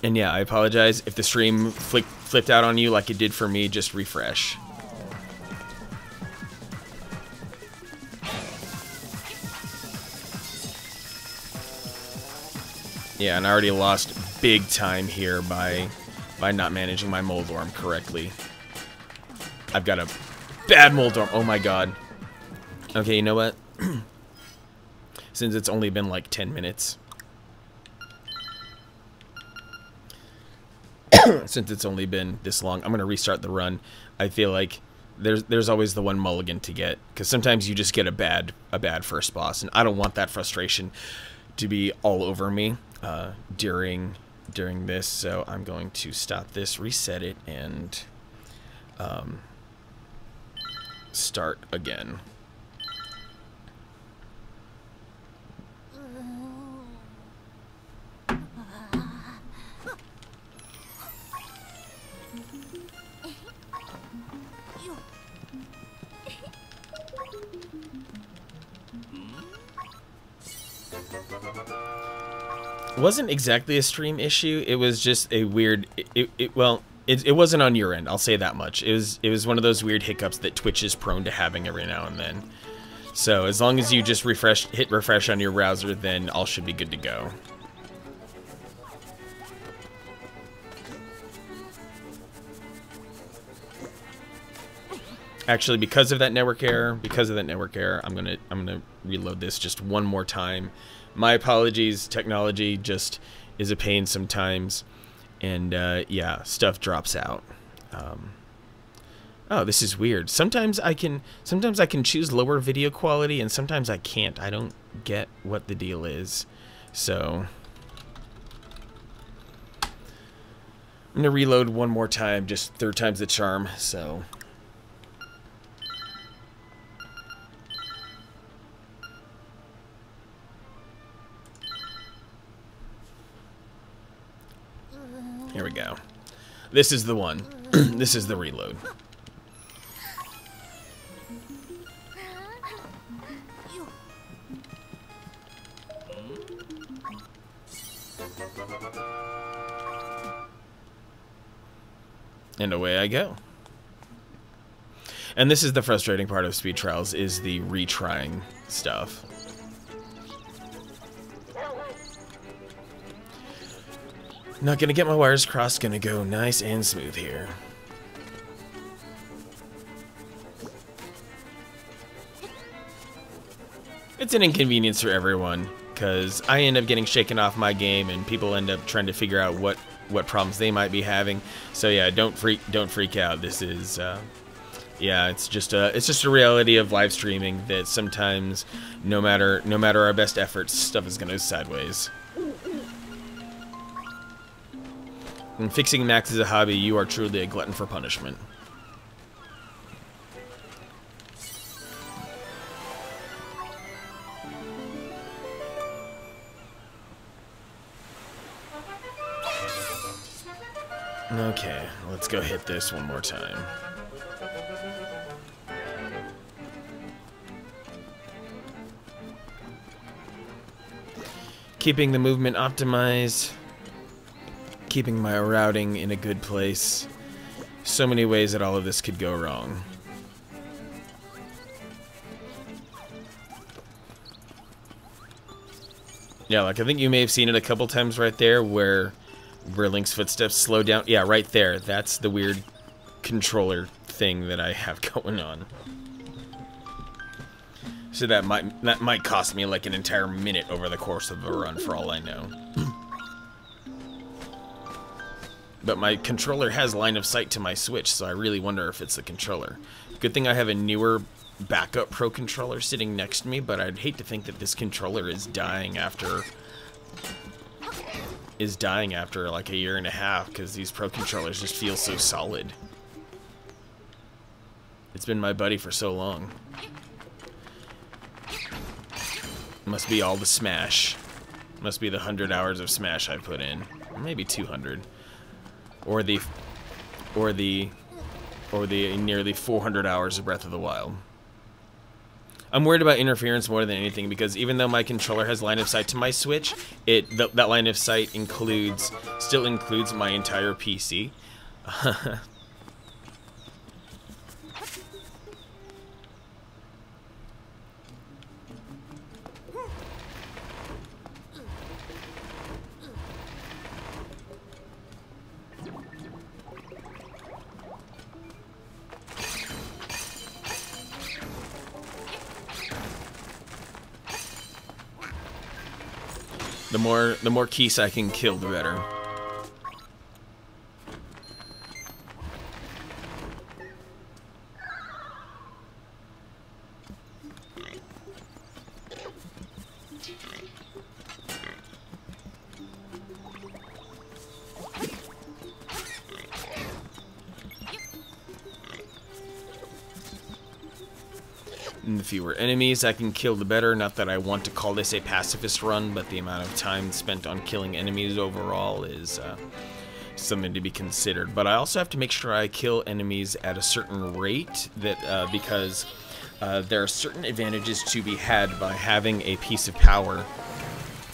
And yeah, I apologize if the stream flipped out on you like it did for me. Just refresh. Yeah, and I already lost big time here by not managing my Moldorm correctly. I've got a bad Moldorm. Oh my god. Okay, you know what? Since it's only been like 10 minutes. Since it's only been this long, I'm going to restart the run. I feel like there's always the one mulligan to get, because sometimes you just get a bad first boss, and I don't want that frustration to be all over me during this. So I'm going to stop this, reset it, and start again. It wasn't exactly a stream issue. It was just a weird. It wasn't on your end. I'll say that much. It was one of those weird hiccups that Twitch is prone to having every now and then. So as long as you just hit refresh on your browser, then all should be good to go. Actually, because of that network error, I'm gonna reload this just one more time. My apologies. Technology just is a pain sometimes, and yeah, stuff drops out. Oh, this is weird. Sometimes I can choose lower video quality, and sometimes I can't. I don't get what the deal is. So I'm gonna reload one more time, just third time's the charm. So. Here we go. This is the one. This is the reload. And away I go. And this is the frustrating part of speed trials, is the retrying stuff. Not gonna get my wires crossed, gonna go nice and smooth here. It's an inconvenience for everyone, because I end up getting shaken off my game, and people end up trying to figure out what problems they might be having. So yeah, don't freak out. This is yeah, it's just a reality of live streaming, that sometimes no matter our best efforts, stuff is gonna go sideways. And fixing Max is a hobby, you are truly a glutton for punishment. Okay, let's go hit this one more time. Keeping the movement optimized. Keeping my routing in a good place. So many ways that all of this could go wrong. Yeah, like I think you may have seen it a couple times right there where Link's footsteps slow down. Yeah, right there. That's the weird controller thing that I have going on. So that might cost me like an entire minute over the course of a run, for all I know. But my controller has line of sight to my Switch, so I really wonder if it's the controller. Good thing I have a newer backup Pro controller sitting next to me, but I'd hate to think that this controller is dying after like a year and a half, because these Pro controllers just feel so solid. It's been my buddy for so long. Must be all the Smash. Must be the 100 hours of Smash I put in. Or maybe 200. Or the nearly 400 hours of Breath of the Wild. I'm worried about interference more than anything, because even though my controller has line of sight to my Switch, that line of sight still includes my entire PC. The more Keese I can kill, the better. And the fewer enemies I can kill, the better. Not that I want to call this a pacifist run, but the amount of time spent on killing enemies overall is something to be considered. But I also have to make sure I kill enemies at a certain rate, that because there are certain advantages to be had by having a piece of power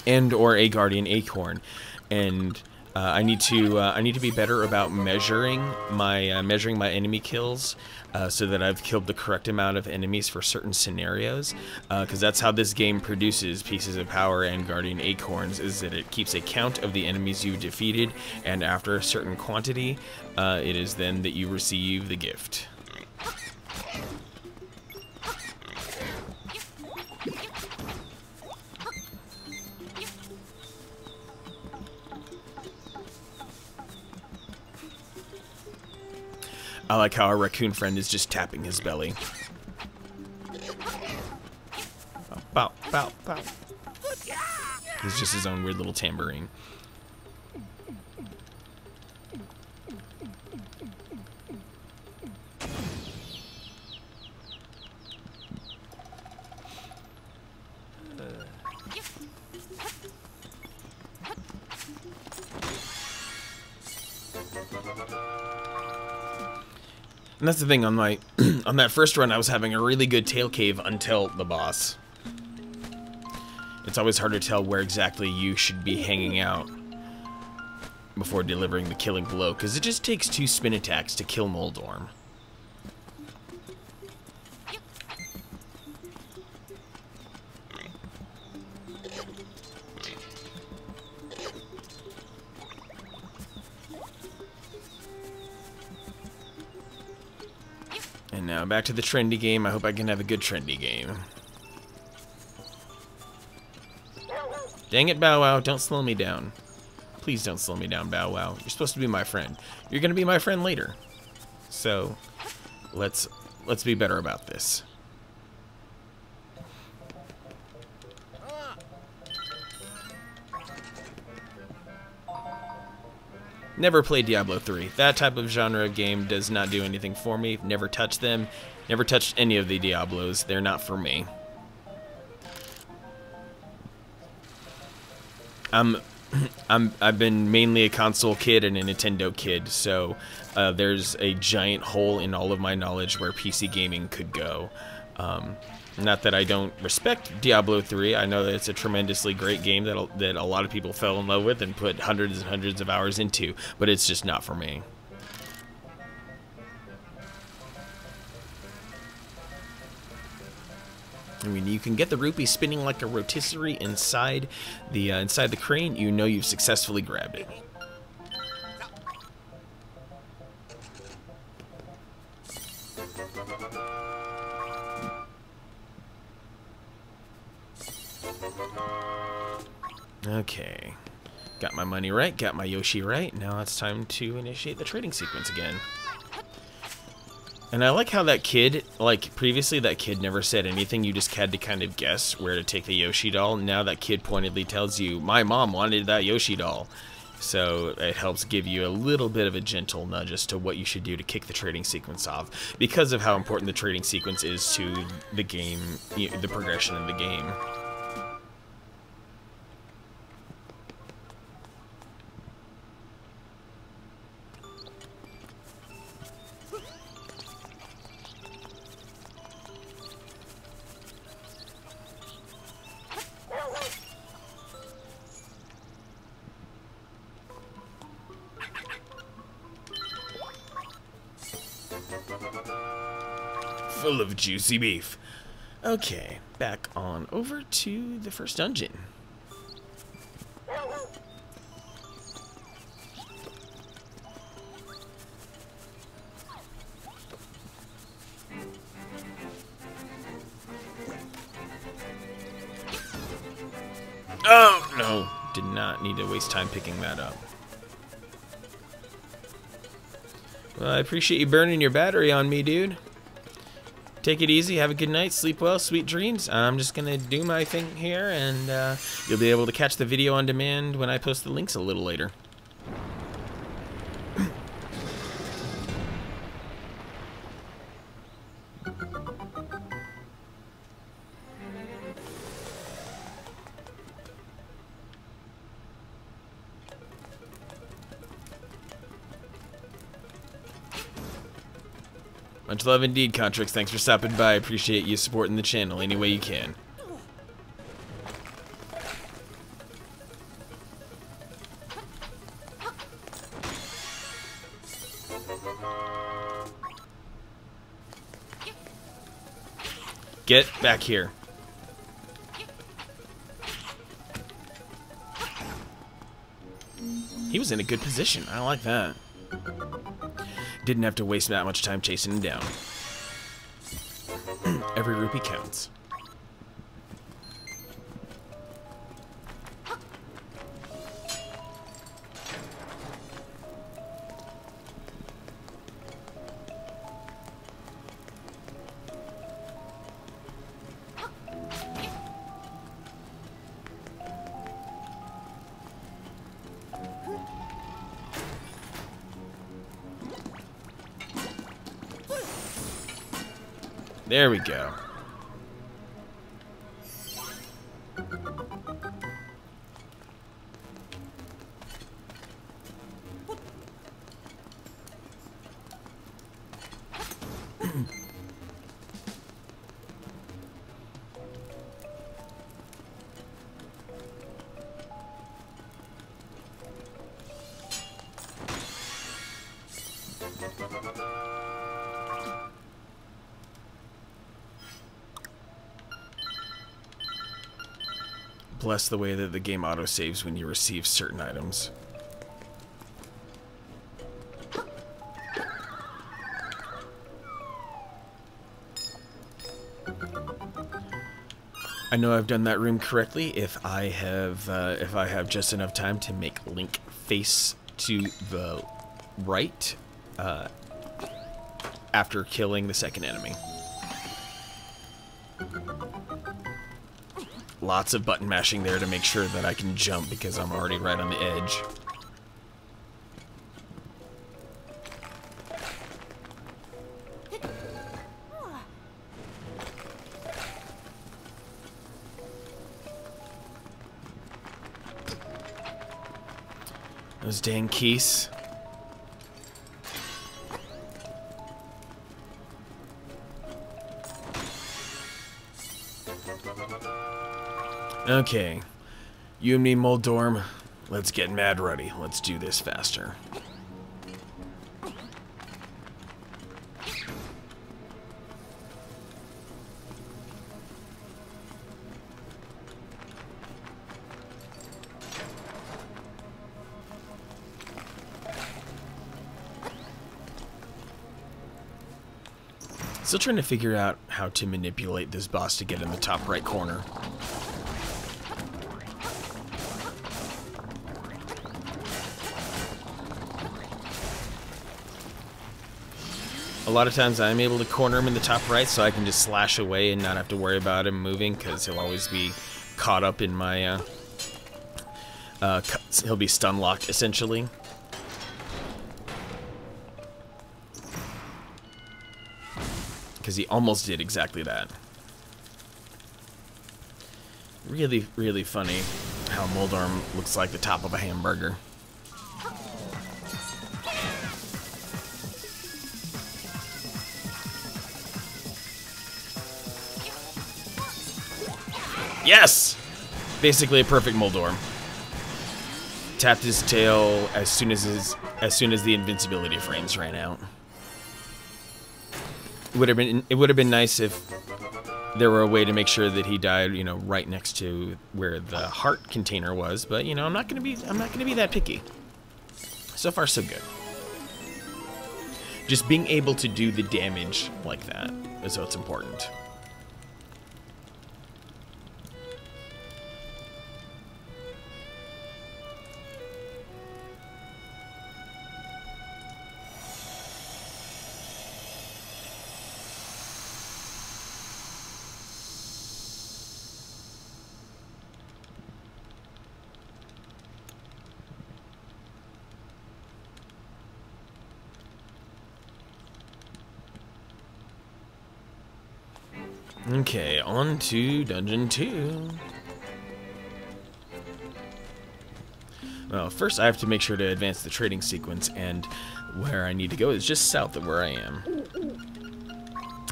and or a guardian acorn, and I need to be better about measuring my enemy kills, so that I've killed the correct amount of enemies for certain scenarios, because that's how this game produces pieces of power and guardian acorns, is that it keeps a count of the enemies you've defeated, and after a certain quantity, it is then that you receive the gift. I like how our raccoon friend is just tapping his belly. Bow, bow, bow. He's just his own weird little tambourine. And that's the thing, on my on that first run, I was having a really good tail cave until the boss. It's always hard to tell where exactly you should be hanging out before delivering the killing blow, because it just takes 2 spin attacks to kill Moldorm. And now back to the trendy game. I hope I can have a good trendy game. Dang it, Bow Wow, don't slow me down. Please don't slow me down, Bow Wow. You're supposed to be my friend. You're gonna be my friend later. So, let's be better about this. Never played Diablo 3. That type of genre of game does not do anything for me. Never touched them. Never touched any of the Diablos. They're not for me. I've been mainly a console kid and a Nintendo kid, so there's a giant hole in all of my knowledge where PC gaming could go. Not that I don't respect Diablo 3. I know that it's a tremendously great game that a lot of people fell in love with and put hundreds and hundreds of hours into, but it's just not for me. I mean, you can get the rupee spinning like a rotisserie inside the crane. You know you've successfully grabbed it. Okay, got my money right, got my Yoshi right. Now it's time to initiate the trading sequence again. And I like how that kid, like previously that kid never said anything, you just had to kind of guess where to take the Yoshi doll. Now that kid pointedly tells you, my mom wanted that Yoshi doll. So it helps give you a little bit of a gentle nudge as to what you should do to kick the trading sequence off, because of how important the trading sequence is to the game, the progression of the game. Full of juicy beef. Okay, back on over to the first dungeon. Oh, no. Did not need to waste time picking that up. Well, I appreciate you burning your battery on me, dude. Take it easy, have a good night, sleep well, sweet dreams. I'm just gonna do my thing here, and you'll be able to catch the video on demand when I post the links a little later. Much love indeed, Contrix. Thanks for stopping by. Appreciate you supporting the channel any way you can. Get back here. He was in a good position. I like that. Didn't have to waste that much time chasing him down. Every rupee counts. There we go. Plus the way that the game autosaves when you receive certain items. I know I've done that room correctly if I have just enough time to make Link face to the right after killing the second enemy. Lots of button mashing there to make sure that I can jump because I'm already right on the edge. Those dang keys. Okay, you and me, Moldorm, let's get mad ready. Let's do this faster. Still trying to figure out how to manipulate this boss to get in the top right corner. A lot of times I'm able to corner him in the top right so I can just slash away and not have to worry about him moving because he'll always be caught up in my, he'll be stun locked essentially. Because he almost did exactly that. Really, really funny how Moldorm looks like the top of a hamburger. Yes! Basically a perfect Moldorm. Tapped his tail as soon as the invincibility frames ran out. It would have been nice if there were a way to make sure that he died, you know, right next to where the heart container was, but you know, I'm not gonna be that picky. So far so good. Just being able to do the damage like that is what's important. Okay, on to Dungeon 2. Well, first I have to make sure to advance the trading sequence, and where I need to go is just south of where I am.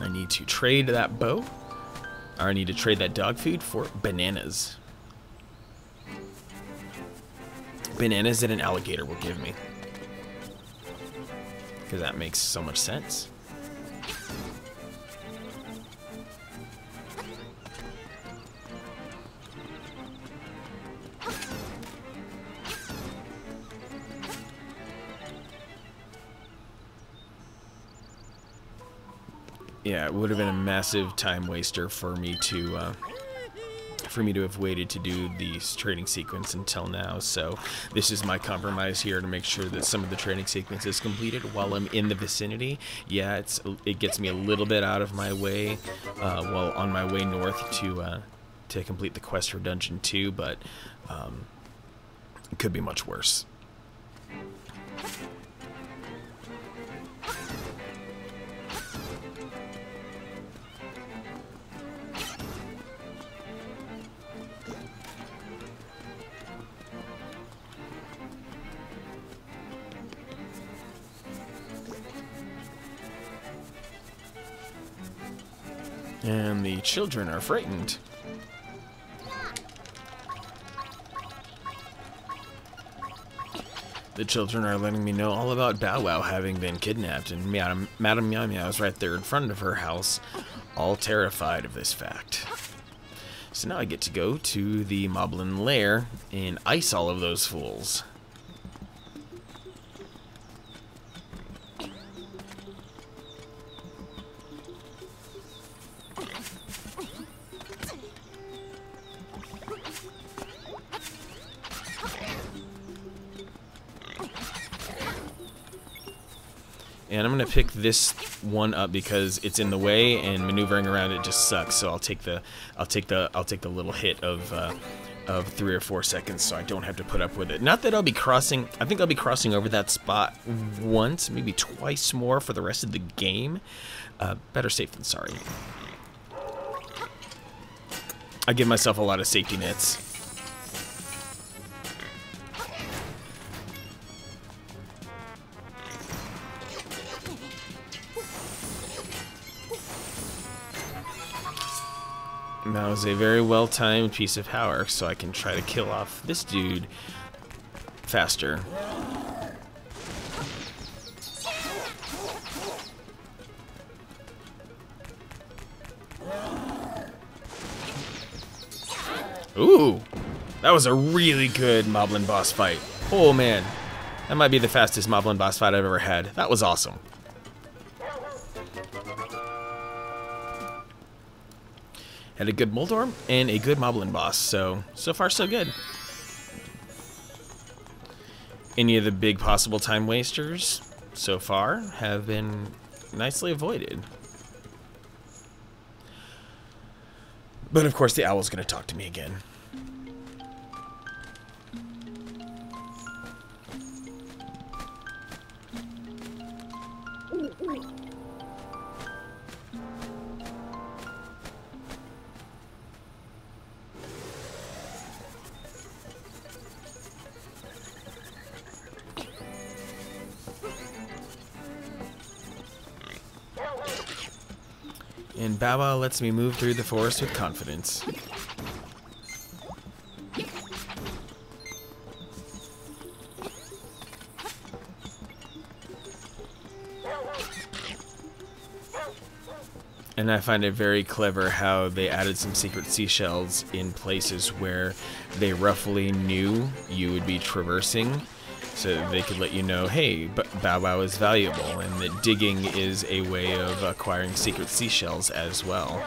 I need to trade that bow, or I need to trade that dog food for bananas. Bananas that an alligator will give me. Because that makes so much sense. Yeah, it would have been a massive time waster for me to have waited to do the trading sequence until now. So this is my compromise here to make sure that some of the trading sequence is completed while I'm in the vicinity. Yeah, it gets me a little bit out of my way while on my way north to complete the quest for Dungeon 2, but it could be much worse. And the children are frightened. The children are letting me know all about Bow Wow having been kidnapped, and Madame Meow Meow is right there in front of her house, all terrified of this fact. So now I get to go to the Moblin lair and ice all of those fools. And I'm gonna pick this one up because it's in the way and maneuvering around it just sucks. So I'll take the little hit of 3 or 4 seconds, so I don't have to put up with it. Not that I'll be crossing. I think I'll be crossing over that spot once, maybe twice more for the rest of the game. Better safe than sorry. I give myself a lot of safety nets. That was a very well-timed piece of power, so I can try to kill off this dude faster. Ooh! That was a really good Moblin boss fight. Oh man, that might be the fastest Moblin boss fight I've ever had. That was awesome. Had a good Moldorm and a good Moblin boss, so far so good. Any of the big possible time wasters so far have been nicely avoided. But of course the owl's gonna talk to me again. And Bow Wow lets me move through the forest with confidence. And I find it very clever how they added some secret seashells in places where they roughly knew you would be traversing, so they could let you know, hey, Bow Wow is valuable, and that digging is a way of acquiring secret seashells as well.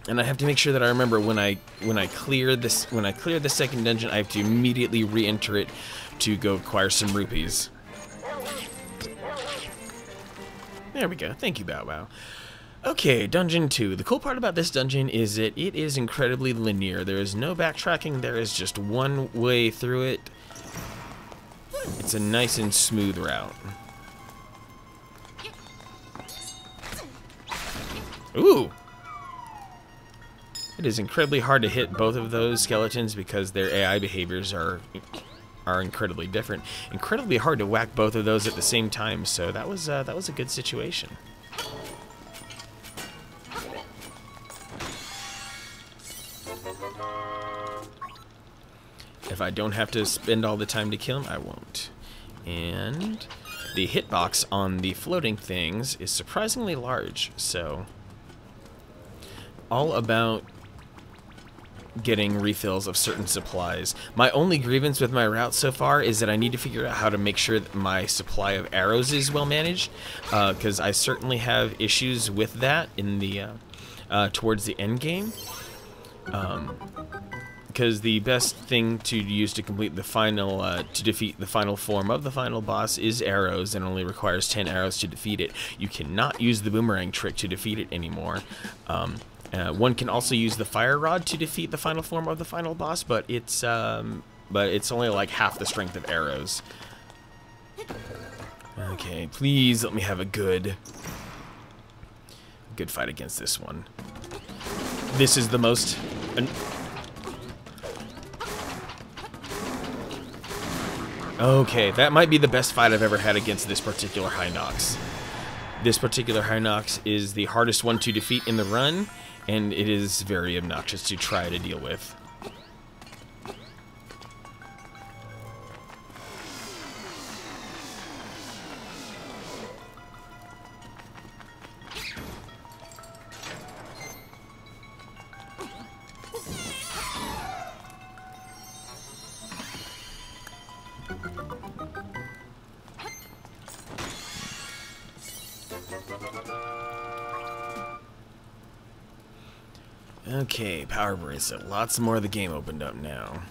And I have to make sure that I remember when I clear the second dungeon, I have to immediately re-enter it to go acquire some rupees. There we go. Thank you, Bow Wow. Okay, Dungeon 2. The cool part about this dungeon is that it is incredibly linear. There is no backtracking. There is just one way through it. It's a nice and smooth route. Ooh! It is incredibly hard to hit both of those skeletons because their AI behaviors are incredibly different. Incredibly hard to whack both of those at the same time, so that was a good situation. If I don't have to spend all the time to kill him, I won't. And the hitbox on the floating things is surprisingly large, so all about getting refills of certain supplies. My only grievance with my route so far is that I need to figure out how to make sure that my supply of arrows is well managed, because I certainly have issues with that in the towards the end game. Because the best thing to use to complete the final, to defeat the final form of the final boss is arrows, and only requires 10 arrows to defeat it. You cannot use the boomerang trick to defeat it anymore. One can also use the fire rod to defeat the final form of the final boss, but it's only like half the strength of arrows. Okay, please let me have a good fight against this one. This is the most. Okay, that might be the best fight I've ever had against this particular Hinox. This particular Hinox is the hardest one to defeat in the run, and it is very obnoxious to try to deal with. Okay, power bracelet. Lots more of the game opened up now.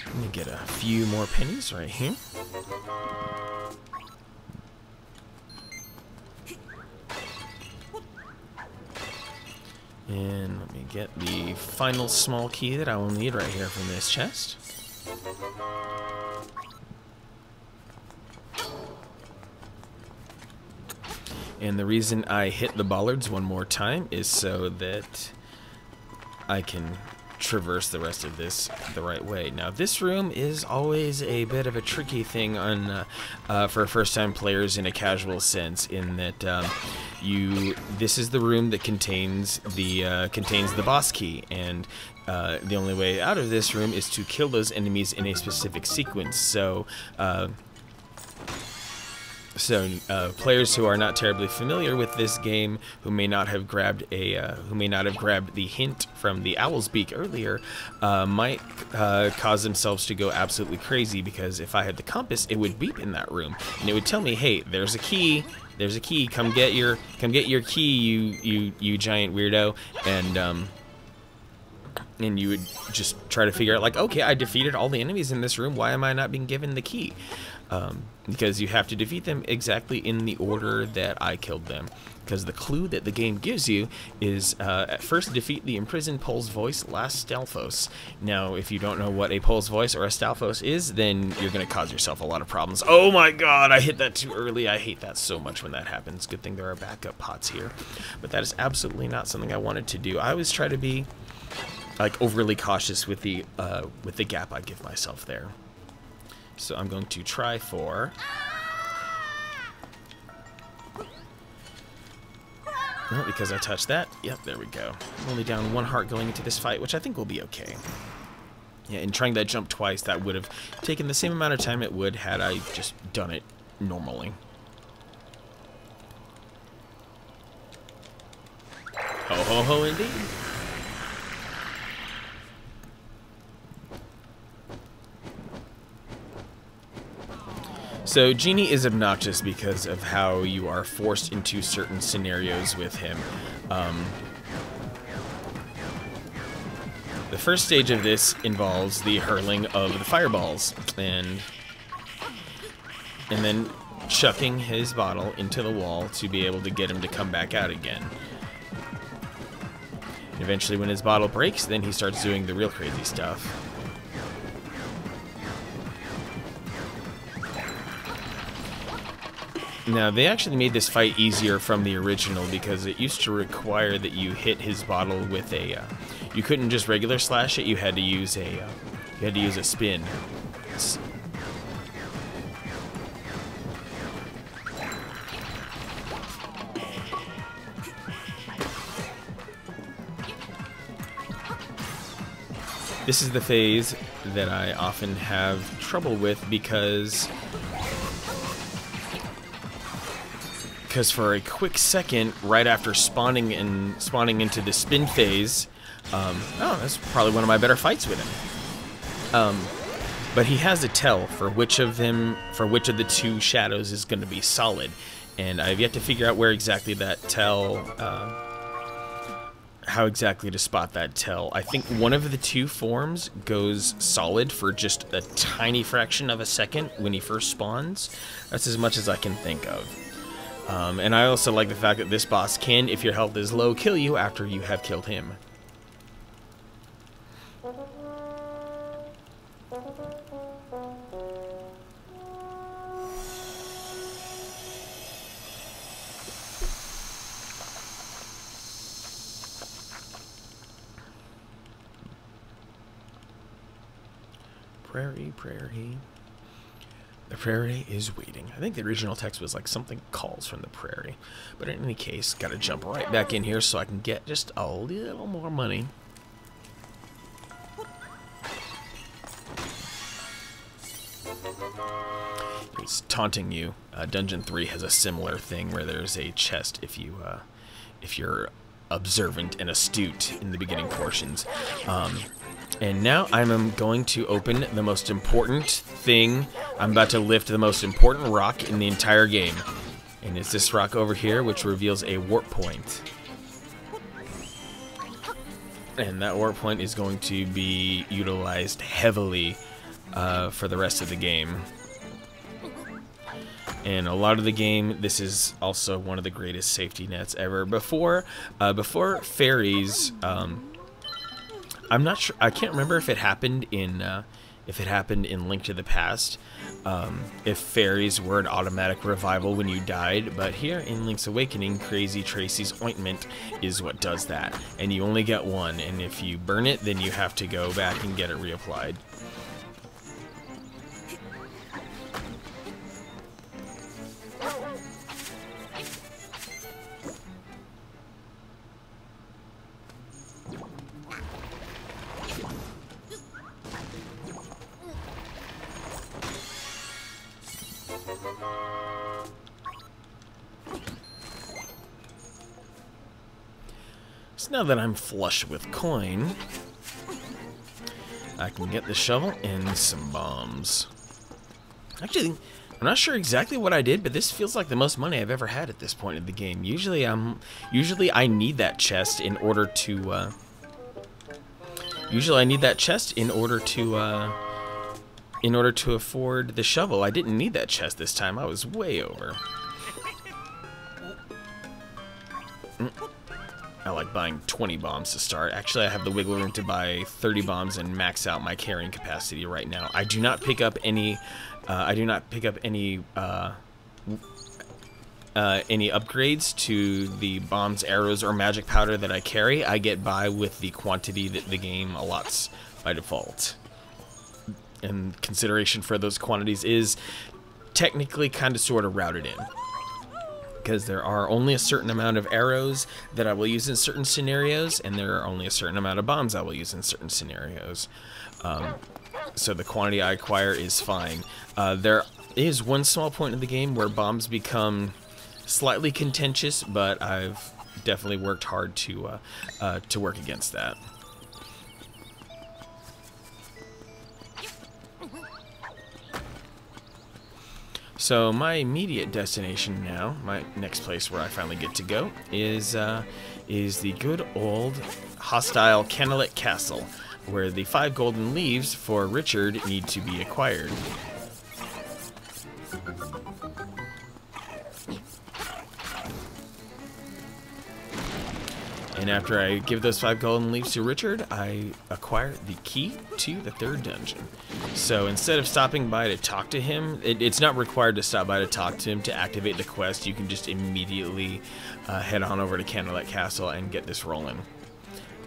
Let me get a few more pennies right here. And let me get the final small key that I will need right here from this chest. And the reason I hit the bollards one more time is so that I can traverse the rest of this the right way. Now, this room is always a bit of a tricky thing on for first-time players in a casual sense, in that this is the room that contains the boss key, and the only way out of this room is to kill those enemies in a specific sequence. So players who are not terribly familiar with this game, who may not have grabbed the hint from the owl's beak earlier, might cause themselves to go absolutely crazy, because if I had the compass, it would beep in that room and it would tell me, "Hey, there's a key. There's a key. Come get your key, you giant weirdo." And you would just try to figure out, like, okay, I defeated all the enemies in this room. Why am I not being given the key? Because you have to defeat them exactly in the order that I killed them. Because the clue that the game gives you is, at first defeat the imprisoned Pole's voice, last Stalfos. Now, if you don't know what a Pole's voice or a Stalfos is, then you're going to cause yourself a lot of problems. Oh my god, I hit that too early. I hate that so much when that happens. Good thing there are backup pots here. But that is absolutely not something I wanted to do. I always try to be, like, overly cautious with the gap I give myself there. So I'm going to try for... Oh, because I touched that. Yep, there we go. I'm only down 1 heart going into this fight, which I think will be okay. Yeah, and trying that jump twice, that would have taken the same amount of time it would had I just done it normally. Ho ho ho indeed. So Genie is obnoxious because of how you are forced into certain scenarios with him. The first stage of this involves the hurling of the fireballs, and then chucking his bottle into the wall to be able to get him to come back out again. And eventually when his bottle breaks, then he starts doing the real crazy stuff. Now, they actually made this fight easier from the original, because it used to require that you hit his bottle with a... you couldn't just regular slash it, you had to use a spin. This is the phase that I often have trouble with, because for a quick second, right after spawning into the spin phase, oh, that's probably one of my better fights with him. But he has a tell for which of the two shadows is going to be solid, and I've yet to figure out where exactly that tell, how exactly to spot that tell. I think one of the two forms goes solid for just a tiny fraction of a second when he first spawns. That's as much as I can think of. And I also like the fact that this boss can, if your health is low, kill you after you have killed him. Prairie, prairie. The prairie is waiting. I think the original text was like something calls from the prairie. But in any case, gotta jump right back in here so I can get just a little more money. It's taunting you. Dungeon 3 has a similar thing where there's a chest if you're observant and astute in the beginning portions. And now I'm going to open the most important thing. I'm about to lift the most important rock in the entire game. And it's this rock over here which reveals a warp point. And that warp point is going to be utilized heavily for the rest of the game. And a lot of the game, this is also one of the greatest safety nets ever. Before fairies, I'm not sure. I can't remember if it happened in Link to the Past. If fairies were an automatic revival when you died, but here in Link's Awakening, Crazy Tracy's ointment is what does that, and you only get one. And if you burn it, then you have to go back and get it reapplied. So now that I'm flush with coin, I can get the shovel and some bombs. Actually, I'm not sure exactly what I did, but this feels like the most money I've ever had at this point in the game. Usually I need that chest in order to afford the shovel. I didn't need that chest this time. I was way over. I like buying 20 bombs to start. Actually, I have the wiggle room to buy 30 bombs and max out my carrying capacity right now. I do not pick up any upgrades to the bombs, arrows, or magic powder that I carry. I get by with the quantity that the game allots by default. And consideration for those quantities is technically kind of sort of routed in, because there are only a certain amount of arrows that I will use in certain scenarios, and there are only a certain amount of bombs I will use in certain scenarios. So the quantity I acquire is fine. There is one small point in the game where bombs become slightly contentious, but I've definitely worked hard to work against that. So my immediate destination now, my next place where I finally get to go, is the good old hostile Kennelet Castle, where the 5 golden leaves for Richard need to be acquired. And after I give those 5 golden leaves to Richard, I acquire the key to the 3rd dungeon. So instead of stopping by to talk to him, it's not required to stop by to talk to him to activate the quest. You can just immediately head on over to Kennelet Castle and get this rolling.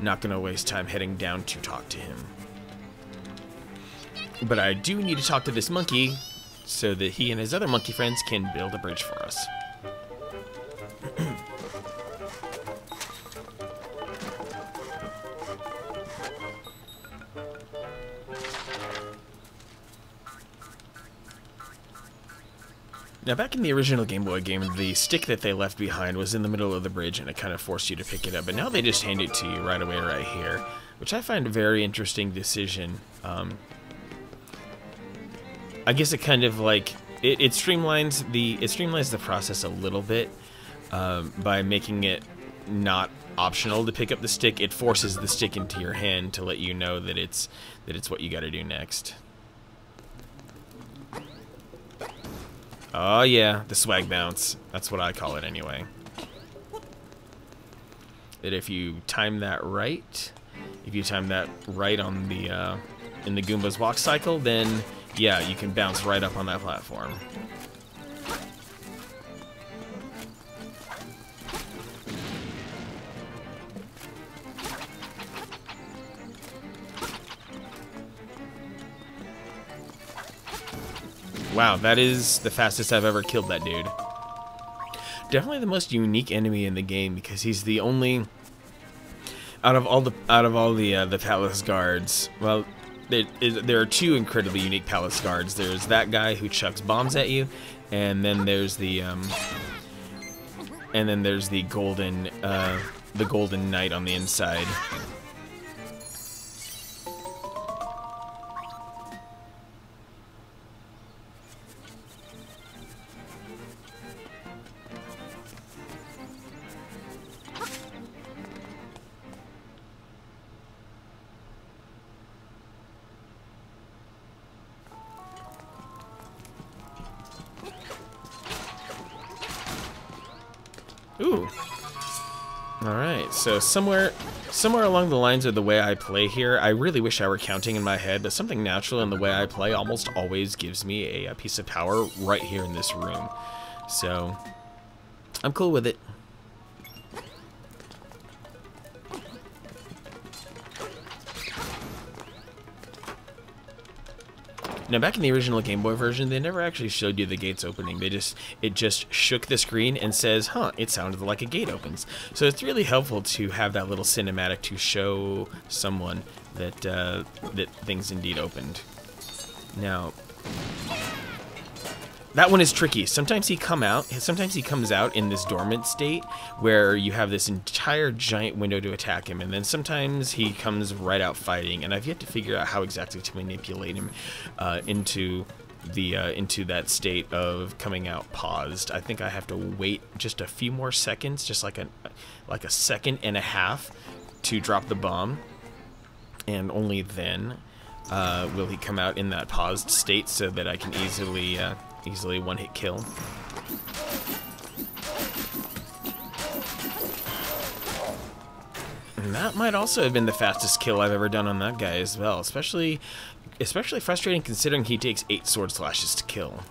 Not going to waste time heading down to talk to him. But I do need to talk to this monkey so that he and his other monkey friends can build a bridge for us. Now, back in the original Game Boy game, the stick that they left behind was in the middle of the bridge, and it kind of forced you to pick it up. But now they just hand it to you right away, right here, which I find a very interesting decision. I guess it kind of like it streamlines the process a little bit by making it not optional to pick up the stick. It forces the stick into your hand to let you know that it's what you got to do next. Oh yeah, the swag bounce. That's what I call it anyway. That if you time that right, on the in the Goomba's walk cycle, then yeah, you can bounce right up on that platform. Wow, that is the fastest I've ever killed that dude. Definitely the most unique enemy in the game, because he's the only out of all the palace guards. Well, there are 2 incredibly unique palace guards. There's that guy who chucks bombs at you, and then there's the golden knight on the inside. Ooh. Alright, so somewhere along the lines of the way I play here, I really wish I were counting in my head, but something natural in the way I play almost always gives me a piece of power right here in this room. So, I'm cool with it. Now, back in the original Game Boy version, they never actually showed you the gates opening. It just shook the screen and says, huh, it sounded like a gate opens. So it's really helpful to have that little cinematic to show someone that, that things indeed opened. Now, that one is tricky. Sometimes he comes out in this dormant state where you have this entire giant window to attack him, and then sometimes he comes right out fighting, and I've yet to figure out how exactly to manipulate him into that state of coming out paused. I think I have to wait just a few more seconds, just like a second and a half to drop the bomb, and only then will he come out in that paused state so that I can easily one-hit kill. And that might also have been the fastest kill I've ever done on that guy as well. Especially frustrating considering he takes 8 sword slashes to kill.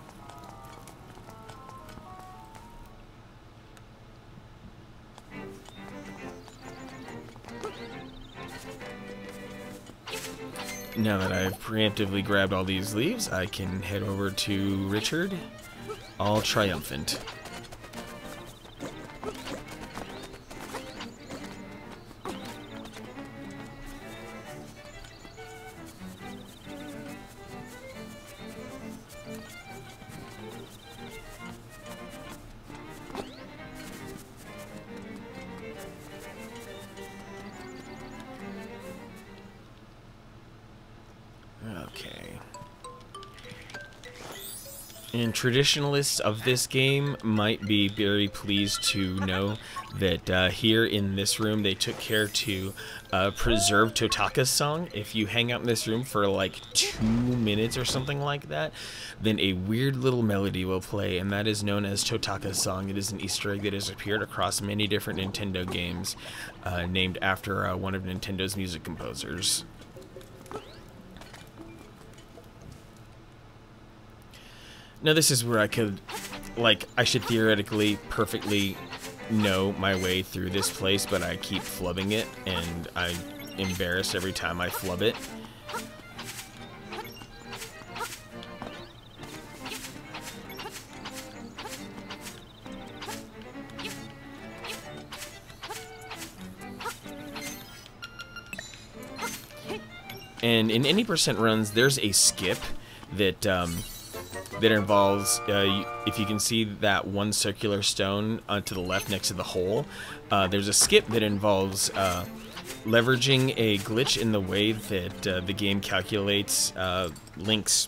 Now that I've preemptively grabbed all these leaves, I can head over to Richard, all triumphant. Okay. And traditionalists of this game might be very pleased to know that here in this room they took care to preserve Totaka's song. If you hang out in this room for like 2 minutes or something like that, then a weird little melody will play, and that is known as Totaka's song. It is an Easter egg that has appeared across many different Nintendo games named after one of Nintendo's music composers. Now this is where I should theoretically perfectly know my way through this place, but I keep flubbing it, and I'm embarrassed every time I flub it. And in any percent runs, there's a skip that that involves, if you can see that one circular stone to the left next to the hole, there's a skip that involves leveraging a glitch in the way that the game calculates Link's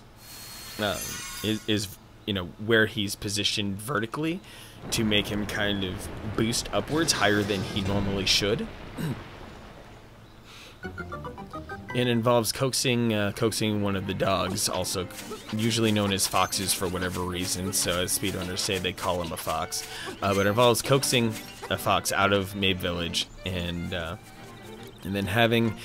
you know, where he's positioned vertically to make him kind of boost upwards higher than he normally should. It involves coaxing one of the dogs, also usually known as foxes for whatever reason, so as speedrunners say, they call him a fox. But it involves coaxing a fox out of Mabe Village and then having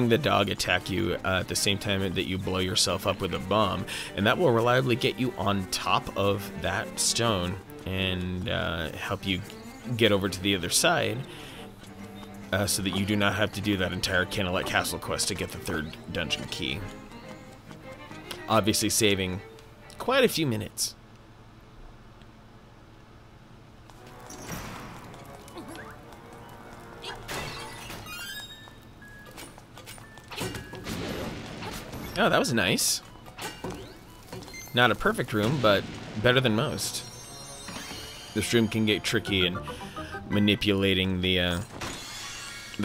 the dog attack you at the same time that you blow yourself up with a bomb, and that will reliably get you on top of that stone and help you get over to the other side. So that you do not have to do that entire Canalet Castle quest to get the 3rd dungeon key. Obviously saving quite a few minutes. Oh, that was nice. Not a perfect room, but better than most. This room can get tricky in manipulating the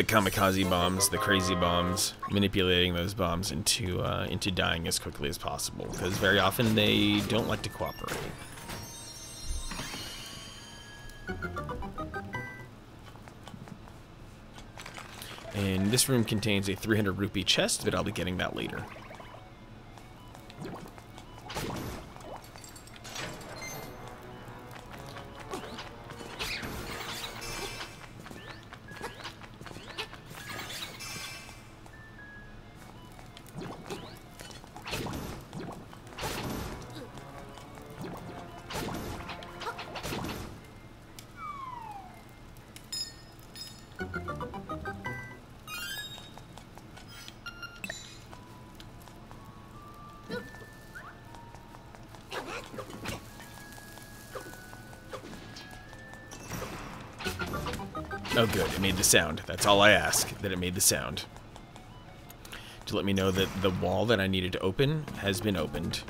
kamikaze bombs, the crazy bombs, manipulating those bombs into dying as quickly as possible, because very often they don't like to cooperate. And this room contains a 300 rupee chest, but I'll be getting that later. Oh good, it made the sound. That's all I ask, that it made the sound. To let me know that the wall that I needed to open has been opened.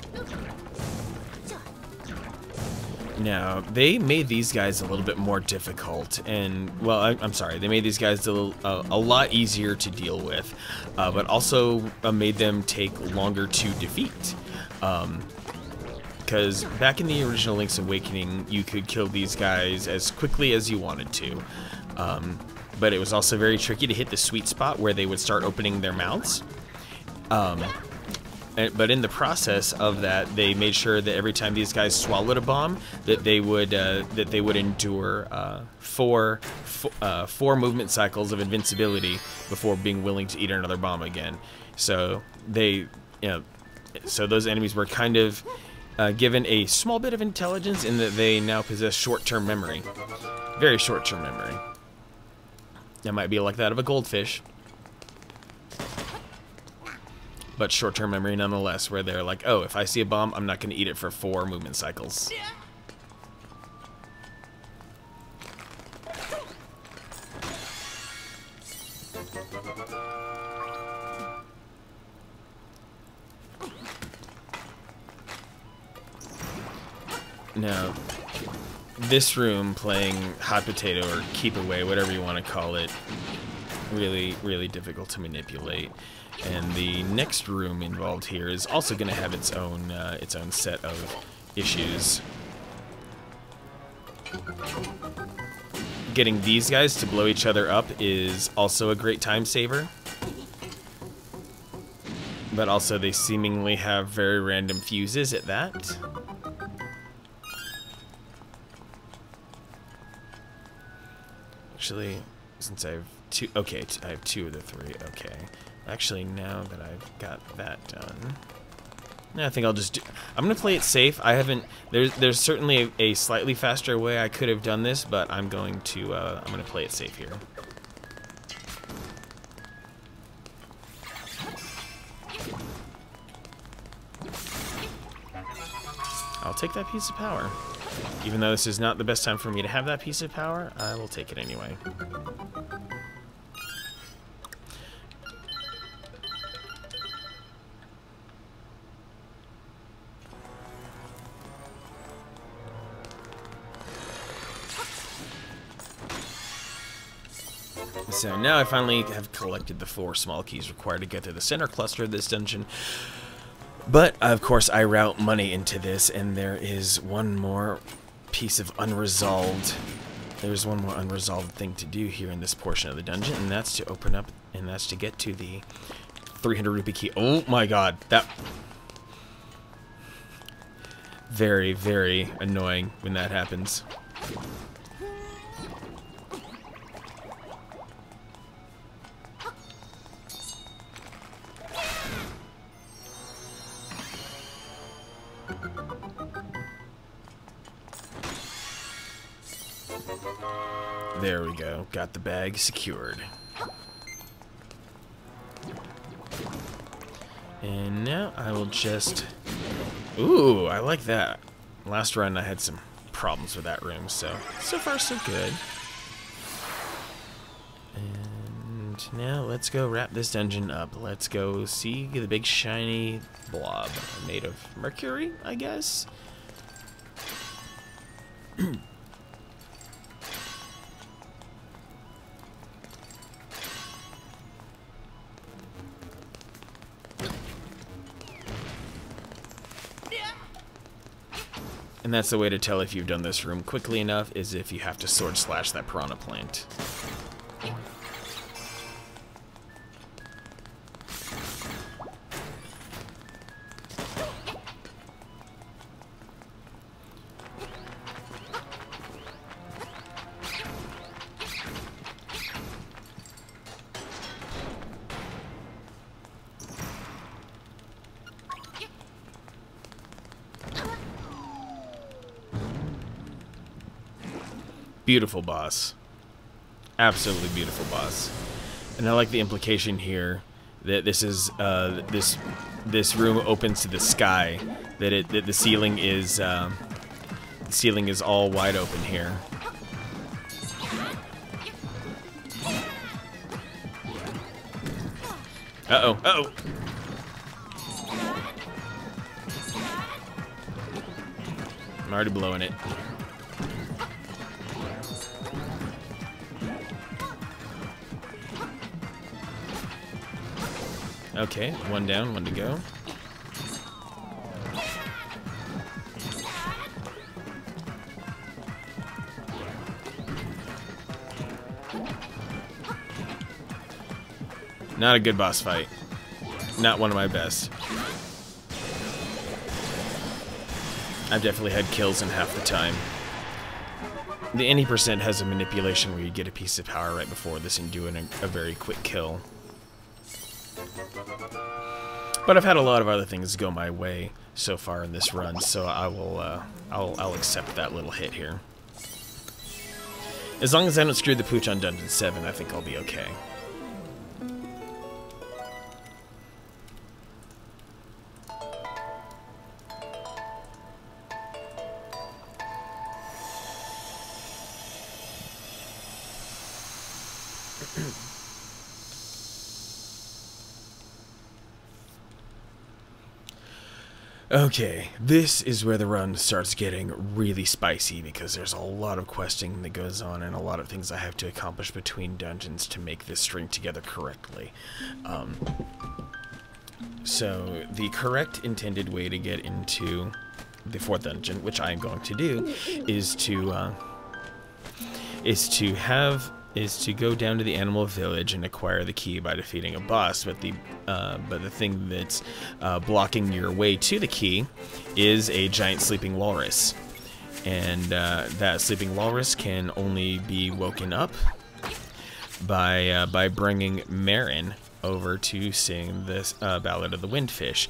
Now, they made these guys a little bit more difficult, and, well, I'm sorry, they made these guys a lot easier to deal with, but also made them take longer to defeat. Because back in the original Link's Awakening, you could kill these guys as quickly as you wanted to. But it was also very tricky to hit the sweet spot where they would start opening their mouths. But in the process of that, they made sure that every time these guys swallowed a bomb, that they would endure four movement cycles of invincibility before being willing to eat another bomb again. So so those enemies were kind of given a small bit of intelligence in that they now possess short-term memory, very short-term memory. That might be like that of a goldfish, but short-term memory nonetheless, where they're like, oh, if I see a bomb, I'm not going to eat it for 4 movement cycles. Now, this room, playing hot potato or keep away, whatever you want to call it, really, really difficult to manipulate. And the next room involved here is also going to have its own set of issues. Getting these guys to blow each other up is also a great time saver. But also they seemingly have very random fuses at that. Actually, since I have two, okay, I have 2 of the 3, okay. Actually, now that I've got that done, I think I'll just do, I'm gonna play it safe. I haven't, there's certainly a slightly faster way I could have done this, but I'm gonna play it safe here. I'll take that piece of power. Even though this is not the best time for me to have that piece of power, I will take it anyway. So now I finally have collected the 4 small keys required to get to the center cluster of this dungeon. But, of course, I route money into this, and there is one more piece of unresolved... There's one more unresolved thing to do here in this portion of the dungeon, and that's to open up, and that's to get to the 300 rupee key. Oh my god, that... Very, very annoying when that happens. There we go. Got the bag secured. And now I will just... Ooh, I like that. Last run I had some problems with that room, so far so good. And now let's go wrap this dungeon up. Let's go see the big shiny blob made of mercury, I guess? And that's the way to tell if you've done this room quickly enough, is if you have to sword slash that piranha plant. Beautiful boss. Absolutely beautiful boss. And I like the implication here that this is this room opens to the sky. That the ceiling is all wide open here. Uh-oh, uh-oh. I'm already blowing it. Okay, one down, one to go. Not a good boss fight. Not one of my best. I've definitely had kills in half the time. The any percent has a manipulation where you get a piece of power right before this and doing a very quick kill. But I've had a lot of other things go my way so far in this run, so I will I'll accept that little hit here. As long as I don't screw the pooch on Dungeon 7, I think I'll be okay. Okay, this is where the run starts getting really spicy because there's a lot of questing that goes on and a lot of things I have to accomplish between dungeons to make this string together correctly. So the correct intended way to get into the 4th dungeon, which I am going to do, is to go down to the animal village and acquire the key by defeating a boss. But the thing that's blocking your way to the key is a giant sleeping walrus, and that sleeping walrus can only be woken up by bringing Marin over to sing this Ballad of the Windfish.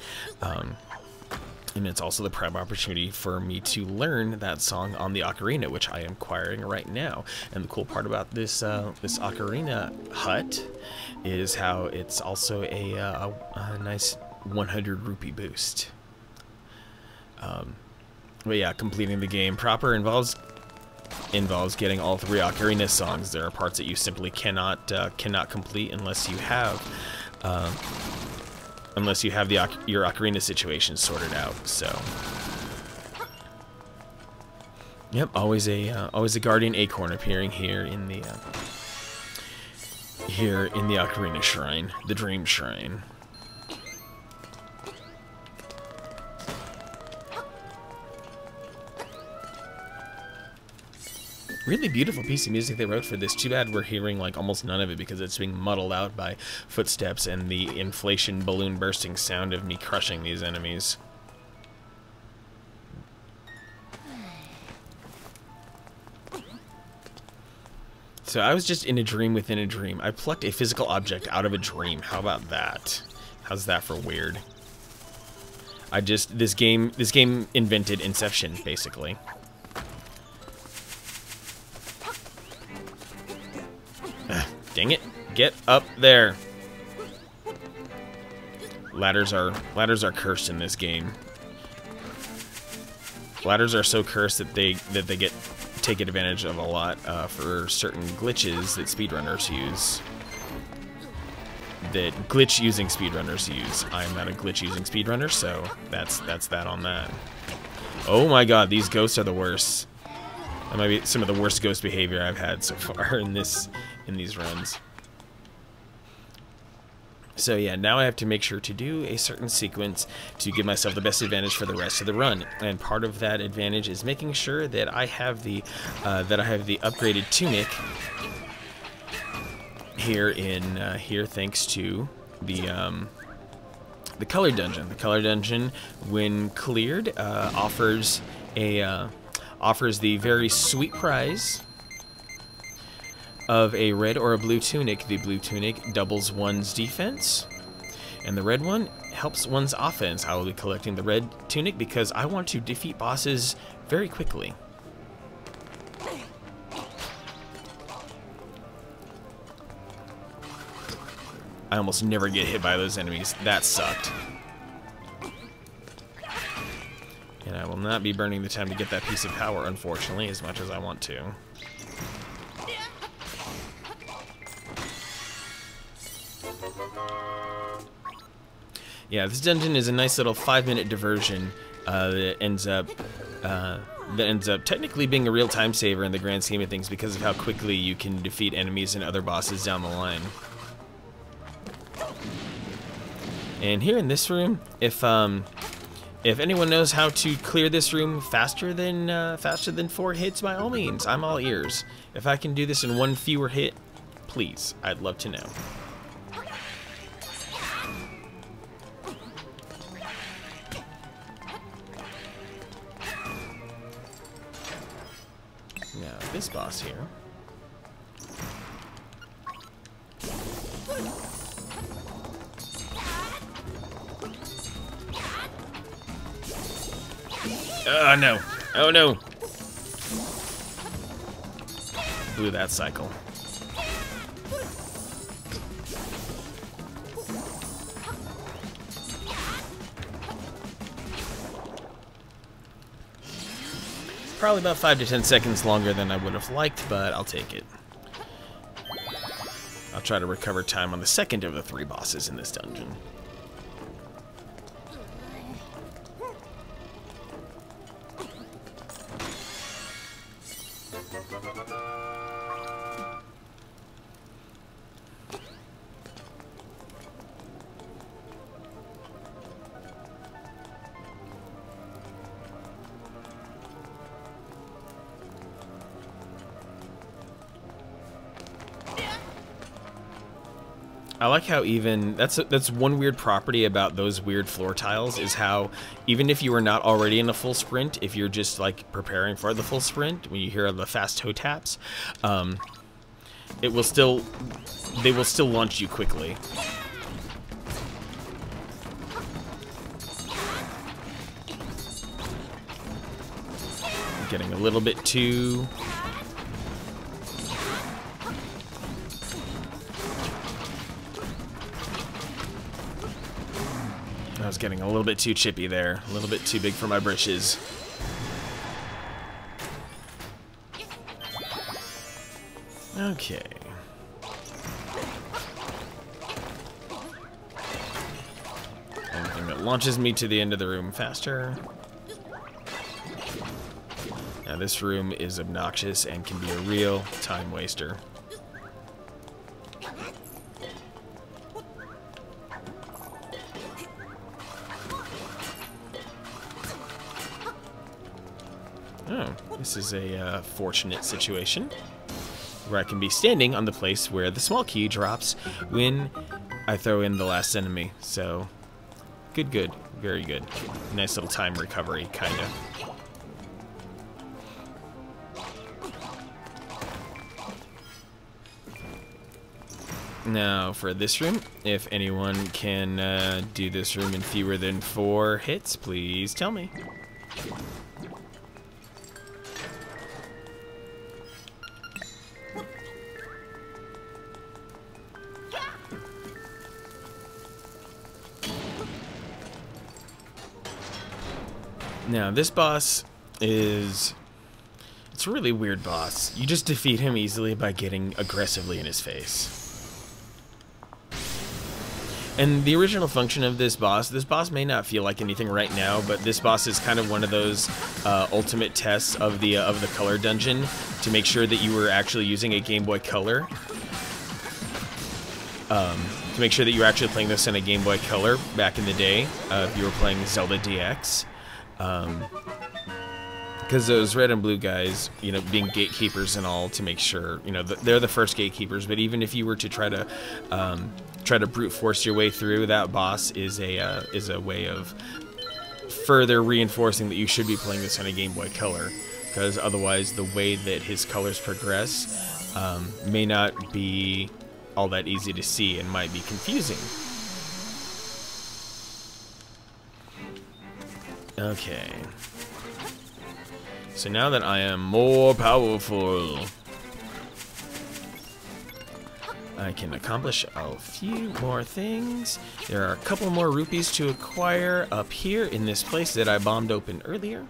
And it's also the prime opportunity for me to learn that song on the ocarina, which I am acquiring right now. And the cool part about this this ocarina hut is how it's also a nice 100 rupee boost. But yeah, completing the game proper involves getting all 3 ocarina songs. There are parts that you simply cannot complete unless you have your ocarina situation sorted out. So, yep, always a guardian acorn appearing here in the ocarina shrine, the dream shrine. Really beautiful piece of music they wrote for this. Too bad we're hearing like almost none of it because it's being muddled out by footsteps and the inflation balloon bursting sound of me crushing these enemies. So I was just in a dream within a dream. I plucked a physical object out of a dream. How about that? How's that for weird? This game invented Inception, basically. Dang it. Get up there. Ladders are cursed in this game. Ladders are so cursed that they take advantage of a lot for certain glitches that speedrunners use. That glitch using speedrunners use. I'm not a glitch using speedrunner, so that's that on that. Oh my god, these ghosts are the worst. That might be some of the worst ghost behavior I've had so far in these runs. So yeah, now I have to make sure to do a certain sequence to give myself the best advantage for the rest of the run. And part of that advantage is making sure that I have the upgraded tunic here thanks to the color dungeon. The color dungeon, when cleared, offers the very sweet prize of a red or a blue tunic. The blue tunic doubles one's defense, and the red one helps one's offense. I will be collecting the red tunic because I want to defeat bosses very quickly. I almost never get hit by those enemies. That sucked. And I will not be burning the time to get that piece of power, unfortunately, as much as I want to. Yeah, this dungeon is a nice little 5-minute diversion that ends up technically being a real time saver in the grand scheme of things because of how quickly you can defeat enemies and other bosses down the line. And here in this room, if anyone knows how to clear this room faster than 4 hits, by all means, I'm all ears. If I can do this in 1 fewer hit, please, I'd love to know. Now, this boss here. Oh no! Oh no! Ooh, that cycle. Probably about 5 to 10 seconds longer than I would have liked, but I'll take it. I'll try to recover time on the second of the 3 bosses in this dungeon. I like how even that's one weird property about those weird floor tiles is how even if you are not already in a full sprint, if you're just like preparing for the full sprint, when you hear the fast toe taps, they will still launch you quickly. Getting a little bit too. I was getting a little bit too chippy there, a little bit too big for my britches. Okay. Anything that launches me to the end of the room faster. Now this room is obnoxious and can be a real time waster. Oh, this is a fortunate situation where I can be standing on the place where the small key drops when I throw in the last enemy. So, good, very good. Nice little time recovery, kinda. Now, for this room, if anyone can do this room in fewer than 4 hits, please tell me. Now, this boss it's a really weird boss. You just defeat him easily by getting aggressively in his face. And the original function of this boss may not feel like anything right now, but this boss is kind of one of those ultimate tests of the color dungeon to make sure that you were actually using a Game Boy Color. To make sure that you were actually playing this in a Game Boy Color back in the day, if you were playing Zelda DX. Because those red and blue guys, you know, being gatekeepers and all, to make sure, you know, they're the first gatekeepers. But even if you were to try to brute force your way through, that boss is a way of further reinforcing that you should be playing this on a Game Boy Color. Because otherwise, the way that his colors progress may not be all that easy to see and might be confusing. Okay. So now that I am more powerful, I can accomplish a few more things. There are a couple more rupees to acquire up here in this place that I bombed open earlier.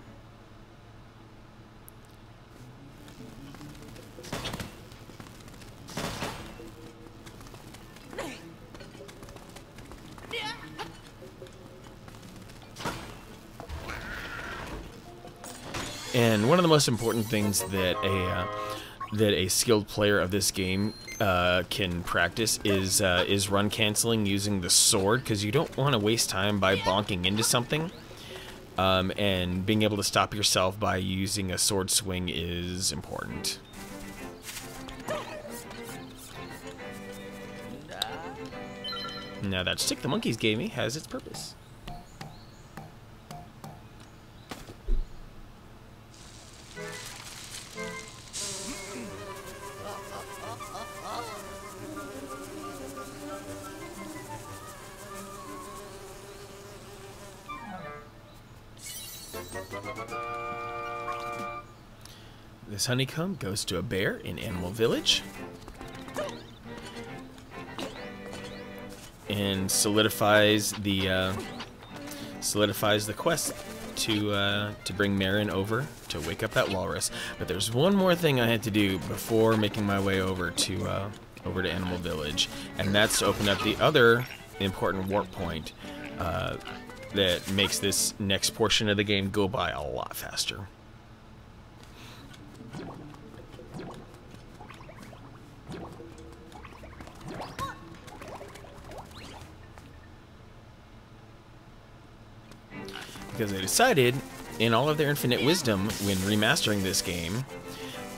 And one of the most important things that a skilled player of this game can practice is run canceling using the sword, because you don't want to waste time by bonking into something. And being able to stop yourself by using a sword swing is important. Now that stick the monkeys gave me has its purpose. This honeycomb goes to a bear in Animal Village and solidifies the quest to bring Marin over to wake up that walrus. But there's one more thing I had to do before making my way over to Animal Village, and that's to open up the other important warp point that makes this next portion of the game go by a lot faster. Because they decided, in all of their infinite wisdom, when remastering this game,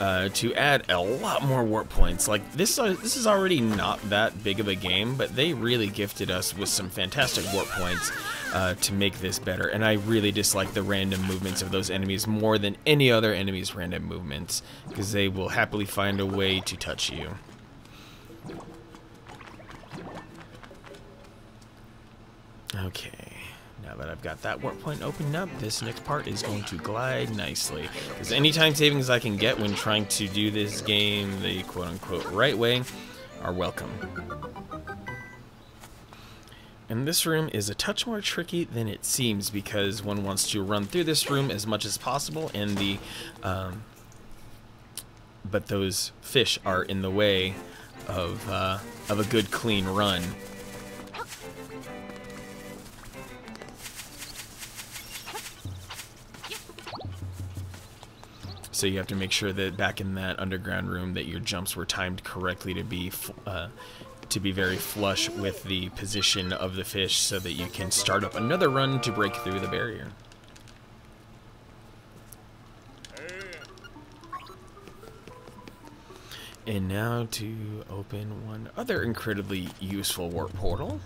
to add a lot more warp points. Like, this is already not that big of a game, but they really gifted us with some fantastic warp points to make this better. And I really dislike the random movements of those enemies more than any other enemy's random movements, because they will happily find a way to touch you. Okay. Now that I've got that warp point opened up, this next part is going to glide nicely. Because any time savings I can get when trying to do this game the quote-unquote right way are welcome. And this room is a touch more tricky than it seems, because one wants to run through this room as much as possible, and but those fish are in the way of a good clean run. So you have to make sure that back in that underground room that your jumps were timed correctly to be very flush with the position of the fish, so that you can start up another run to break through the barrier. And now to open one other incredibly useful warp portal.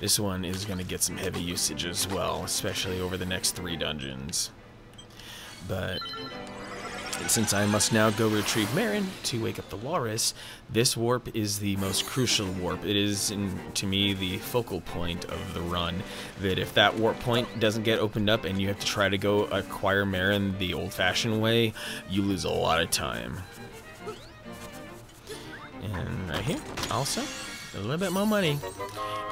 This one is going to get some heavy usage as well, especially over the next 3 dungeons. But since I must now go retrieve Marin to wake up the walrus, this warp is the most crucial warp. It is, to me, the focal point of the run. That if that warp point doesn't get opened up and you have to try to go acquire Marin the old-fashioned way, you lose a lot of time. And right here, also, a little bit more money.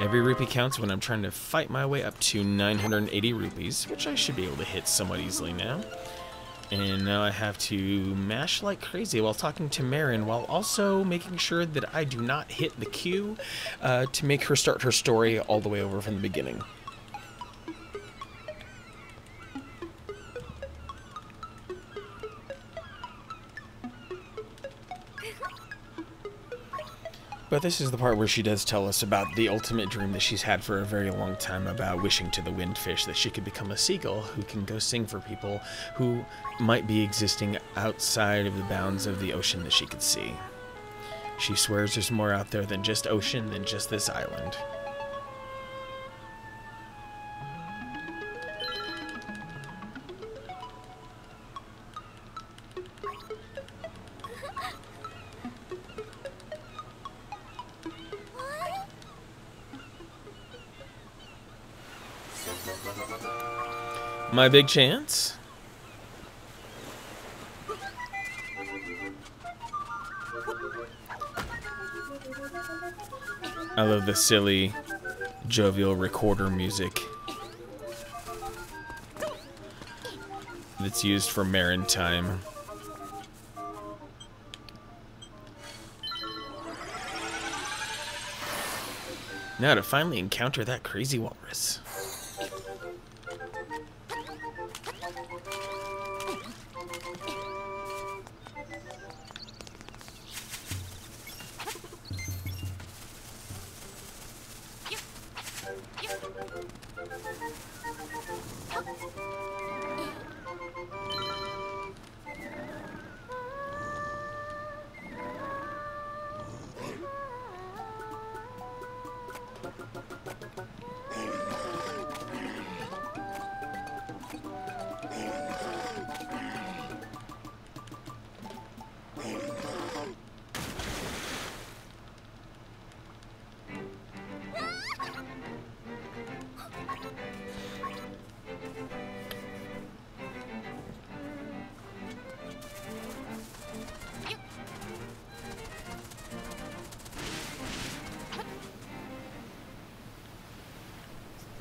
Every rupee counts when I'm trying to fight my way up to 980 rupees, which I should be able to hit somewhat easily now. And now I have to mash like crazy while talking to Marin, while also making sure that I do not hit the queue to make her start her story all the way over from the beginning. But this is the part where she does tell us about the ultimate dream that she's had for a very long time, about wishing to the windfish that she could become a seagull who can go sing for people who might be existing outside of the bounds of the ocean that she could see. She swears there's more out there than just ocean, than just this island. My big chance. I love the silly, jovial recorder music that's used for Marin time. Now to finally encounter that crazy walrus.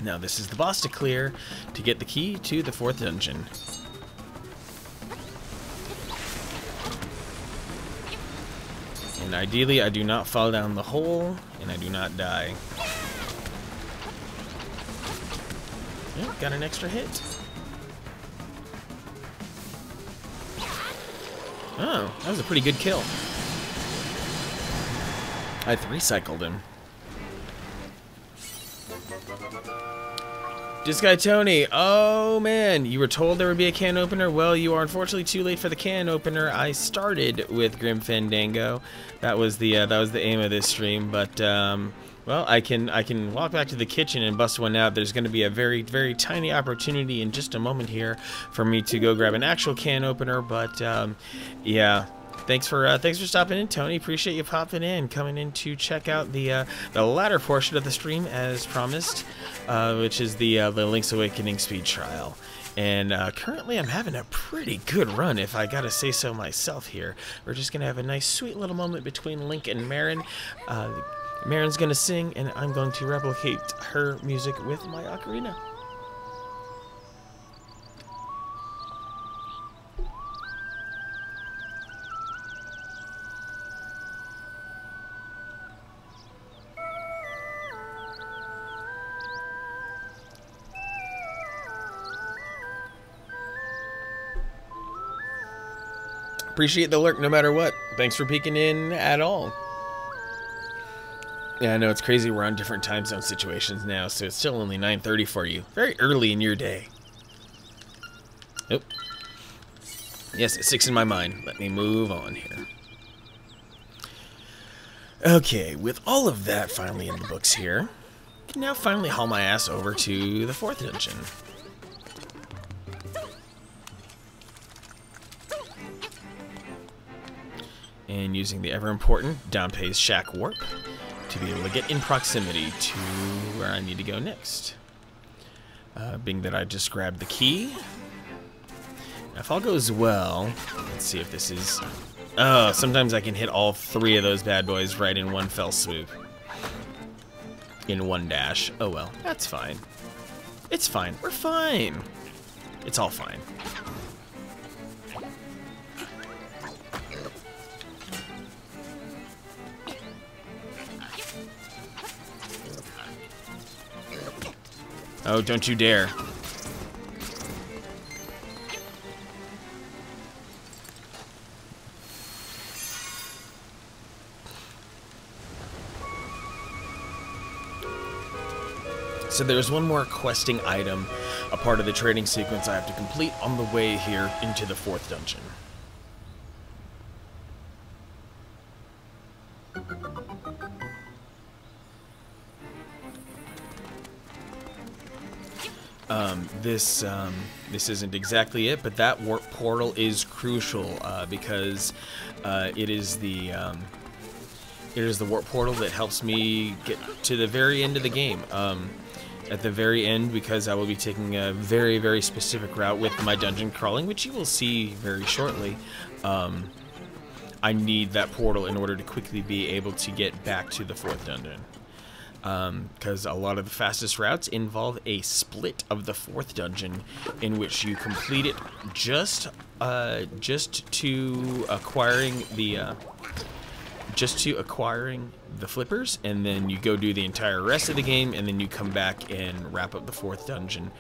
Now this is the boss to clear to get the key to the 4th dungeon. And ideally I do not fall down the hole and I do not die. Yep, got an extra hit. Oh, that was a pretty good kill. I 3-cycled him. This guy Tony, oh man, you were told there would be a can opener. Well, you are unfortunately too late for the can opener. I started with Grim Fandango. That was the aim of this stream. But well, I can walk back to the kitchen and bust one out. There's going to be a very, very tiny opportunity in just a moment here for me to go grab an actual can opener. But yeah. Thanks for stopping in, Tony. Appreciate you popping in, coming in to check out the latter portion of the stream as promised, which is the Link's Awakening speed trial. And currently, I'm having a pretty good run, if I gotta say so myself. Here, we're just gonna have a nice, sweet little moment between Link and Marin. Marin's gonna sing, and I'm going to replicate her music with my ocarina. Appreciate the lurk no matter what. Thanks for peeking in at all. Yeah, I know it's crazy we're on different time zone situations now, so it's still only 9:30 for you. Very early in your day. Oh. Yes, it's 6 in my mind. Let me move on here. Okay, with all of that finally in the books here, I can now finally haul my ass over to the 4th dungeon. And using the ever-important Dampé's Shack Warp to be able to get in proximity to where I need to go next. Being that I just grabbed the key. Now, if all goes well, let's see if this is... Oh, sometimes I can hit all 3 of those bad boys right in one fell swoop. In one dash. Oh well, that's fine. It's fine. We're fine. It's all fine. Oh, don't you dare. So there's one more questing item, a part of the trading sequence I have to complete on the way here into the 4th dungeon. This isn't exactly it, but that warp portal is crucial because it is the warp portal that helps me get to the very end of the game. At the very end, because I will be taking a very, very specific route with my dungeon crawling, which you will see very shortly. I need that portal in order to quickly be able to get back to the 4th dungeon. Because a lot of the fastest routes involve a split of the 4th dungeon, in which you complete it just to acquiring the flippers, and then you go do the entire rest of the game, and then you come back and wrap up the 4th dungeon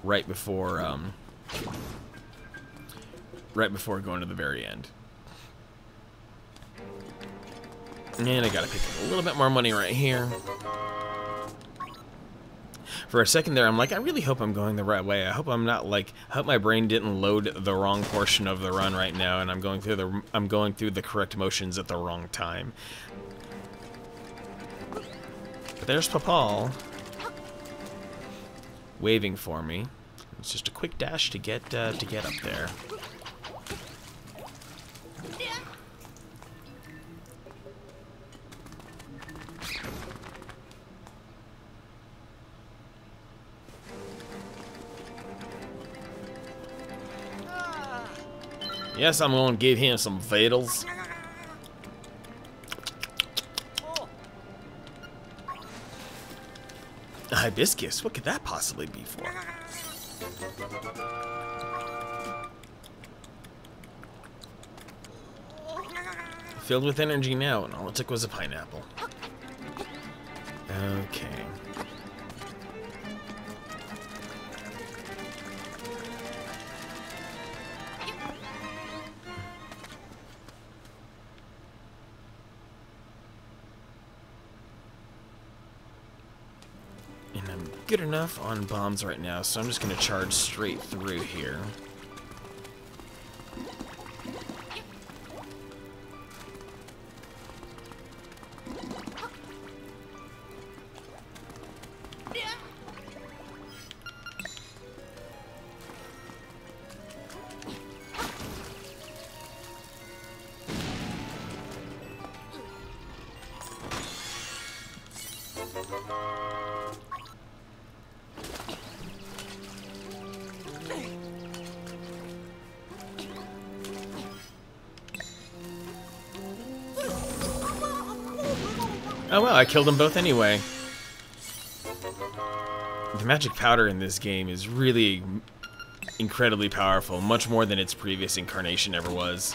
right before going to the very end. And I gotta pick up a little bit more money right here. For a second there, I'm like, I really hope I'm going the right way. I hope I'm not like, I hope my brain didn't load the wrong portion of the run right now, and I'm going through the correct motions at the wrong time. But there's Papal waving for me. It's just a quick dash to get up there. Yes, I'm going to give him some vitals. A hibiscus? What could that possibly be for? Filled with energy now, and all it took was a pineapple. Okay. And I'm good enough on bombs right now, so I'm just going to charge straight through here. Oh well, I killed them both anyway. The magic powder in this game is really incredibly powerful, much more than its previous incarnation ever was.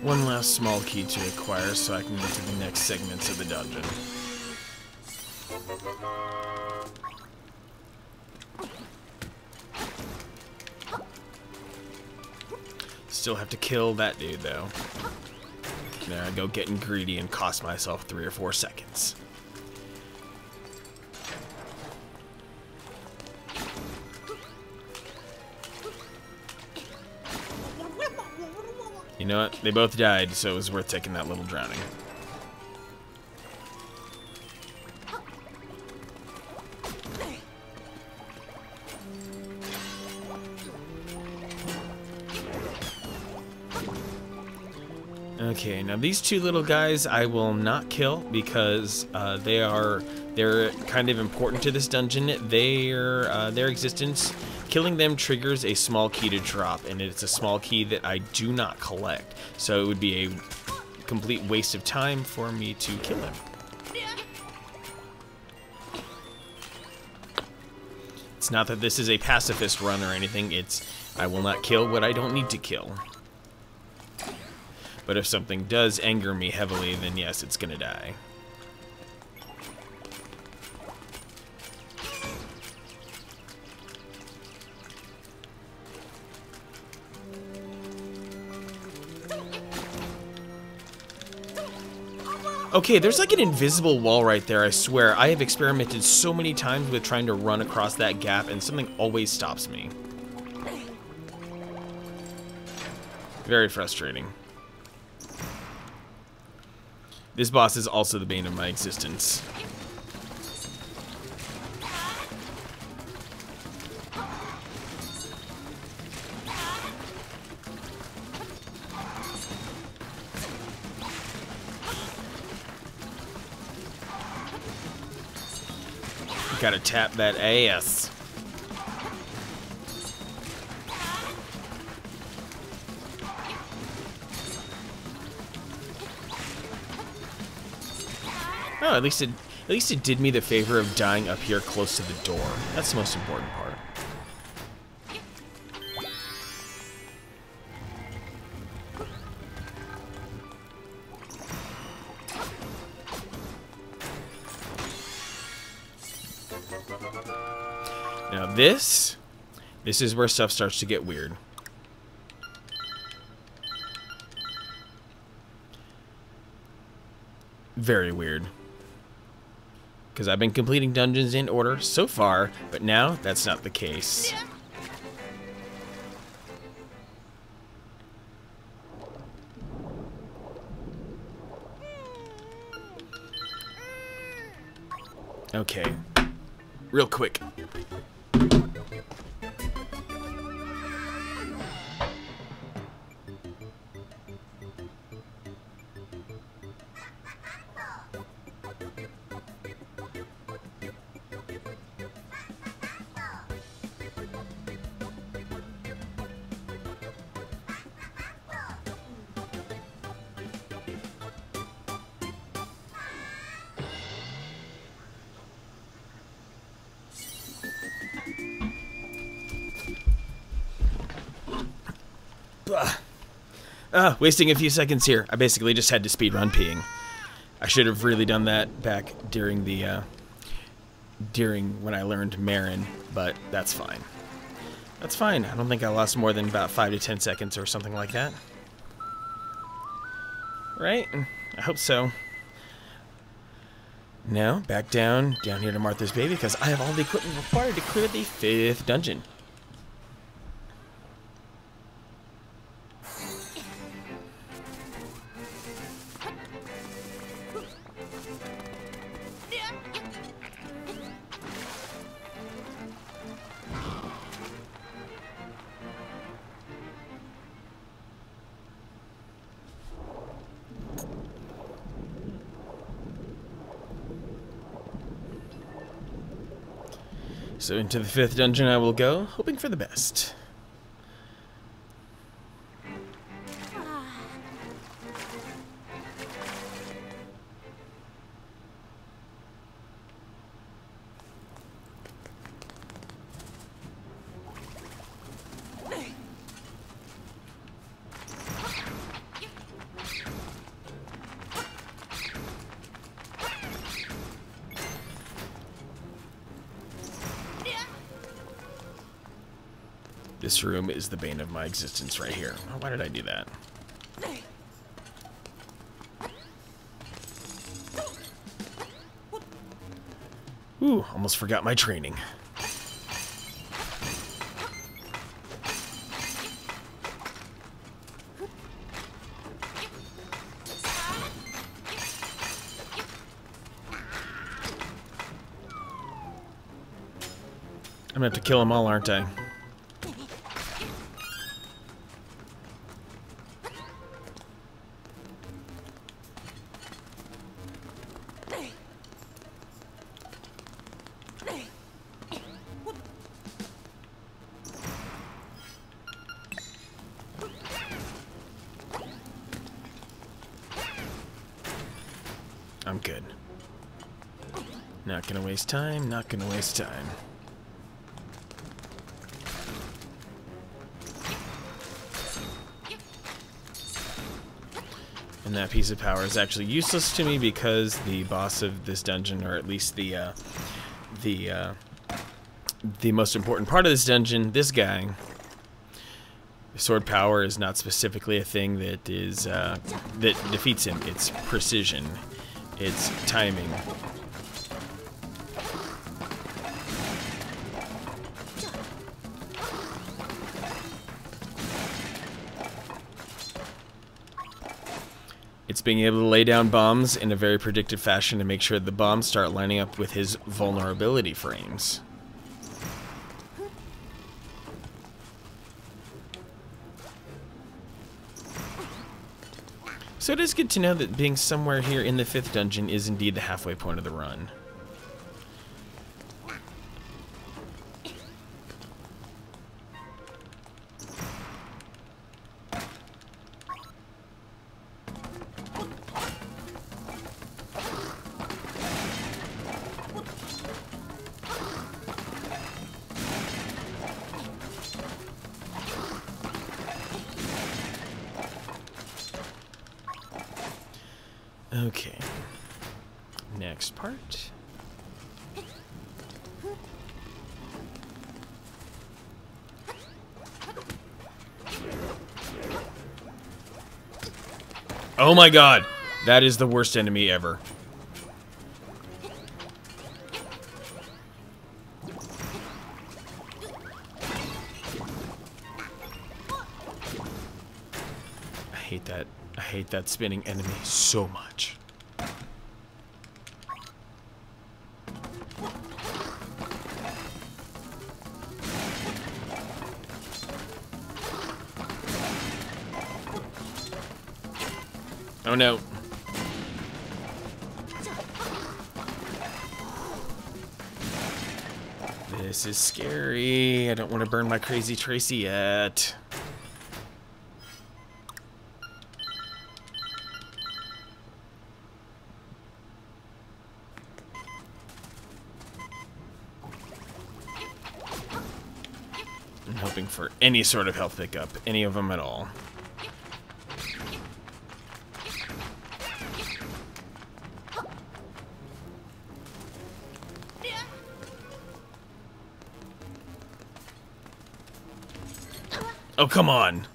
One last small key to acquire so I can get to the next segments of the dungeon. Still have to kill that dude though. There I go, getting greedy and cost myself 3 or 4 seconds. You know what? They both died, so it was worth taking that little drowning. Okay, now these two little guys I will not kill because they're kind of important to this dungeon. Their existence, killing them triggers a small key to drop, and it's a small key that I do not collect. So it would be a complete waste of time for me to kill them. It's not that this is a pacifist run or anything, it's I will not kill what I don't need to kill. But if something does anger me heavily, then yes, it's gonna die. Okay, there's like an invisible wall right there, I swear. I have experimented so many times with trying to run across that gap, and something always stops me. Very frustrating. This boss is also the bane of my existence. Gotta tap that ass. Oh, at least it did me the favor of dying up here close to the door. That's the most important part. Now this is where stuff starts to get weird. Very weird. Because I've been completing dungeons in order so far, but now that's not the case. Okay. Real quick. Wasting a few seconds here. I basically just had to speedrun peeing. I should have really done that back during the when I learned Marin, but that's fine. That's fine. I don't think I lost more than about 5 to 10 seconds or something like that. Right? I hope so. Now, back down here to Martha's Baby, because I have all the equipment required to clear the 5th dungeon. So into the 5th dungeon I will go, hoping for the best. This room is the bane of my existence right here. Oh, why did I do that? Ooh, almost forgot my training. I'm gonna have to kill them all, aren't I? I'm good. Not gonna waste time, not gonna waste time. And that piece of power is actually useless to me because the boss of this dungeon, or at least the most important part of this dungeon, this guy, sword power is not specifically a thing that is that defeats him. It's precision. It's timing. It's being able to lay down bombs in a very predictive fashion to make sure the bombs start lining up with his vulnerability frames. So it is good to know that being somewhere here in the 5th dungeon is indeed the halfway point of the run. Okay. Next part. Oh my god! That is the worst enemy ever. I hate that. I hate that spinning enemy so much. Oh no. This is scary. I don't want to burn my crazy Tracy yet. I'm hoping for any sort of health pickup, any of them at all. Oh, come on.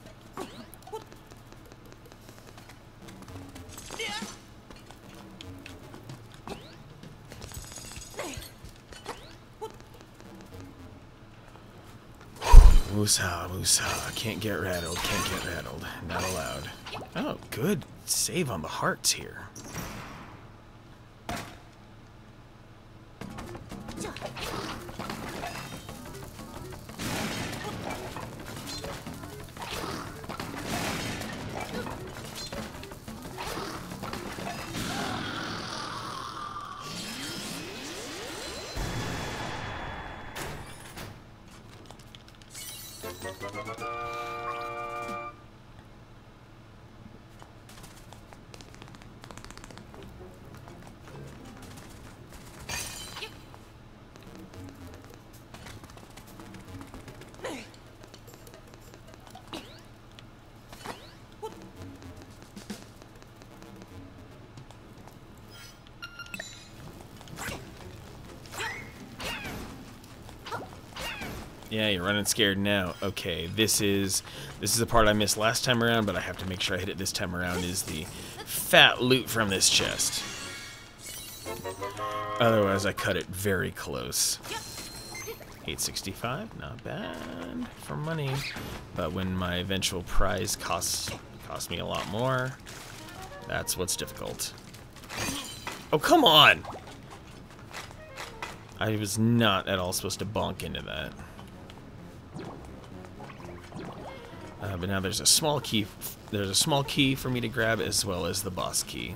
Woosah, woosah. Can't get rattled, can't get rattled. Not allowed. Oh, good save on the hearts here. Yeah, you're running scared now. Okay, this is the part I missed last time around, but I have to make sure I hit it this time around, is the fat loot from this chest. Otherwise, I cut it very close. 865, not bad for money. But when my eventual prize costs me a lot more, that's what's difficult. Oh, come on! I was not at all supposed to bonk into that. But now there's a small key. There's a small key for me to grab, as well as the boss key.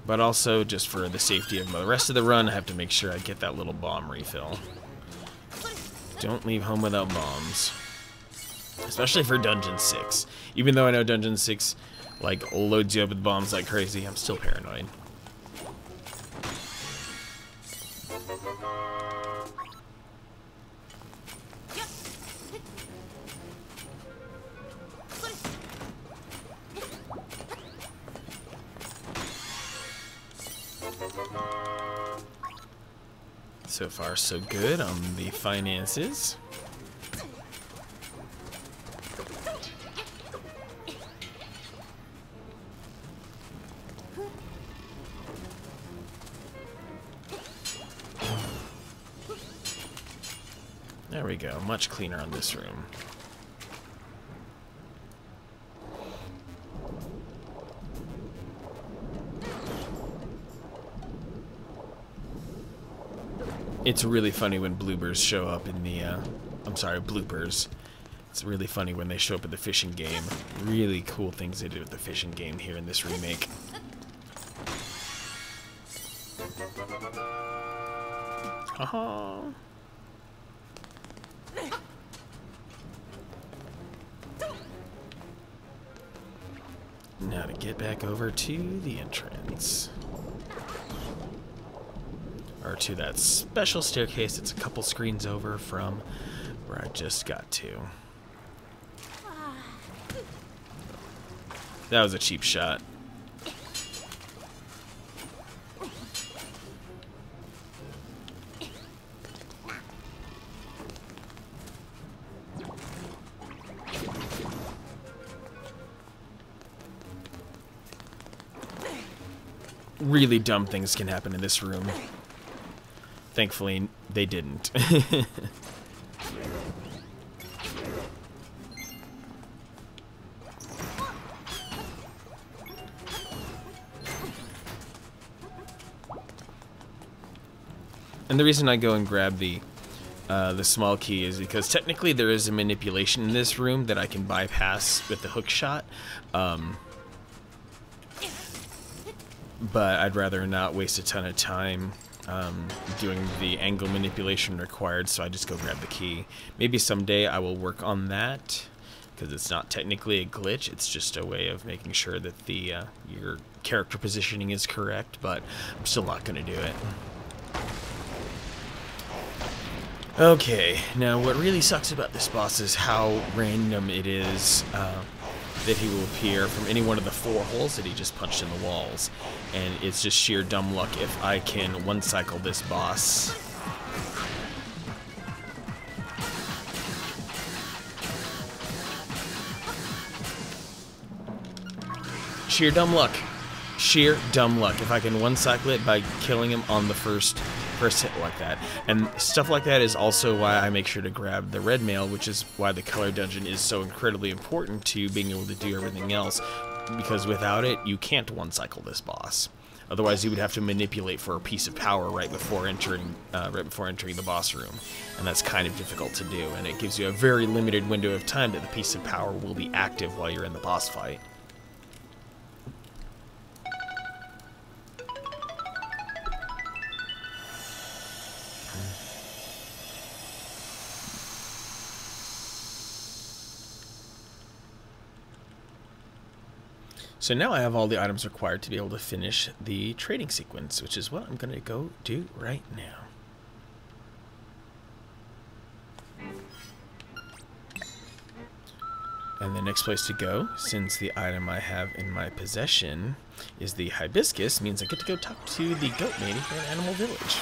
But also, just for the safety of the rest of the run, I have to make sure I get that little bomb refill. Don't leave home without bombs. Especially for Dungeon 6. Even though I know Dungeon 6, like, loads you up with bombs like crazy, I'm still paranoid. So far, so good on the finances. There we go, much cleaner on this room. It's really funny when bloopers show up in the, I'm sorry, bloopers. It's really funny when they show up in the fishing game. Really cool things they did with the fishing game here in this remake. Haha. Now to get back over to the entrance. Or to that special staircase that's a couple screens over from where I just got to. That was a cheap shot. Really dumb things can happen in this room. Thankfully, they didn't. And the reason I go and grab the small key is because technically there is a manipulation in this room that I can bypass with the hook shot. But I'd rather not waste a ton of time doing the angle manipulation required, so I just go grab the key. Maybe someday I will work on that, because it's not technically a glitch, it's just a way of making sure that the your character positioning is correct, but I'm still not going to do it. Okay, now what really sucks about this boss is how random it is that he will appear from any one of the 4 holes that he just punched in the walls. And it's just sheer dumb luck if I can one-cycle this boss. Sheer dumb luck. Sheer dumb luck if I can one-cycle it by killing him on the first hit like that. And stuff like that is also why I make sure to grab the red mail, which is why the color dungeon is so incredibly important to being able to do everything else, because without it you can't one-cycle this boss. Otherwise you would have to manipulate for a piece of power right before entering the boss room, and that's kind of difficult to do, and it gives you a very limited window of time that the piece of power will be active while you're in the boss fight. So now I have all the items required to be able to finish the trading sequence, which is what I'm going to go do right now. And the next place to go, since the item I have in my possession is the hibiscus, means I get to go talk to the goat lady here in Animal Village.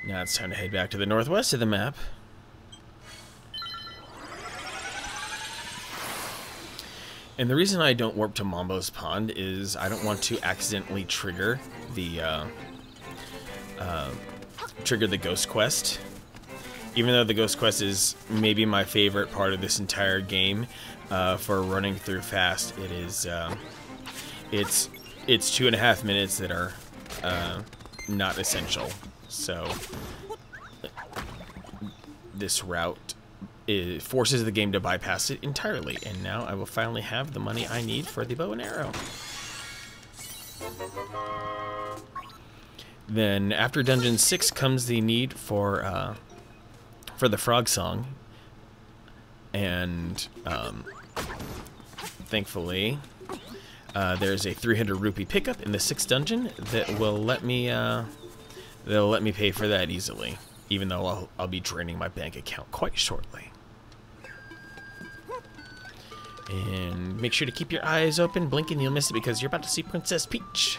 Now it's time to head back to the northwest of the map. And the reason I don't warp to Mambo's Pond is I don't want to accidentally trigger the ghost quest. Even though the ghost quest is maybe my favorite part of this entire game for running through fast, it is it's 2.5 minutes that are not essential. So this route forces the game to bypass it entirely, and now I will finally have the money I need for the bow and arrow. Then after Dungeon 6 comes the need for the frog song, And thankfully, there's a 300 rupee pickup in the 6th dungeon that will let me pay for that easily, even though I'll be draining my bank account quite shortly. And make sure to keep your eyes open. Blink and you'll miss it because you're about to see Princess Peach.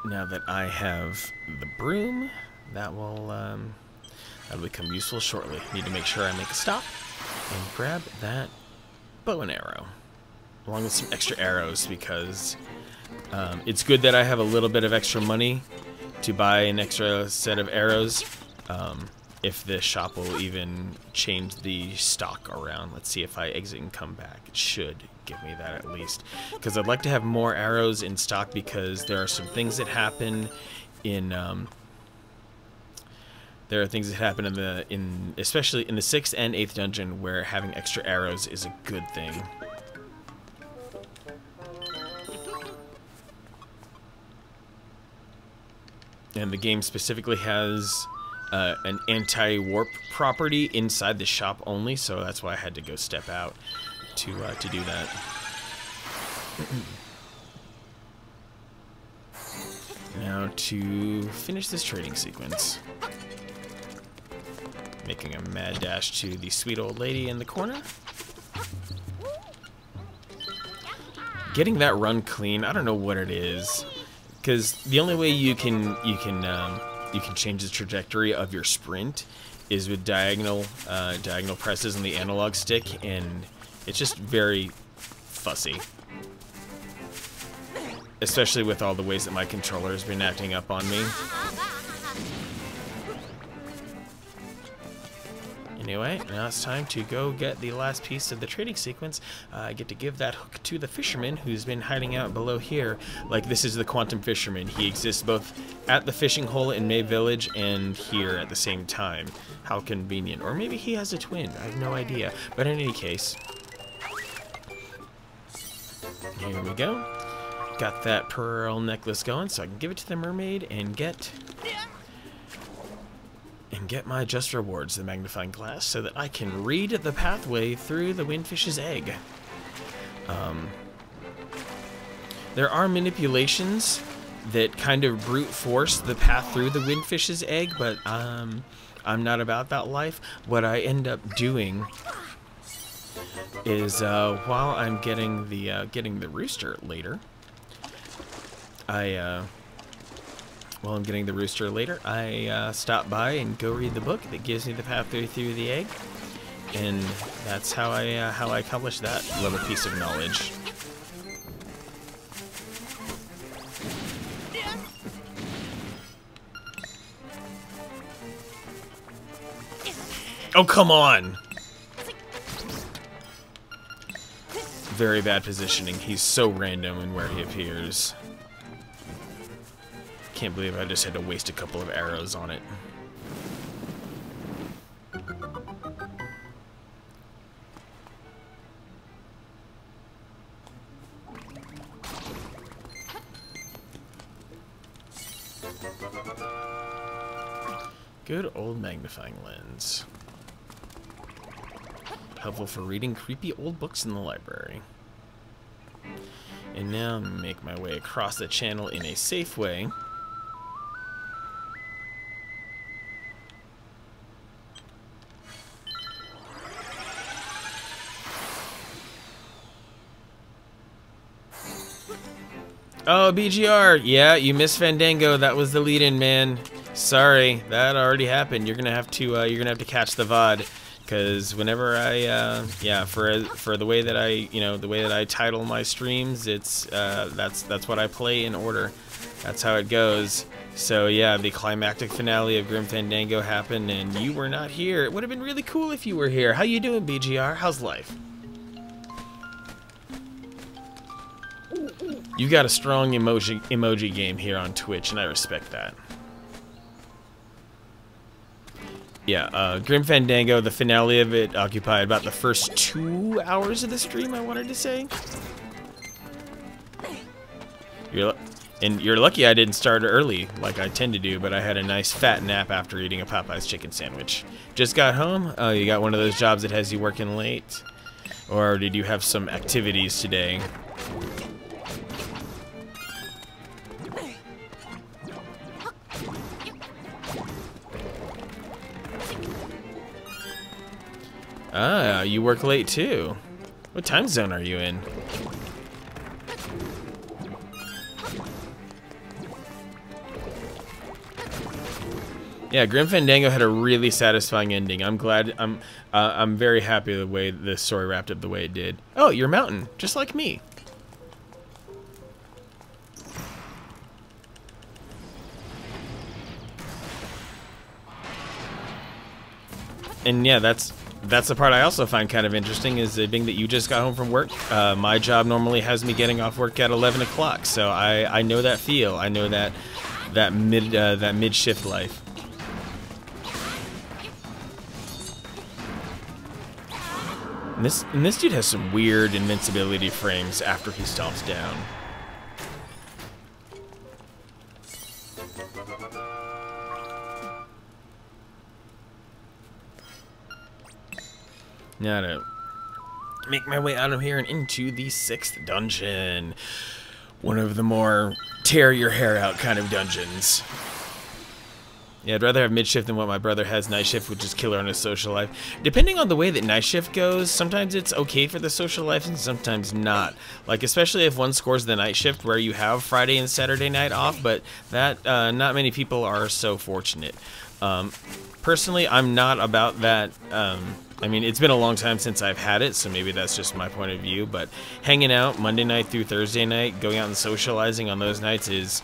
Now that I have the broom, that'll become useful shortly. Need to make sure I make a stop and grab that bow and arrow, along with some extra arrows, because it's good that I have a little bit of extra money to buy an extra set of arrows. If the shop will even change the stock around. Let's see if I exit and come back. It should give me that at least, because I'd like to have more arrows in stock, because there are some things that happen in especially in the 6th and 8th dungeon, where having extra arrows is a good thing. And the game specifically has an anti-warp property inside the shop only, so that's why I had to go step out to do that. Now to finish this trading sequence, making a mad dash to the sweet old lady in the corner. Getting that run clean, I don't know what it is, because the only way you can change the trajectory of your sprint is with diagonal presses on the analog stick, and it's just very fussy. Especially with all the ways that my controller has been acting up on me. Anyway, now it's time to go get the last piece of the trading sequence. I get to give that hook to the fisherman who's been hiding out below here. Like, this is the Quantum Fisherman. He exists both at the fishing hole in May Village and here at the same time. How convenient. Or maybe he has a twin. I have no idea. But in any case, here we go. Got that pearl necklace going, so I can give it to the mermaid and get my just rewards, the magnifying glass, so that I can read the pathway through the windfish's egg. There are manipulations that kind of brute force the path through the windfish's egg, but I'm not about that life. What I end up doing is while I'm getting the rooster later, I stop by and go read the book that gives me the pathway through the egg, and that's how I accomplish that little piece of knowledge. Oh, come on! Very bad positioning. He's so random in where he appears. Can't believe I just had to waste a couple of arrows on it. Good old magnifying lens. Helpful for reading creepy old books in the library. And now make my way across the channel in a safe way. Oh, BGR. Yeah, you missed Fandango. That was the lead-in, man. Sorry, that already happened. You're gonna have to catch the VOD, because whenever I for the way that I title my streams, it's that's what I play in order. That's how it goes. So yeah, the climactic finale of Grim Fandango happened, and you were not here. It would have been really cool if you were here. How you doing, BGR? How's life? You got a strong emoji game here on Twitch, and I respect that. Yeah, Grim Fandango, the finale of it occupied about the first 2 hours of the stream, I wanted to say. You're lucky I didn't start early, like I tend to do, but I had a nice fat nap after eating a Popeye's chicken sandwich. Just got home? Oh, you got one of those jobs that has you working late? Or did you have some activities today? Ah, you work late too. What time zone are you in? Yeah, Grim Fandango had a really satisfying ending. I'm glad. I'm very happy the way the story wrapped up the way it did. Oh, you're Mountain, just like me. And yeah, that's the part I also find kind of interesting, is being that you just got home from work. My job normally has me getting off work at 11 o'clock, so I know that feel. I know that mid shift life. And this dude has some weird invincibility frames after he stomps down. Now to make my way out of here and into the 6th dungeon. One of the more tear your hair out kind of dungeons. Yeah, I'd rather have mid-shift than what my brother has night shift, which is killer on his social life. Depending on the way that night shift goes, sometimes it's okay for the social life and sometimes not. Like, especially if one scores the night shift where you have Friday and Saturday night off, but that, not many people are so fortunate. Personally, I'm not about that. I mean, it's been a long time since I've had it, so maybe that's just my point of view, but hanging out Monday night through Thursday night, going out and socializing on those nights it's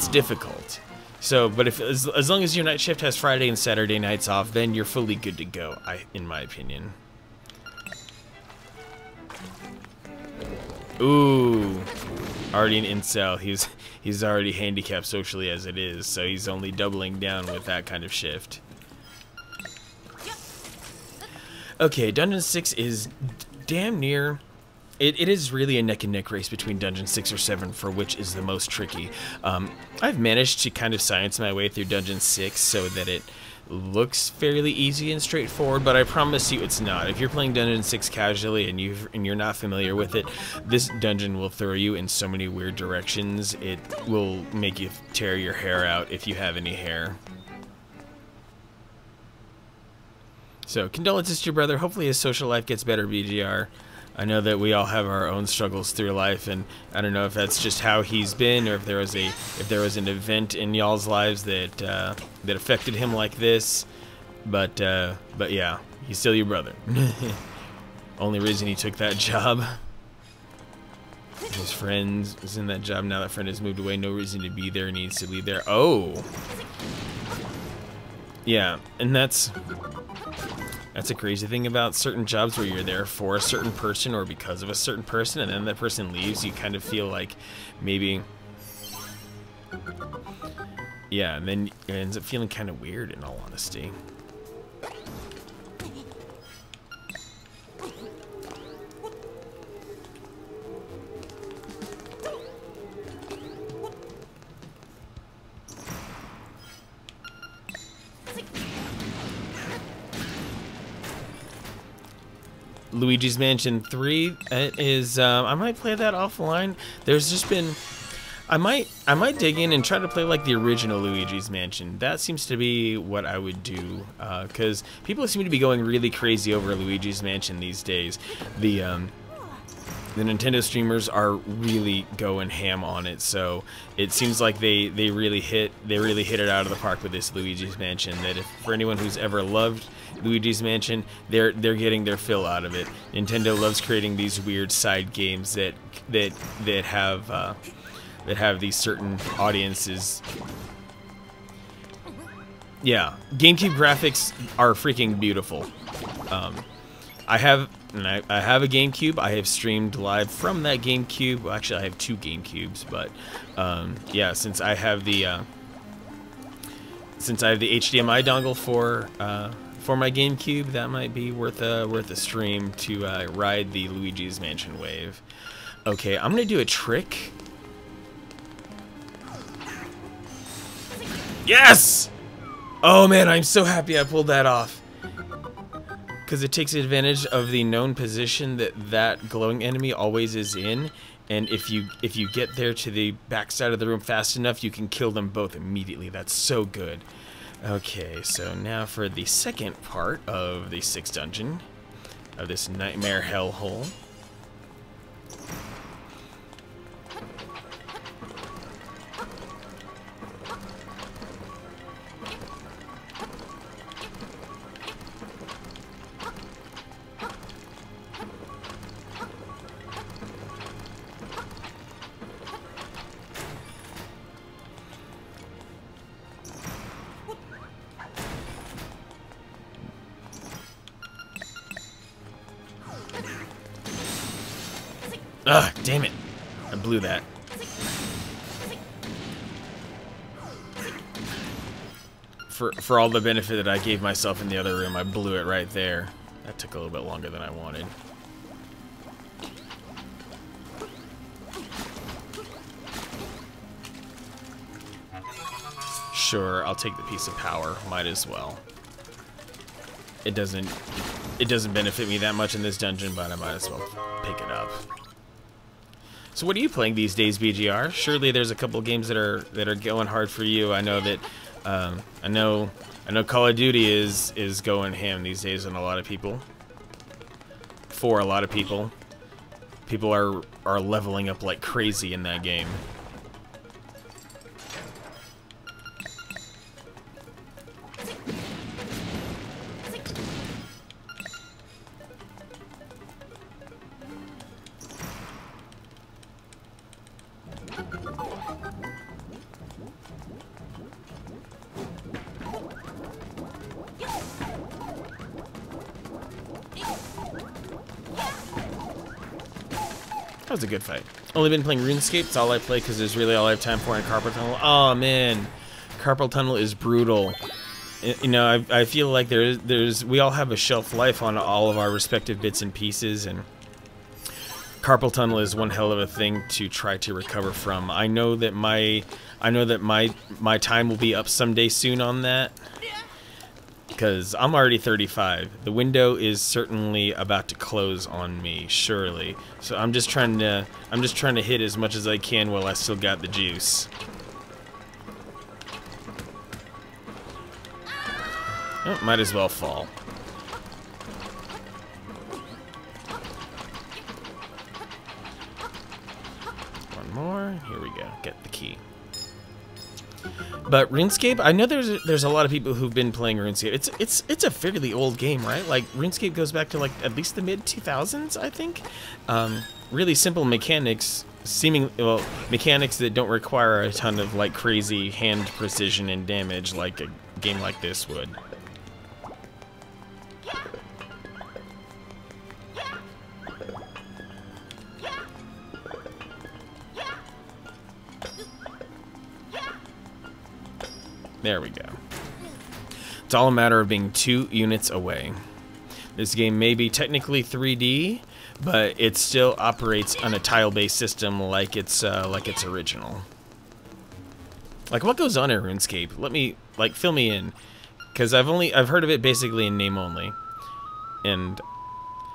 difficult. So, but if as long as your night shift has Friday and Saturday nights off, then you're fully good to go, in my opinion. Ooh, already an incel. He's already handicapped socially as it is, so he's only doubling down with that kind of shift. Okay, Dungeon 6 is damn near... It is really a neck-and-neck race between Dungeon 6 or 7 for which is the most tricky. I've managed to kind of science my way through Dungeon 6 so that it looks fairly easy and straightforward, but I promise you it's not. If you're playing Dungeon 6 casually and you're not familiar with it, this dungeon will throw you in so many weird directions. It will make you tear your hair out if you have any hair. So, condolences to your brother. Hopefully his social life gets better, BGR. I know that we all have our own struggles through life, and I don't know if that's just how he's been, or if there was an event in y'all's lives that that affected him like this. But yeah, he's still your brother. Only reason he took that job. His friend is in that job now. That friend has moved away. No reason to be there. Needs to leave there. Oh, yeah, and that's a crazy thing about certain jobs where you're there for a certain person or because of a certain person, and then that person leaves. You kind of feel like maybe, yeah, and then it ends up feeling kind of weird, in all honesty. Luigi's Mansion 3 is I might play that offline. There's just been I might dig in and try to play like the original Luigi's Mansion. That seems to be what I would do, because people seem to be going really crazy over Luigi's Mansion these days. The Nintendo streamers are really going ham on it, so it seems like they really hit it out of the park with this Luigi's Mansion. That if for anyone who's ever loved Luigi's Mansion, they're getting their fill out of it. Nintendo loves creating these weird side games that have these certain audiences. Yeah, GameCube graphics are freaking beautiful. I have a GameCube. I have streamed live from that GameCube. Well, actually, I have 2 GameCubes, but yeah, since I have the HDMI dongle for my GameCube, that might be worth a stream to ride the Luigi's Mansion wave. Okay, I'm gonna do a trick. Yes! Oh man, I'm so happy I pulled that off. Because it takes advantage of the known position that glowing enemy always is in, and if you get there to the back side of the room fast enough, you can kill them both immediately. That's so good. Okay, so now for the second part of the 6th dungeon of this nightmare hellhole. Ugh, damn it. I blew that. For all the benefit that I gave myself in the other room, I blew it right there. That took a little bit longer than I wanted. Sure, I'll take the piece of power. Might as well. It doesn't benefit me that much in this dungeon, but I might as well pick it up. So what are you playing these days, BGR? Surely there's a couple games that are going hard for you. I know that I know Call of Duty is going ham these days on a lot of people. For a lot of people. People are leveling up like crazy in that game. That was a good fight. Only been playing RuneScape. It's all I play because it's really all I have time for in Carpal Tunnel. Oh man, Carpal Tunnel is brutal. You know, I feel like we all have a shelf life on all of our respective bits and pieces, and Carpal Tunnel is one hell of a thing to try to recover from. I know that my time will be up someday soon on that, because I'm already 35. The window is certainly about to close on me, surely. So I'm just trying to hit as much as I can while I still got the juice. Oh, might as well fall. One more. Here we go. Get the key. But RuneScape, I know there's a lot of people who've been playing RuneScape. It's a fairly old game, right? Like RuneScape goes back to like at least the mid 2000s, I think. Really simple mechanics, mechanics that don't require a ton of like crazy hand precision and damage like a game like this would. There we go. It's all a matter of being 2 units away. This game may be technically 3D, but it still operates on a tile-based system like its original. Like, what goes on in RuneScape? Let me, like, fill me in, because I've heard of it basically in name only, and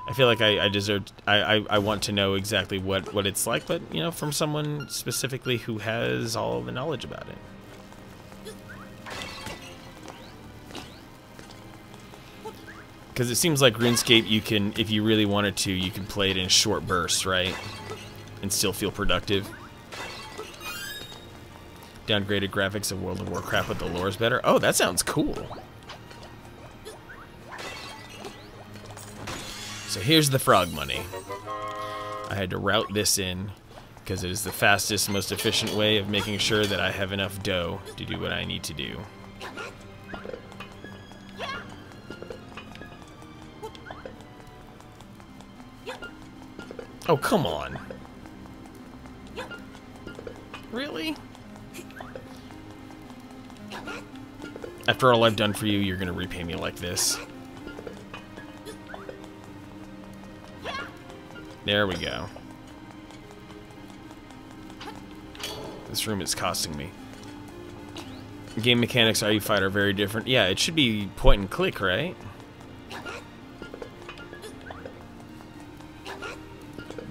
I feel like I want to know exactly what it's like, but you know, from someone specifically who has all the knowledge about it. Because it seems like RuneScape, you can, if you really wanted to, you can play it in short bursts, right? And still feel productive. Downgraded graphics of World of Warcraft, but the lore is better. Oh, that sounds cool. So here's the frog money. I had to route this in because it is the fastest, most efficient way of making sure that I have enough dough to do what I need to do. Oh, come on. Really? After all I've done for you, you're gonna repay me like this. There we go. This room is costing me. Game mechanics RE Fight are very different. Yeah, it should be point and click, right?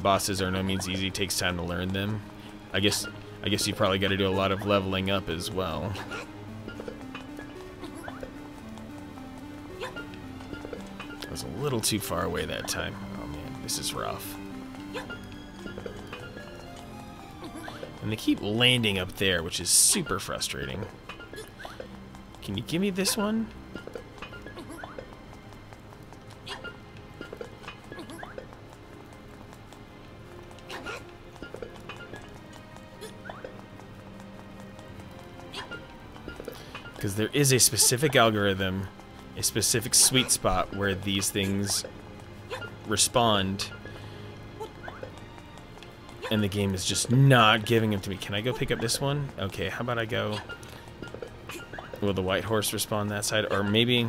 Bosses are no means easy. Takes time to learn them. I guess you probably got to do a lot of leveling up as well. I was a little too far away that time. Oh man, this is rough. And they keep landing up there, which is super frustrating. Can you give me this one? Because there is a specific algorithm, a specific sweet spot where these things respond, and the game is just not giving them to me. Can I go pick up this one? Okay, how about I go... Will the white horse respond that side? Or maybe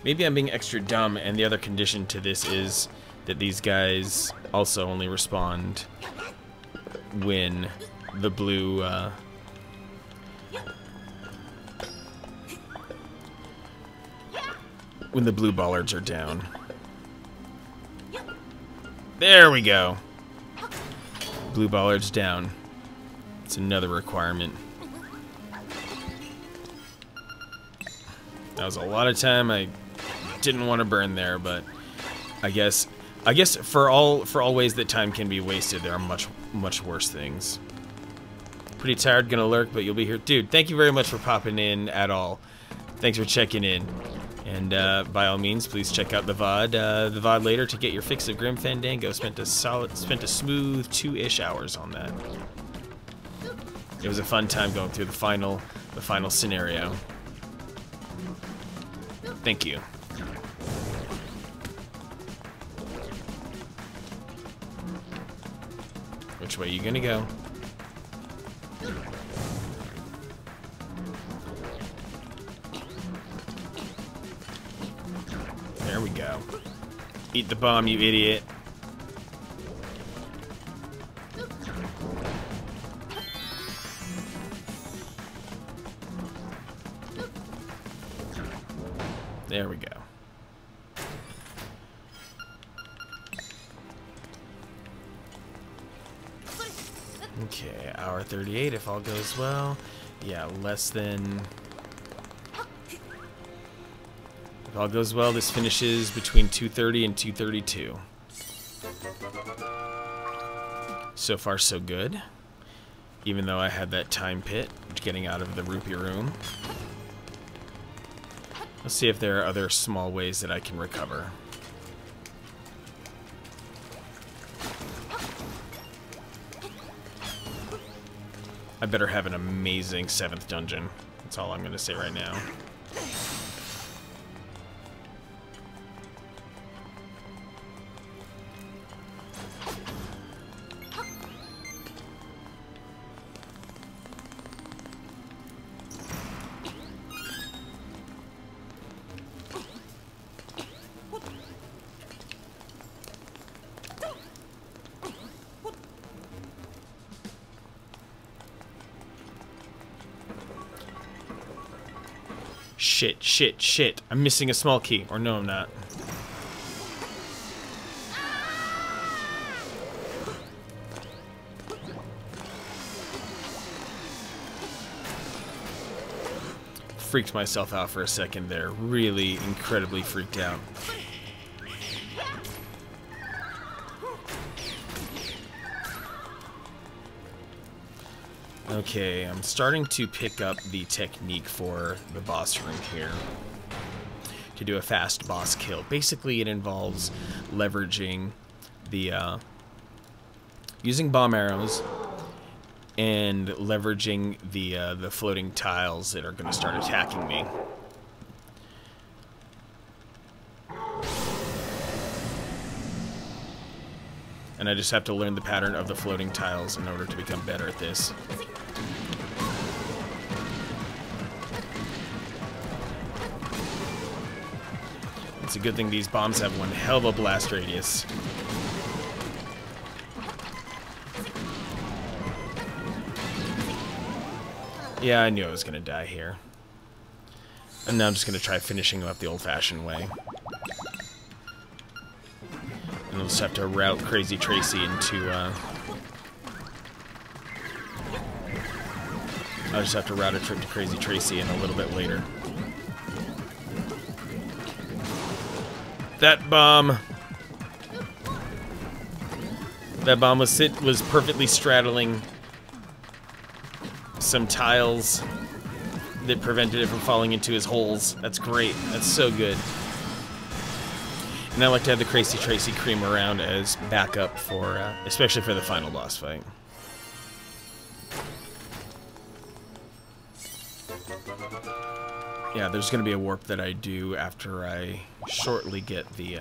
I'm being extra dumb, and the other condition to this is that these guys also only respond when the blue... when the blue bollards are down. There we go. Blue bollards down. It's another requirement. That was a lot of time I didn't want to burn there, but I guess for all ways that time can be wasted, there are much worse things. Pretty tired, gonna lurk, but you'll be here. Dude, thank you very much for popping in at all. Thanks for checking in. And by all means, please check out the VOD later to get your fix of Grim Fandango. Spent a smooth 2-ish hours on that. It was a fun time going through the final scenario. Thank you. Which way are you gonna go? There we go. Eat the bomb, you idiot. There we go. Okay, hour 38 if all goes well. Yeah, less than... If all goes well, this finishes between 2:30 and 2:32. So far, so good. Even though I had that time pit, getting out of the rupee room. Let's see if there are other small ways that I can recover. I better have an amazing 7th dungeon. That's all I'm going to say right now. Shit. I'm missing a small key. Or no, I'm not. Freaked myself out for a second there. Really incredibly freaked out. Okay, I'm starting to pick up the technique for the boss room here to do a fast boss kill. Basically, it involves leveraging the using bomb arrows and leveraging the floating tiles that are going to start attacking me. And I just have to learn the pattern of the floating tiles in order to become better at this. It's a good thing these bombs have one hell of a blast radius. Yeah, I knew I was gonna die here. And now I'm just gonna try finishing him up the old-fashioned way. And I'll just have to route Crazy Tracy into, I'll just have to route a trip to Crazy Tracy in a little bit later. That bomb was perfectly straddling some tiles that prevented it from falling into his holes. That's great. That's so good. And I like to have the Crazy Tracy cream around as backup for, especially for the final boss fight. Yeah, there's going to be a warp that I do after I shortly get the,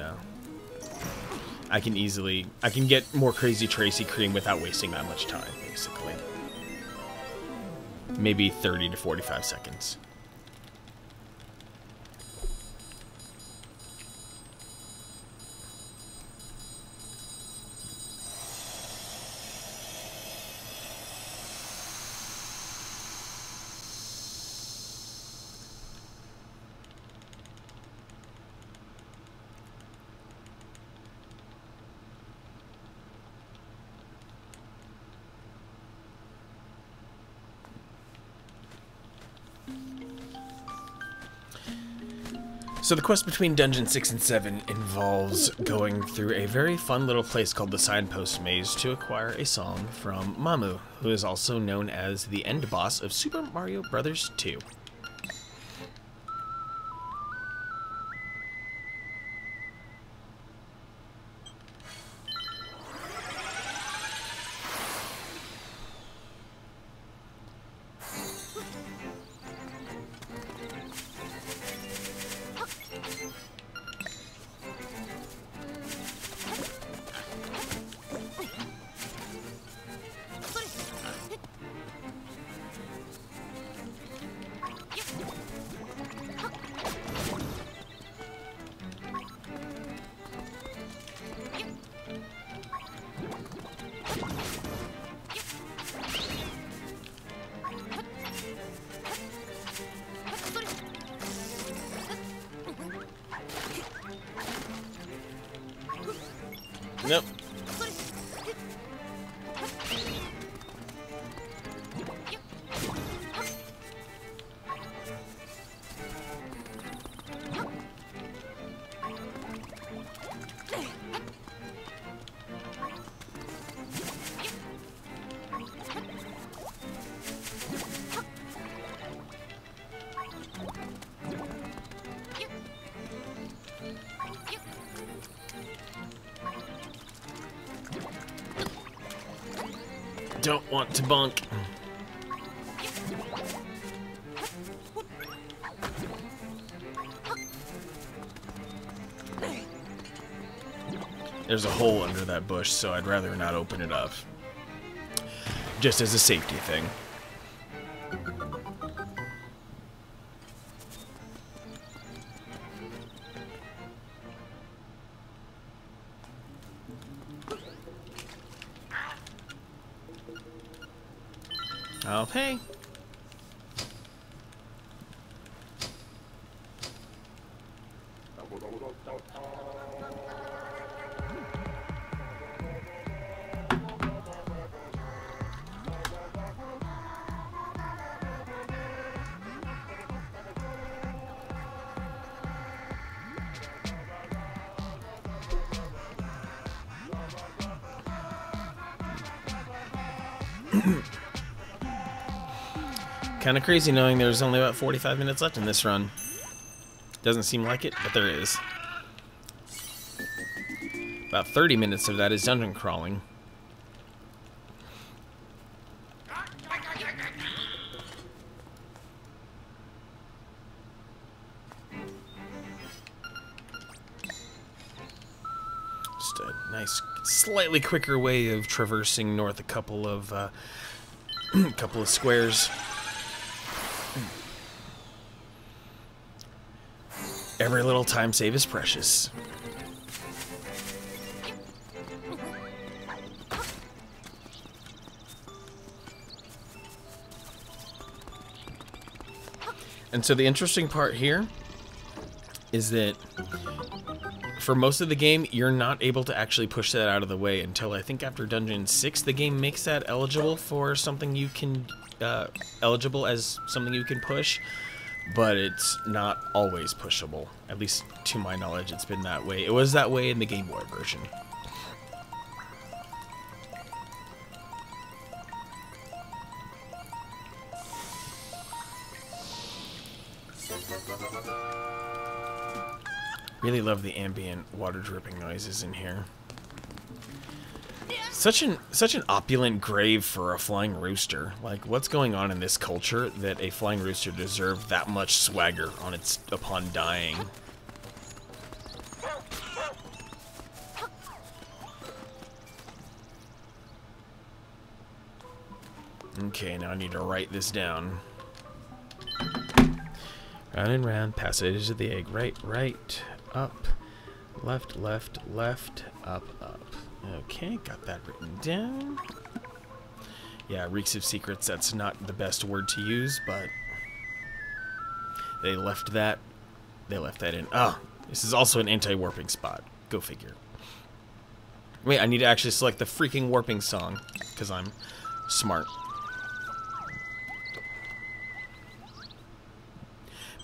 I can get more Crazy Tracy cream without wasting that much time, basically. Maybe 30 to 45 seconds. So the quest between Dungeon 6 and 7 involves going through a very fun little place called the Signpost Maze to acquire a song from Mamu, who is also known as the end boss of Super Mario Bros. 2. Nope. Don't want to bunk. There's a hole under that bush, so I'd rather not open it up. Just as a safety thing. I'll pay. Kind of crazy knowing there's only about 45 minutes left in this run. Doesn't seem like it, but there is. About 30 minutes of that is dungeon crawling. Just a nice, slightly quicker way of traversing north a couple of squares. Every little time save is precious. And so the interesting part here is that for most of the game, you're not able to actually push that out of the way until I think after Dungeon 6, the game makes that eligible for something you can, eligible as something you can push, but it's not always pushable. At least to my knowledge, it's been that way. It was that way in the Game Boy version. Really love the ambient water dripping noises in here. Such an opulent grave for a flying rooster. Like, what's going on in this culture that a flying rooster deserved that much swagger upon dying? Okay, now I need to write this down. Round and round, passage of the egg. Right, up, left, up. Okay, got that written down. Yeah, reeks of secrets, that's not the best word to use, but they left that in. Oh, this is also an anti-warping spot. Go figure. Wait, I need to actually select the freaking warping song, because I'm smart.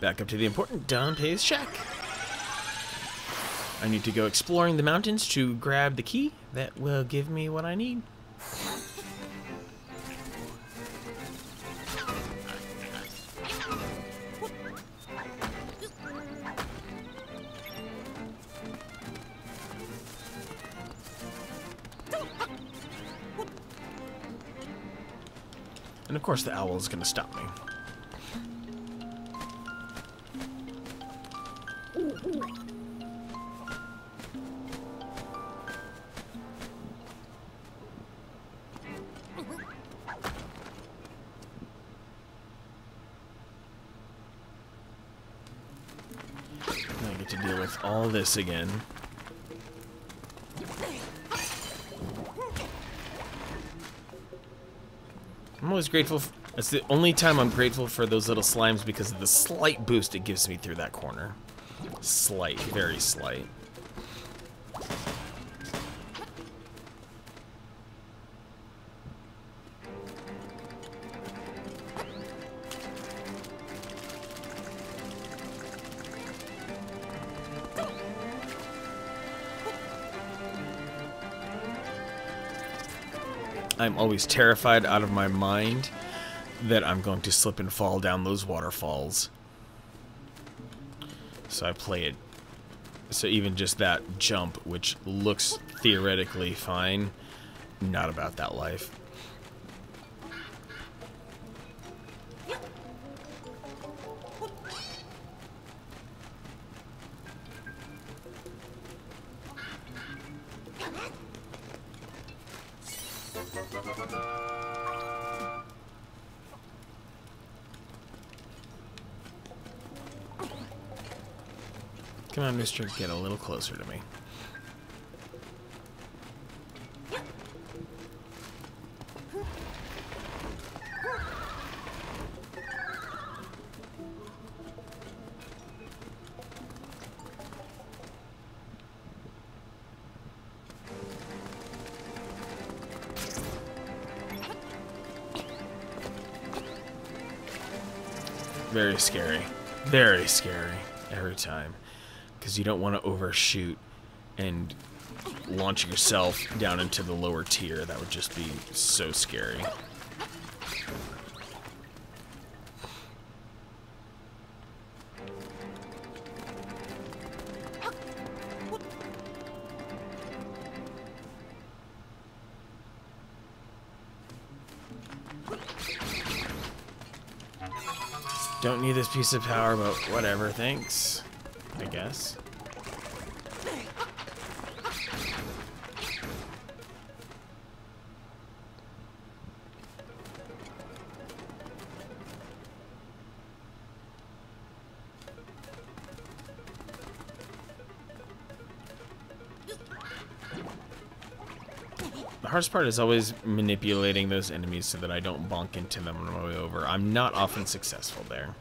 Back up to the important Dante's shack. I need to go exploring the mountains to grab the key that will give me what I need. And of course the owl is going to stop me. To deal with all this again. I'm always grateful. That's the only time I'm grateful for those little slimes because of the slight boost it gives me through that corner. Slight, very slight. I'm always terrified out of my mind that I'm going to slip and fall down those waterfalls. So I play it. So even just that jump, which looks theoretically fine, not about that life. Come on, mister, get a little closer to me. Very scary. Very scary every time. Because you don't want to overshoot and launch yourself down into the lower tier. That would just be so scary. Don't need this piece of power, but whatever, thanks. I guess. The hardest part is always manipulating those enemies so that I don't bonk into them on my way over. I'm not often successful there.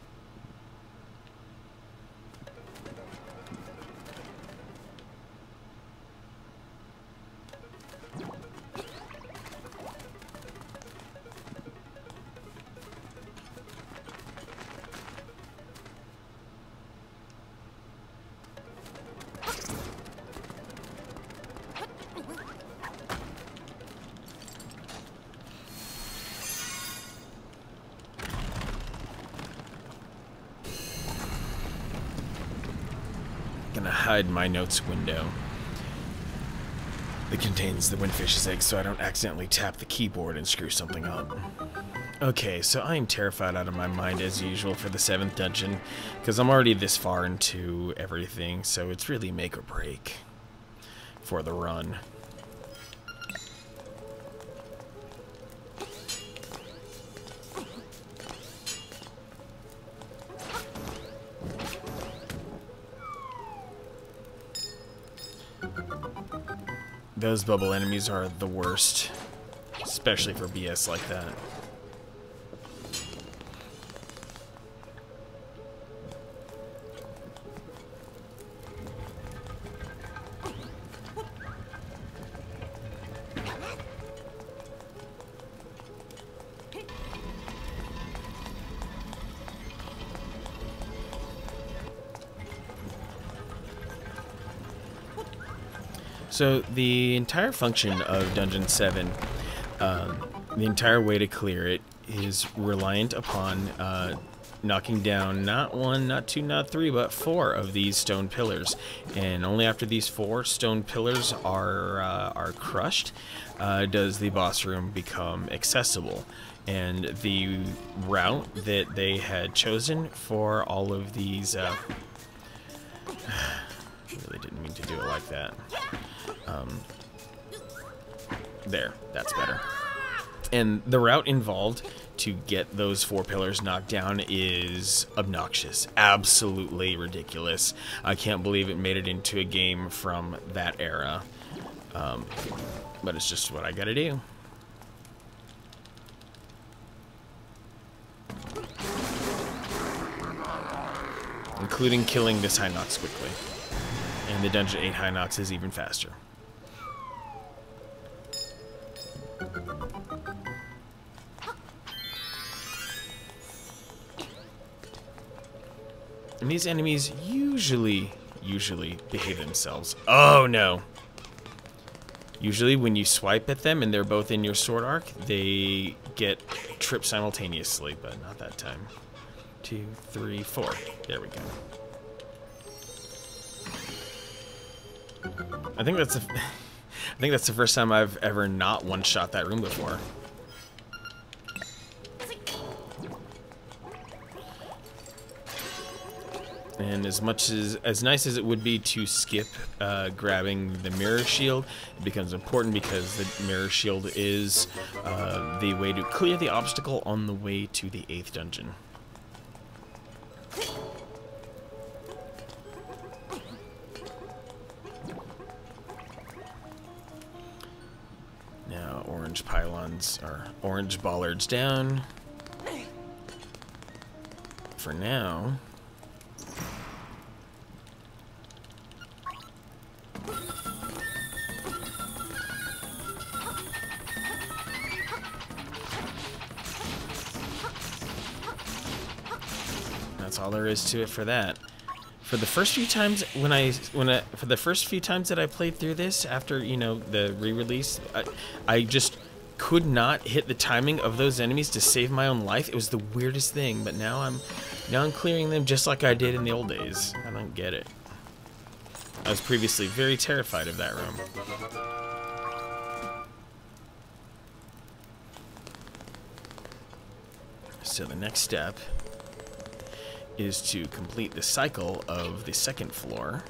Gonna hide my notes window that contains the windfish's egg so I don't accidentally tap the keyboard and screw something up. Okay, so I am terrified out of my mind as usual for the 7th dungeon because I'm already this far into everything, so it's really make or break for the run. Those bubble enemies are the worst, especially for BS like that. So the entire function of Dungeon 7, the entire way to clear it, is reliant upon knocking down not 1, not 2, not 3, but 4 of these stone pillars. And only after these 4 stone pillars are crushed does the boss room become accessible. And the route that they had chosen for all of these... I really didn't mean to do it like that. There, that's better. And the route involved to get those 4 pillars knocked down is obnoxious. Absolutely ridiculous. I can't believe it made it into a game from that era. But it's just what I gotta do. Including killing this Hinox quickly. And the Dungeon 8 Hinox is even faster. And these enemies usually behave themselves. Oh no! Usually when you swipe at them and they're both in your sword arc, they get tripped simultaneously, but not that time. 2, 3, 4. There we go. I think that's the first time I've ever not one-shot that room before. And as nice as it would be to skip grabbing the mirror shield, it becomes important because the mirror shield is the way to clear the obstacle on the way to the 8th dungeon. Now, orange pylons, or orange bollards down. For now. That's all there is to it for that. For the first few times for the first few times that I played through this after, you know, the re-release, I just could not hit the timing of those enemies to save my own life. It was the weirdest thing, but now I'm clearing them just like I did in the old days. I don't get it. I was previously very terrified of that room. So the next step is to complete the cycle of the 2nd floor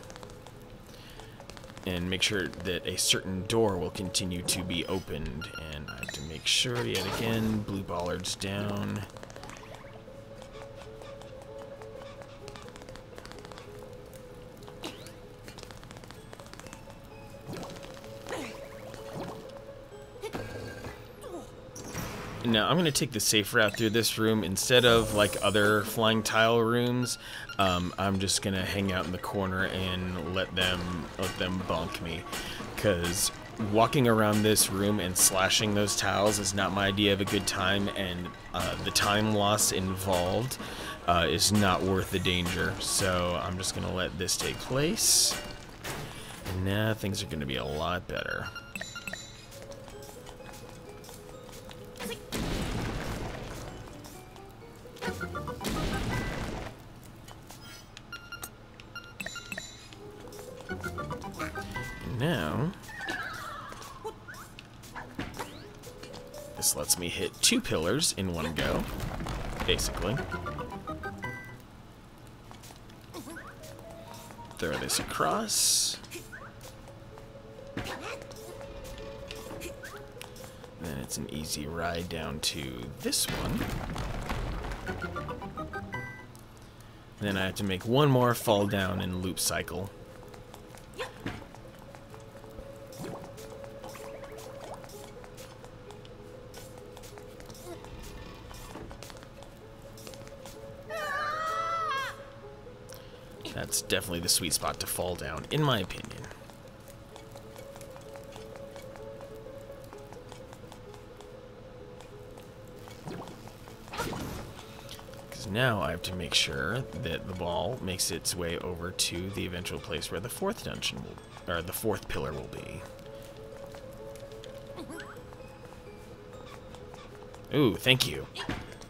and make sure that a certain door will continue to be opened. And I have to make sure, yet again, blue bollards down. Now, I'm going to take the safe route through this room. Instead of, like, other flying tile rooms, I'm just going to hang out in the corner and let them bonk me. Because walking around this room and slashing those tiles is not my idea of a good time, and the time loss involved is not worth the danger. So I'm just going to let this take place. And now things are going to be a lot better. Now, this lets me hit 2 pillars in one go, basically. Throw this across. Then it's an easy ride down to this one. Then I have to make one more fall down and loop cycle. That's definitely the sweet spot to fall down, in my opinion. Because now I have to make sure that the ball makes its way over to the eventual place where the 4th dungeon will, or the 4th pillar will be. Ooh, thank you.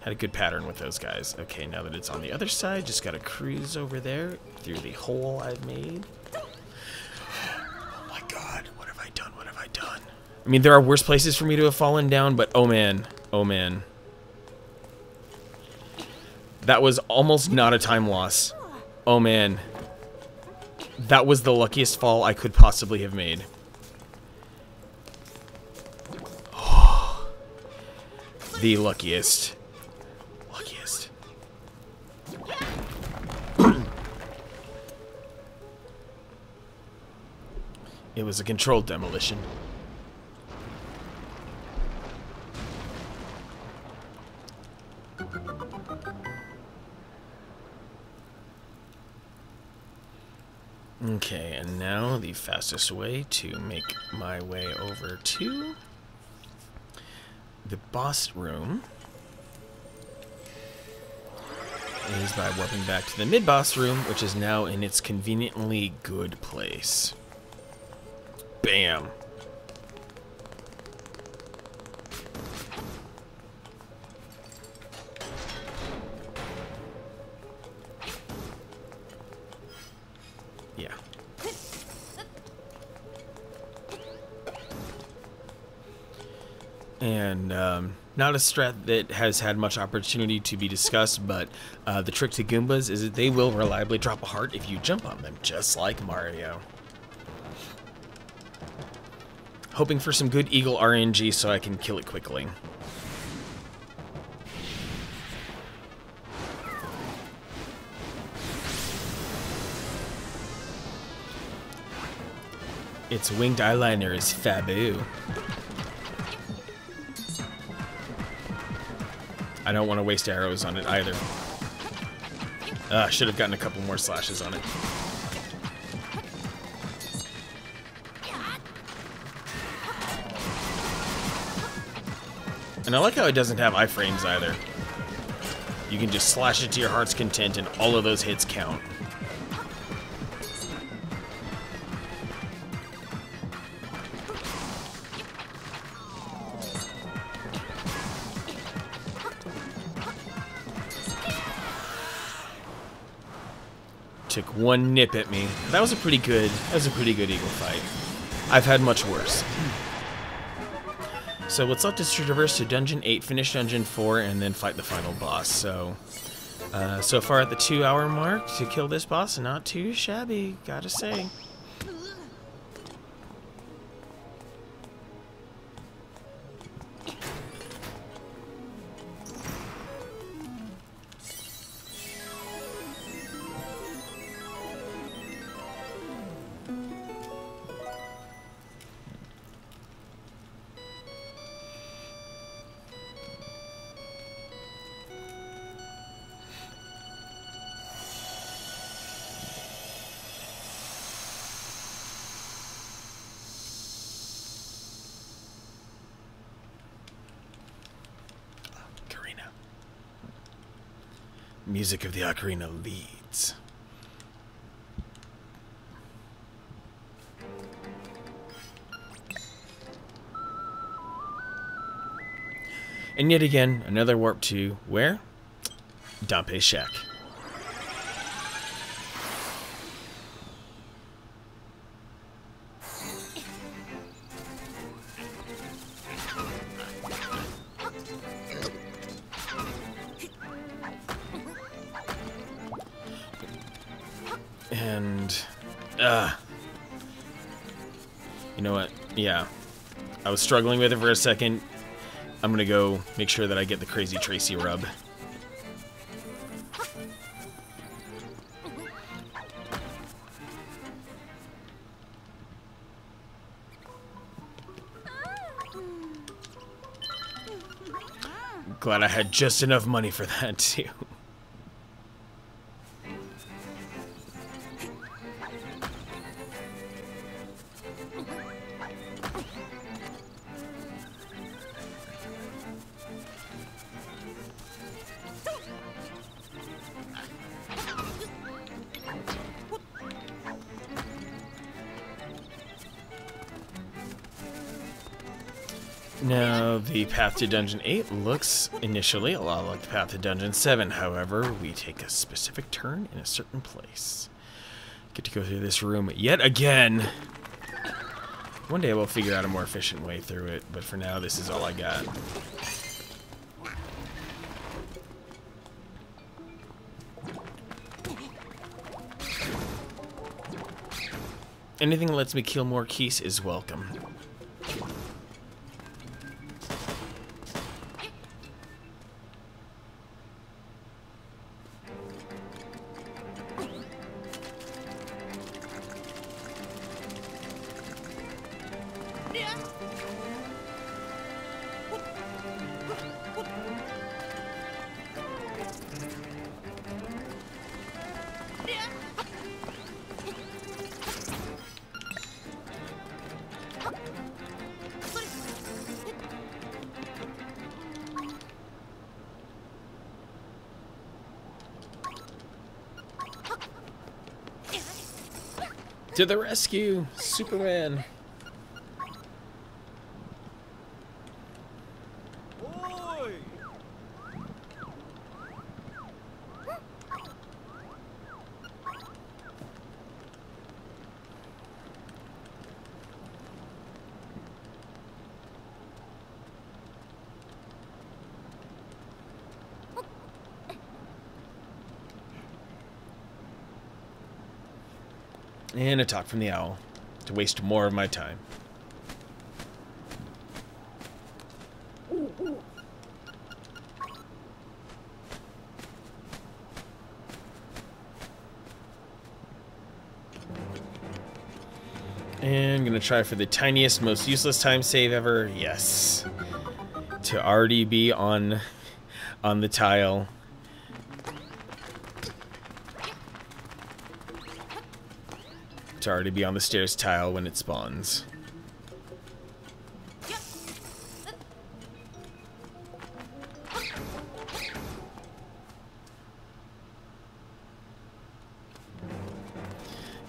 Had a good pattern with those guys. Okay, now that it's on the other side, just gotta cruise over there through the hole I've made. Oh my god, what have I done? What have I done? I mean, there are worse places for me to have fallen down, but oh man. Oh man. That was almost not a time loss. Oh man. That was the luckiest fall I could possibly have made. The luckiest. It was a controlled demolition. Okay, and now the fastest way to make my way over to the boss room is by warping back to the mid-boss room, which is now in its conveniently good place. Bam. Yeah. And not a strat that has had much opportunity to be discussed, but the trick to Goombas is that they will reliably drop a heart if you jump on them, just like Mario. Hoping for some good Eagle RNG so I can kill it quickly. Its winged eyeliner is faboo. I don't want to waste arrows on it either. Should have gotten a couple more slashes on it. And I like how it doesn't have iframes either. You can just slash it to your heart's content and all of those hits count. Took one nip at me. That was a pretty good eagle fight. I've had much worse. So what's left is to traverse to Dungeon 8, finish Dungeon 4, and then fight the final boss. So, so far at the 2-hour mark to kill this boss, not too shabby, gotta say. music of the ocarina leads. And yet again, another warp to where? Dampe's shack. And, you know what? Yeah. I was struggling with it for a second. I'm gonna go make sure that I get the Crazy Tracy rub. Glad I had just enough money for that, too. Now, the path to Dungeon 8 looks initially a lot like the path to Dungeon 7. However, we take a specific turn in a certain place. Get to go through this room yet again. One day we'll figure out a more efficient way through it, but for now, this is all I got. Anything that lets me kill more keys is welcome. To the rescue, Superman. And a talk from the owl to waste more of my time. And I'm gonna try for the tiniest, most useless time save ever. Yes. To already be on the tile. To already be on the stairs tile when it spawns.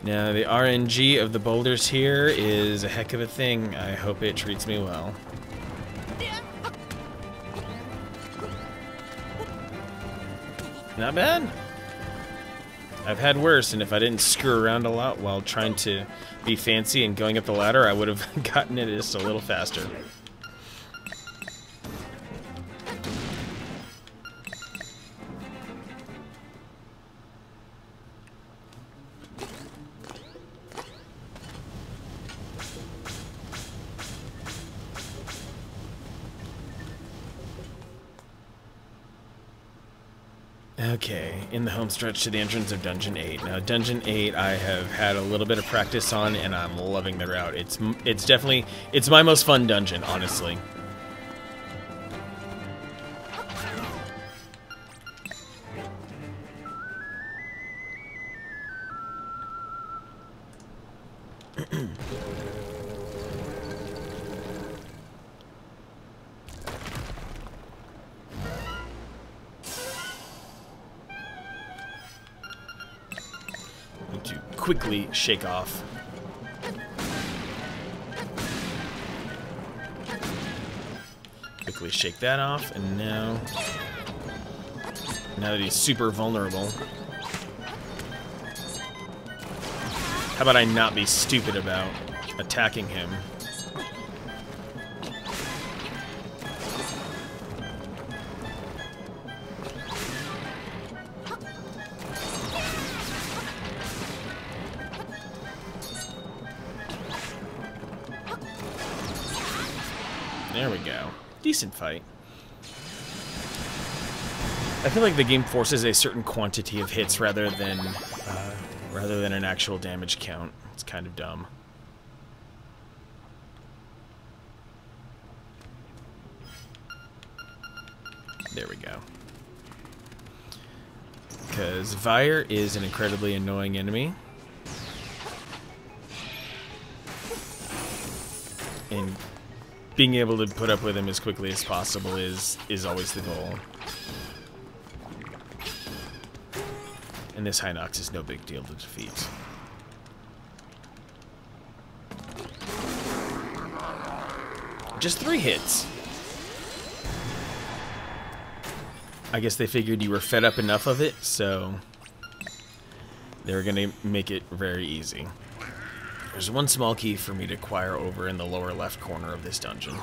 Now, the RNG of the boulders here is a heck of a thing. I hope it treats me well. Not bad. I've had worse, and if I didn't screw around a lot while trying to be fancy and going up the ladder, I would have gotten it just a little faster. Okay, in the home stretch to the entrance of Dungeon 8. Now, Dungeon 8 I have had a little bit of practice on, and I'm loving the route. It's definitely, it's my most fun dungeon, honestly. quickly shake off. Quickly shake that off, and now that he's super vulnerable, how about I not be stupid about attacking him? There we go. Decent fight. I feel like the game forces a certain quantity of hits rather than an actual damage count. It's kind of dumb. There we go. Because Vire is an incredibly annoying enemy. And being able to put up with him as quickly as possible is always the goal. And this Hinox is no big deal to defeat. Just 3 hits. I guess they figured you were fed up enough of it, so they were going to make it very easy. There's one small key for me to acquire over in the lower left corner of this dungeon.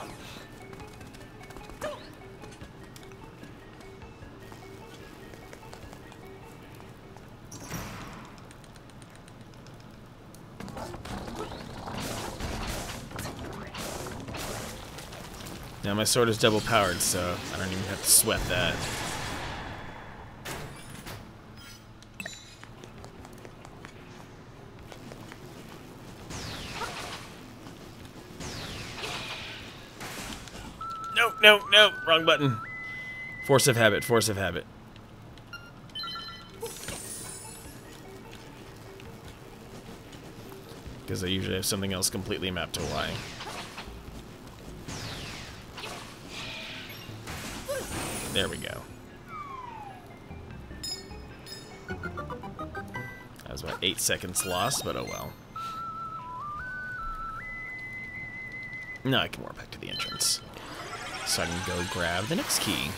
Now my sword is double powered, so I don't even have to sweat that. No, wrong button. Force of habit, force of habit. Because I usually have something else completely mapped to Y. There we go. That was about 8 seconds lost, but oh well. Now I can warp back to the entrance. So I can go grab the next key.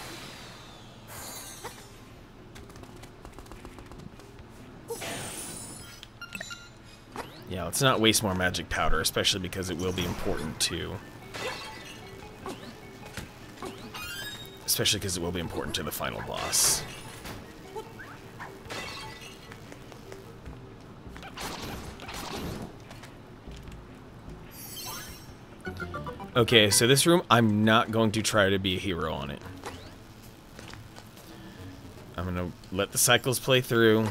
Yeah, let's not waste more magic powder, especially because it will be important to... Especially because it will be important to the final boss. Okay, so this room, I'm not going to try to be a hero on it. I'm going to let the cycles play through.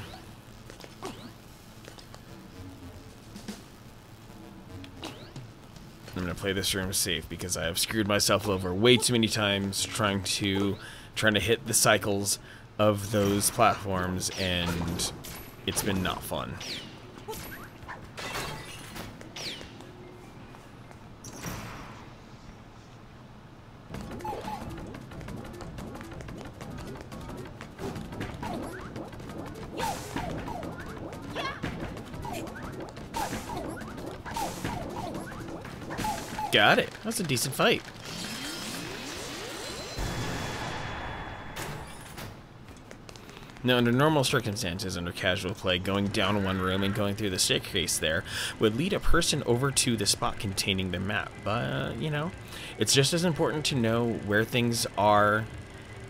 I'm going to play this room safe because I have screwed myself over way too many times trying to hit the cycles of those platforms, and it's been not fun. Got it. That's a decent fight. Now, under normal circumstances, under casual play, going down one room and going through the staircase there would lead a person over to the spot containing the map. But, you know, it's just as important to know where things are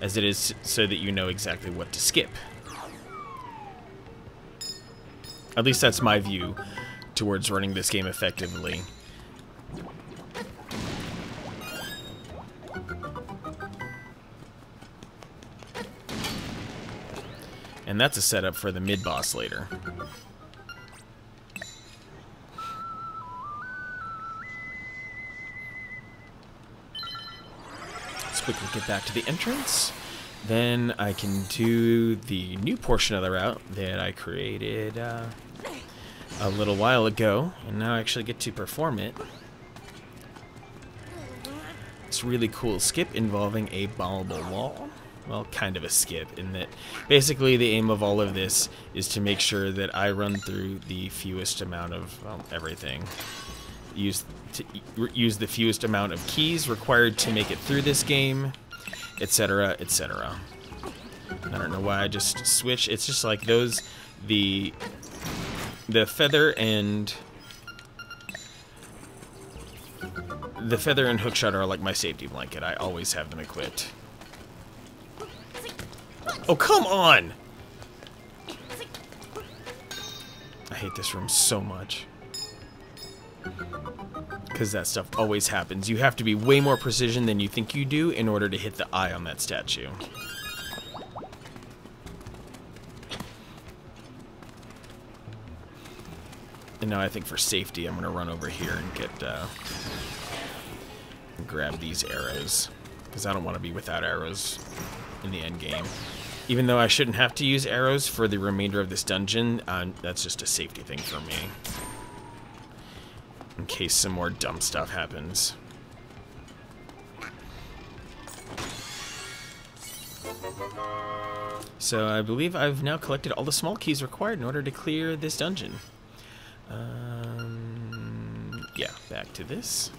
as it is so that you know exactly what to skip. At least that's my view towards running this game effectively. And that's a setup for the mid-boss later. Let's quickly get back to the entrance. Then I can do the new portion of the route that I created a little while ago, and now I actually get to perform it. It's really cool skip involving a bombable wall. well, kind of a skip, in that basically the aim of all of this is to make sure that I run through the fewest amount of, well, everything. Use the fewest amount of keys required to make it through this game, etc., etc. I don't know why I just switch. It's just like those, the feather and hookshot are like my safety blanket. I always have them equipped. Oh, come on! I hate this room so much. Because that stuff always happens. You have to be way more precision than you think you do in order to hit the eye on that statue. And now I think for safety, I'm going to run over here and get grab these arrows. Because I don't want to be without arrows in the end game. Even though I shouldn't have to use arrows for the remainder of this dungeon, that's just a safety thing for me. In case some more dumb stuff happens. So I believe I've now collected all the small keys required in order to clear this dungeon. Yeah, back to this.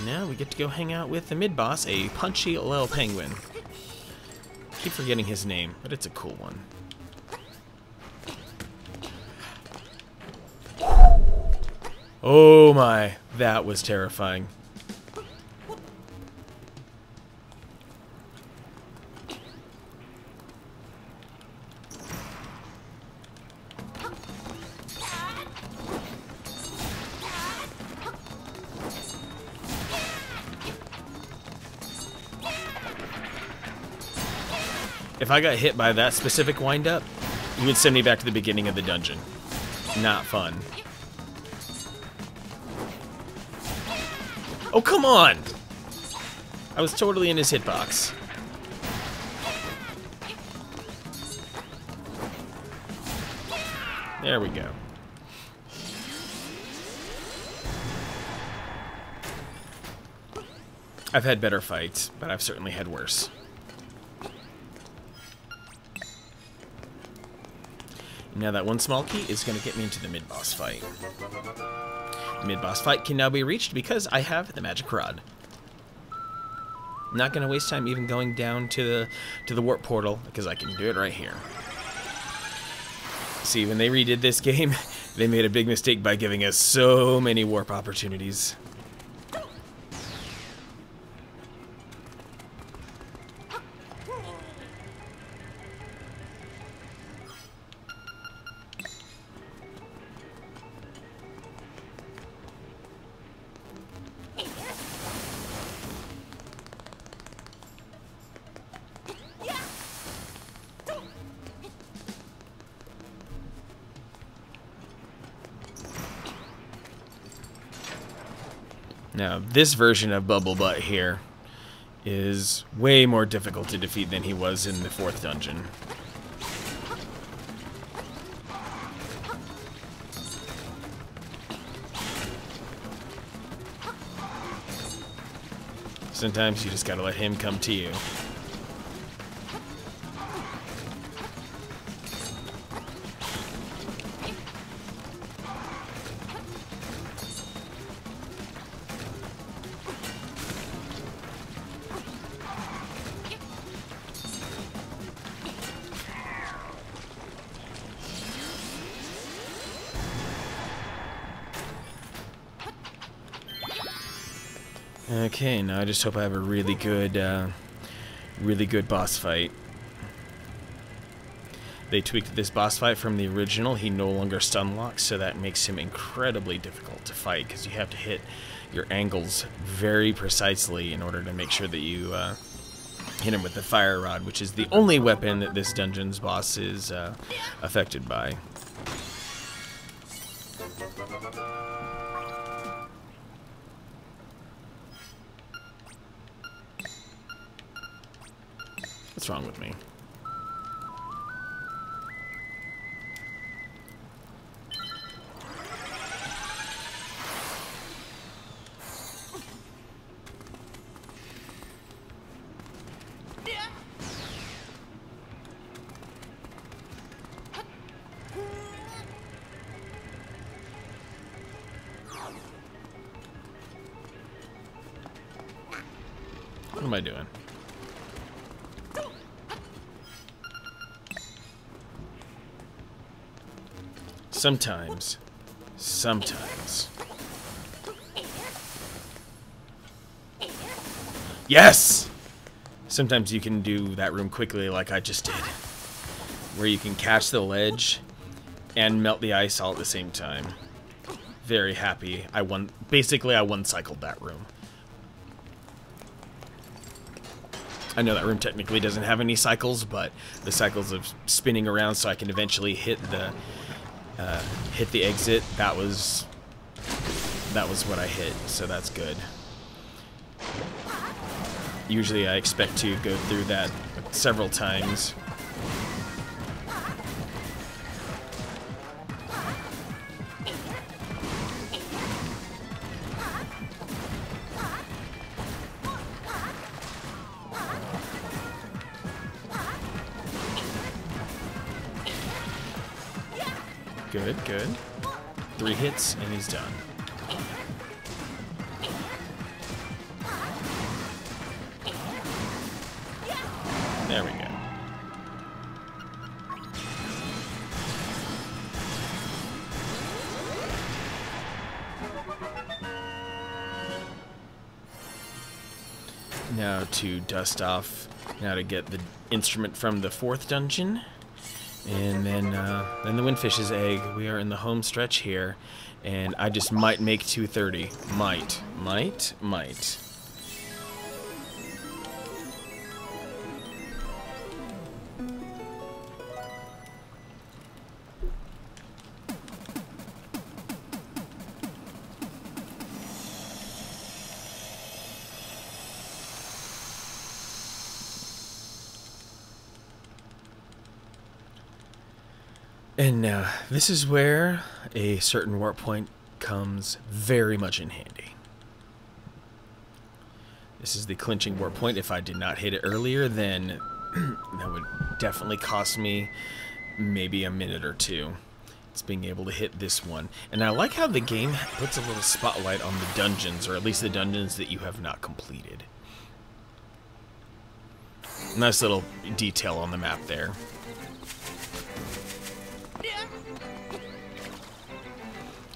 Now we get to go hang out with the mid-boss, a punchy little penguin. Keep forgetting his name, but it's a cool one. Oh my, that was terrifying. If I got hit by that specific wind-up, you would send me back to the beginning of the dungeon. Not fun. Oh, come on! I was totally in his hitbox. There we go. I've had better fights, but I've certainly had worse. Now that one small key is going to get me into the mid-boss fight. The mid-boss fight can now be reached because I have the magic rod. I'm not going to waste time even going down to the warp portal because I can do it right here. See, when they redid this game, they made a big mistake by giving us so many warp opportunities. Now, this version of Bubble Butt here is way more difficult to defeat than he was in the 4th dungeon. Sometimes you just gotta let him come to you. Okay, now I just hope I have a really good boss fight. They tweaked this boss fight from the original. He no longer stun locks, so that makes him incredibly difficult to fight because you have to hit your angles very precisely in order to make sure that you hit him with the fire rod, which is the only weapon that this dungeon's boss is affected by. What's wrong with me? am I doing? Sometimes. Yes! Sometimes you can do that room quickly like I just did. Where you can catch the ledge and melt the ice all at the same time. Very happy. Basically, I one-cycled that room. I know that room technically doesn't have any cycles, but the cycles of spinning around so I can eventually hit the exit, that was what I hit, so that's good. Usually I expect to go through that several times. Good, good. 3 hits and he's done. There we go. Now to dust off, now to get the instrument from the 4th dungeon. And then the Windfish's egg. We are in the home stretch here, and I just might make 230. Might. And now, this is where a certain warp point comes very much in handy. This is the clinching warp point. If I did not hit it earlier, then that would definitely cost me maybe a minute or two. It's being able to hit this one. And I like how the game puts a little spotlight on the dungeons, or at least the dungeons that you have not completed. Nice little detail on the map there.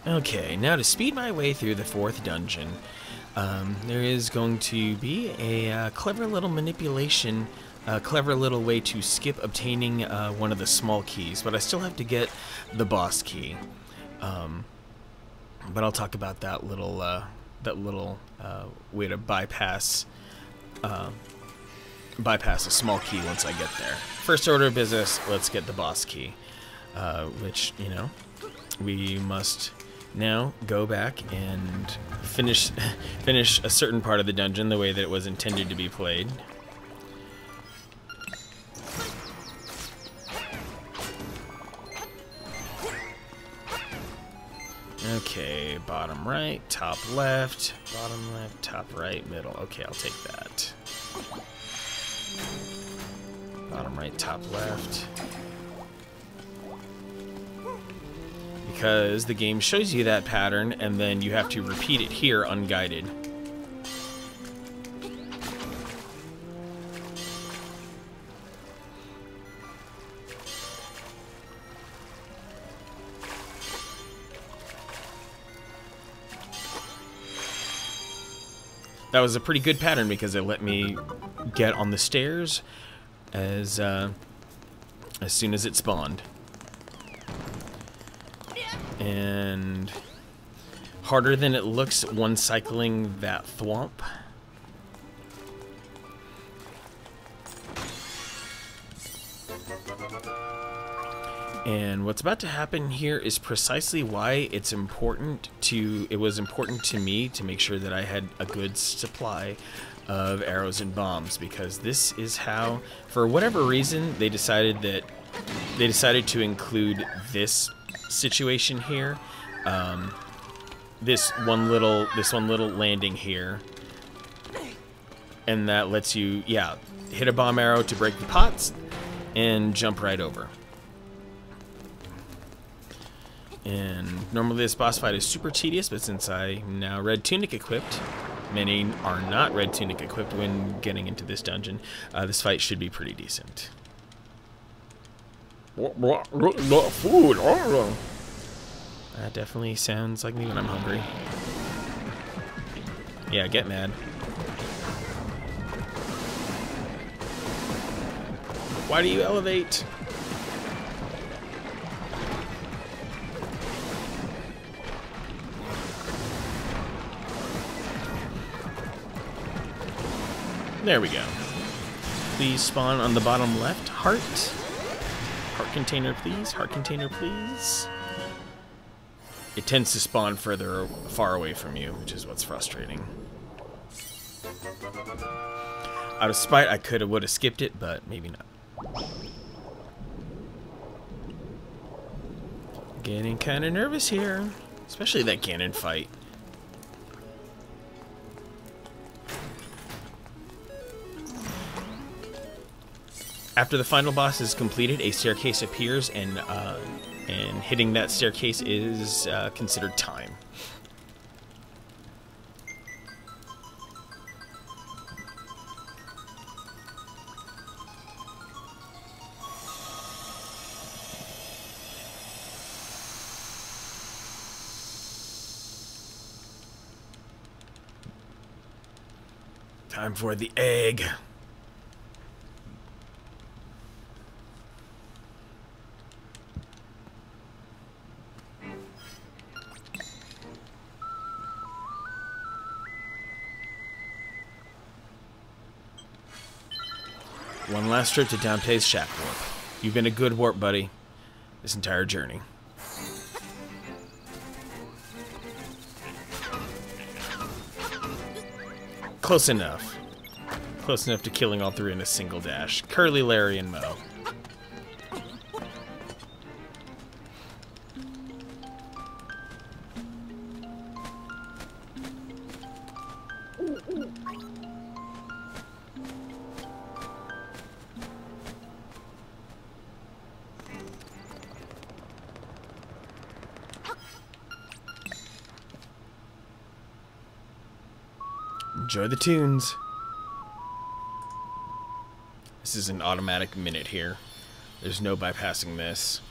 Okay, now to speed my way through the 4th dungeon, there is going to be a clever little manipulation, a clever little way to skip obtaining one of the small keys, but I still have to get the boss key. But I'll talk about that little way to bypass a small key once I get there. First order of business, let's get the boss key, which, you know, we must now go back and finish a certain part of the dungeon the way that it was intended to be played. Okay, bottom right, top left, bottom left, top right, middle. Okay, I'll take that. Bottom right, top left. Because the game shows you that pattern, and then you have to repeat it here unguided. That was a pretty good pattern because it let me get on the stairs as soon as it spawned. And harder than it looks one cycling that thwomp. And what's about to happen here is precisely why it was important to me to make sure that I had a good supply of arrows and bombs, because this is how, for whatever reason, they decided to include this situation here, this one little landing here, and that lets you, yeah, hit a bomb arrow to break the pots and jump right over. And normally this boss fight is super tedious, but since I'm now red tunic equipped, Many are not red tunic equipped when getting into this dungeon. This fight should be pretty decent. Food. That definitely sounds like me when I'm hungry. Yeah, get mad. Why do you elevate? There we go. Please spawn on the bottom left. Heart. Heart container, please. Heart container, please. It tends to spawn far away from you, which is what's frustrating. Out of spite, I would have skipped it, but maybe not. Getting kind of nervous here, especially that cannon fight. After the final boss is completed, a staircase appears, and hitting that staircase is considered time. Time for the egg. One last trip to Dante's Shack Warp. You've been a good warp buddy this entire journey. Close enough. Close enough to killing all three in a single dash. Curly, Larry, and Mo. Enjoy the tunes. This is an automatic minute here. There's no bypassing this.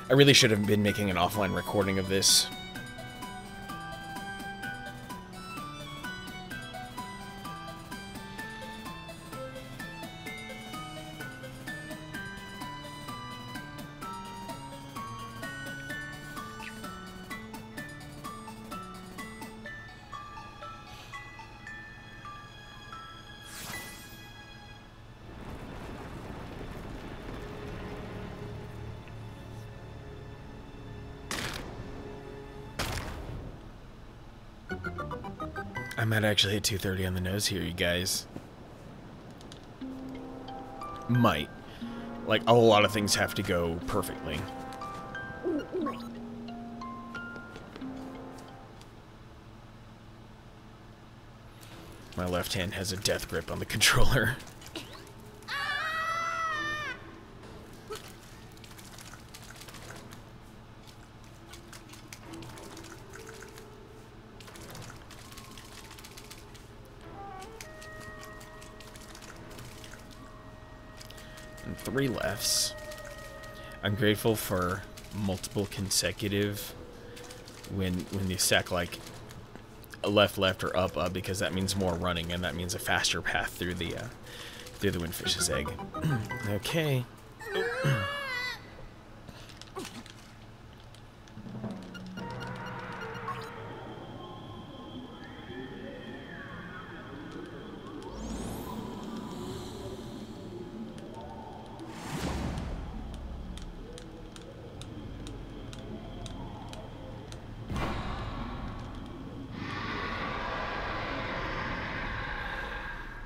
I really should have been making an offline recording of this. I might actually hit 230 on the nose here, you guys. Might. Like, a whole lot of things have to go perfectly. My left hand has a death grip on the controller. And 3 lefts. I'm grateful for multiple consecutive when you stack like a left or up because that means more running and that means a faster path through the windfish's egg. Okay.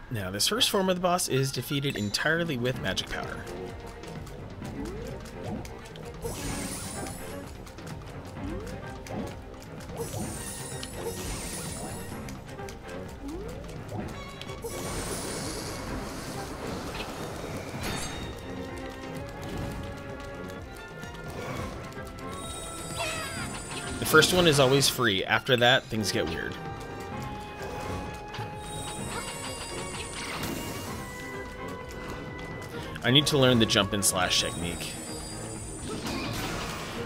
Now, this first form of the boss is defeated entirely with magic powder. first one is always free. After that, things get weird. I need to learn the jump and slash technique.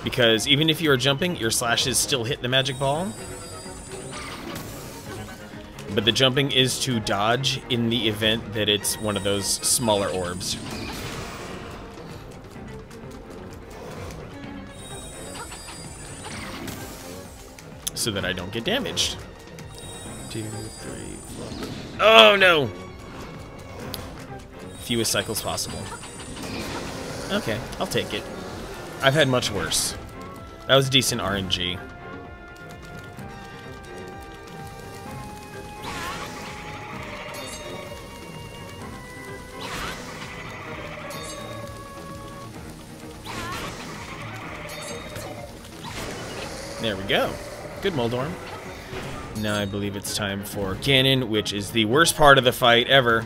Because even if you are jumping, your slashes still hit the magic ball. But the jumping is to dodge in the event that it's one of those smaller orbs. So that I don't get damaged. 2, 3, 4. Oh no! Fewest cycles possible. Okay, I'll take it. I've had much worse. That was decent RNG. There we go. Good Moldorm. Now I believe it's time for Ganon, which is the worst part of the fight ever.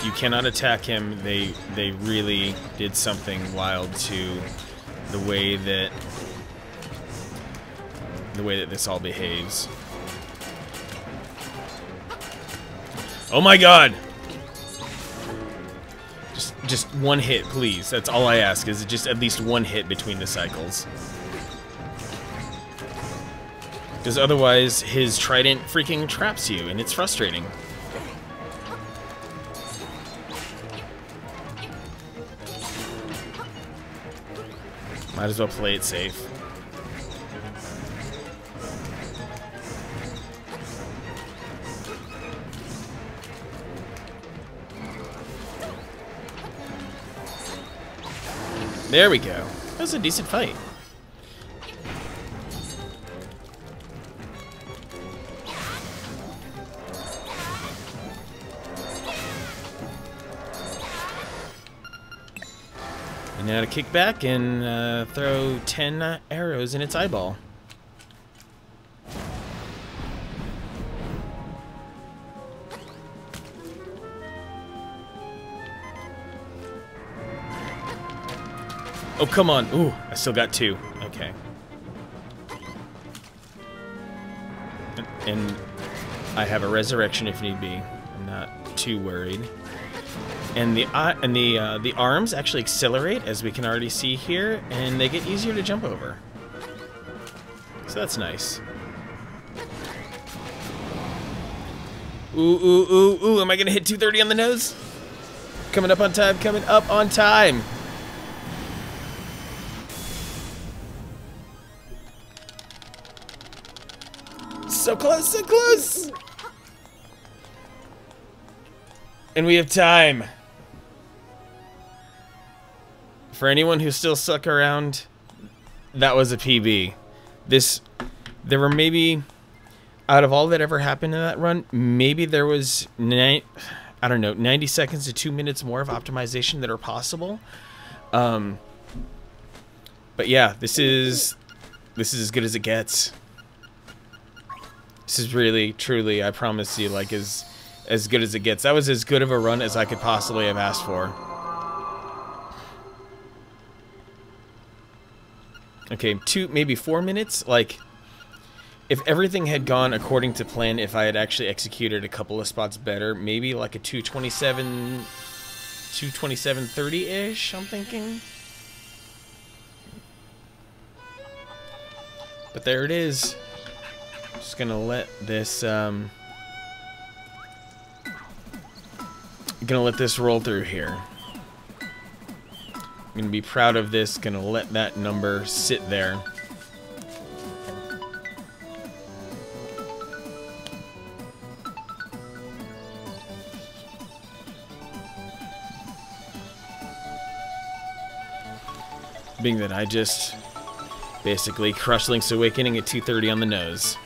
You cannot attack him. They really did something wild to the way that this all behaves. Oh my god! Just one hit, please. That's all I ask, is just at least one hit between the cycles. Because otherwise, his trident freaking traps you, and it's frustrating. Might as well play it safe. There we go. That was a decent fight. And now to kick back and throw 10 arrows in its eyeball. Oh, come on. Ooh, I still got 2. Okay. And I have a resurrection if need be. I'm not too worried. And the arms actually accelerate, as we can already see here, and they get easier to jump over. So that's nice. Ooh, ooh, ooh, ooh. Am I gonna hit 230 on the nose? Coming up on time, coming up on time. So close, so close! And we have time. For anyone who's still stuck around, that was a PB. There were maybe, out of all that ever happened in that run, maybe there was, I don't know, 90 seconds to 2 minutes more of optimization that are possible. But yeah, this is as good as it gets. This is really, truly, I promise you, like, as good as it gets. That was as good of a run as I could possibly have asked for. Okay, maybe 4 minutes? Like, if everything had gone according to plan, if I had actually executed a couple of spots better, maybe like a 227.30-ish, I'm thinking. But there it is. Just gonna let this roll through here. I'm gonna be proud of this, gonna let that number sit there. Being that I just basically crushed Link's Awakening at 230 on the nose.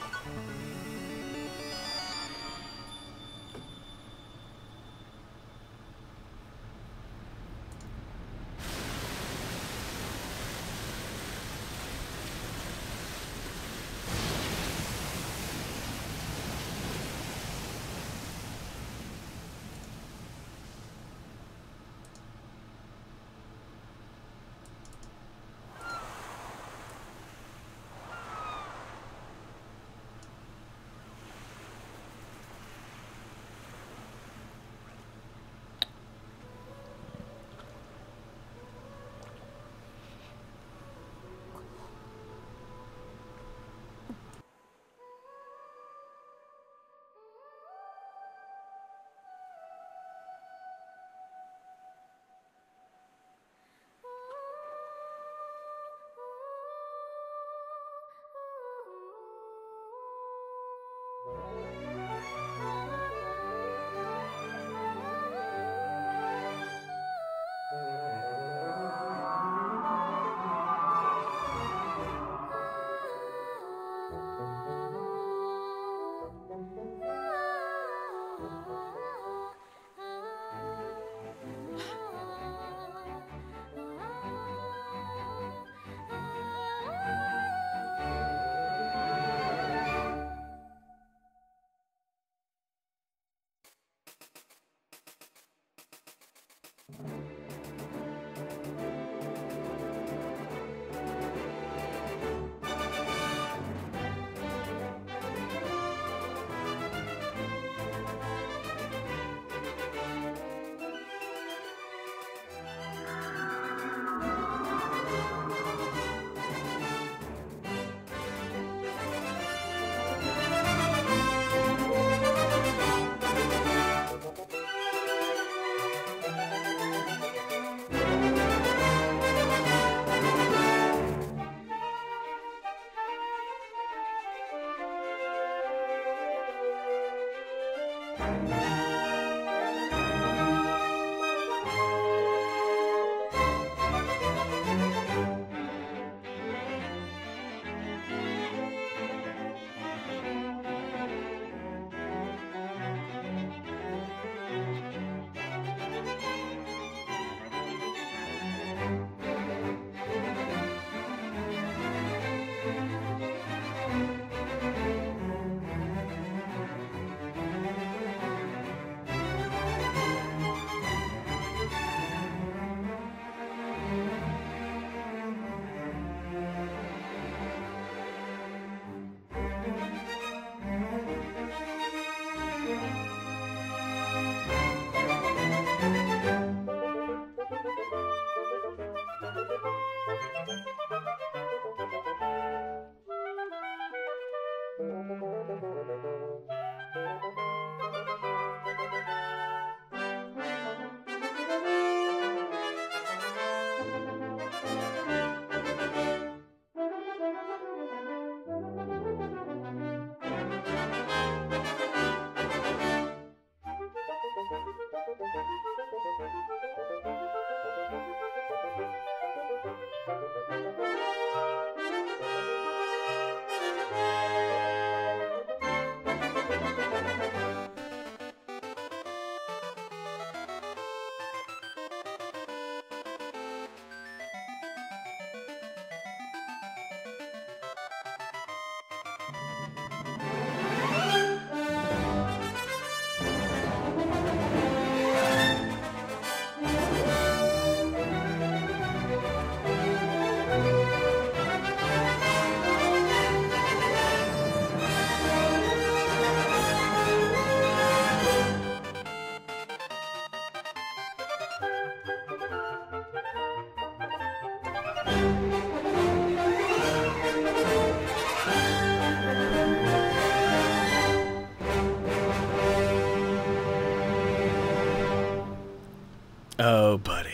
Oh, buddy.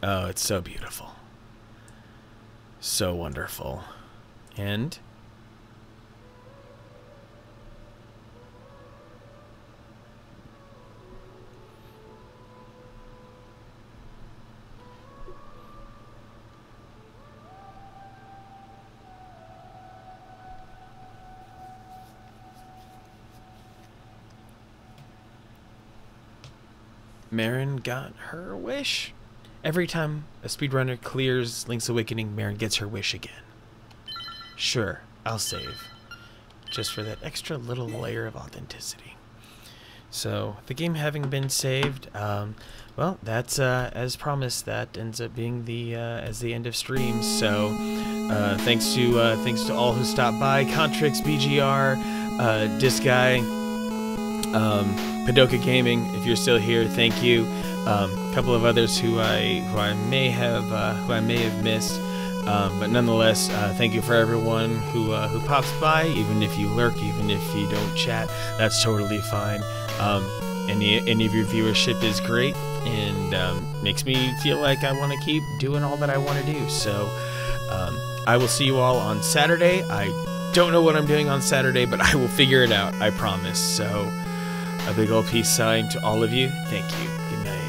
Oh, it's so beautiful. So wonderful. And Marin got her wish. Every time a speedrunner clears Link's Awakening, Marin gets her wish again. Sure, I'll save. Just for that extra little layer of authenticity. So, the game having been saved, well, that's, as promised, that ends up being the, as the end of stream. So, thanks to all who stopped by, Contrix, BGR, Disc Guy, Padoka Gaming, if you're still here, thank you. A couple of others who I may have missed, but nonetheless, thank you for everyone who pops by. Even if you lurk, even if you don't chat, that's totally fine. Any of your viewership is great and makes me feel like I want to keep doing all that I want to do. So I will see you all on Saturday. I don't know what I'm doing on Saturday, but I will figure it out, I promise. So, a big old peace sign to all of you. Thank you. Good night.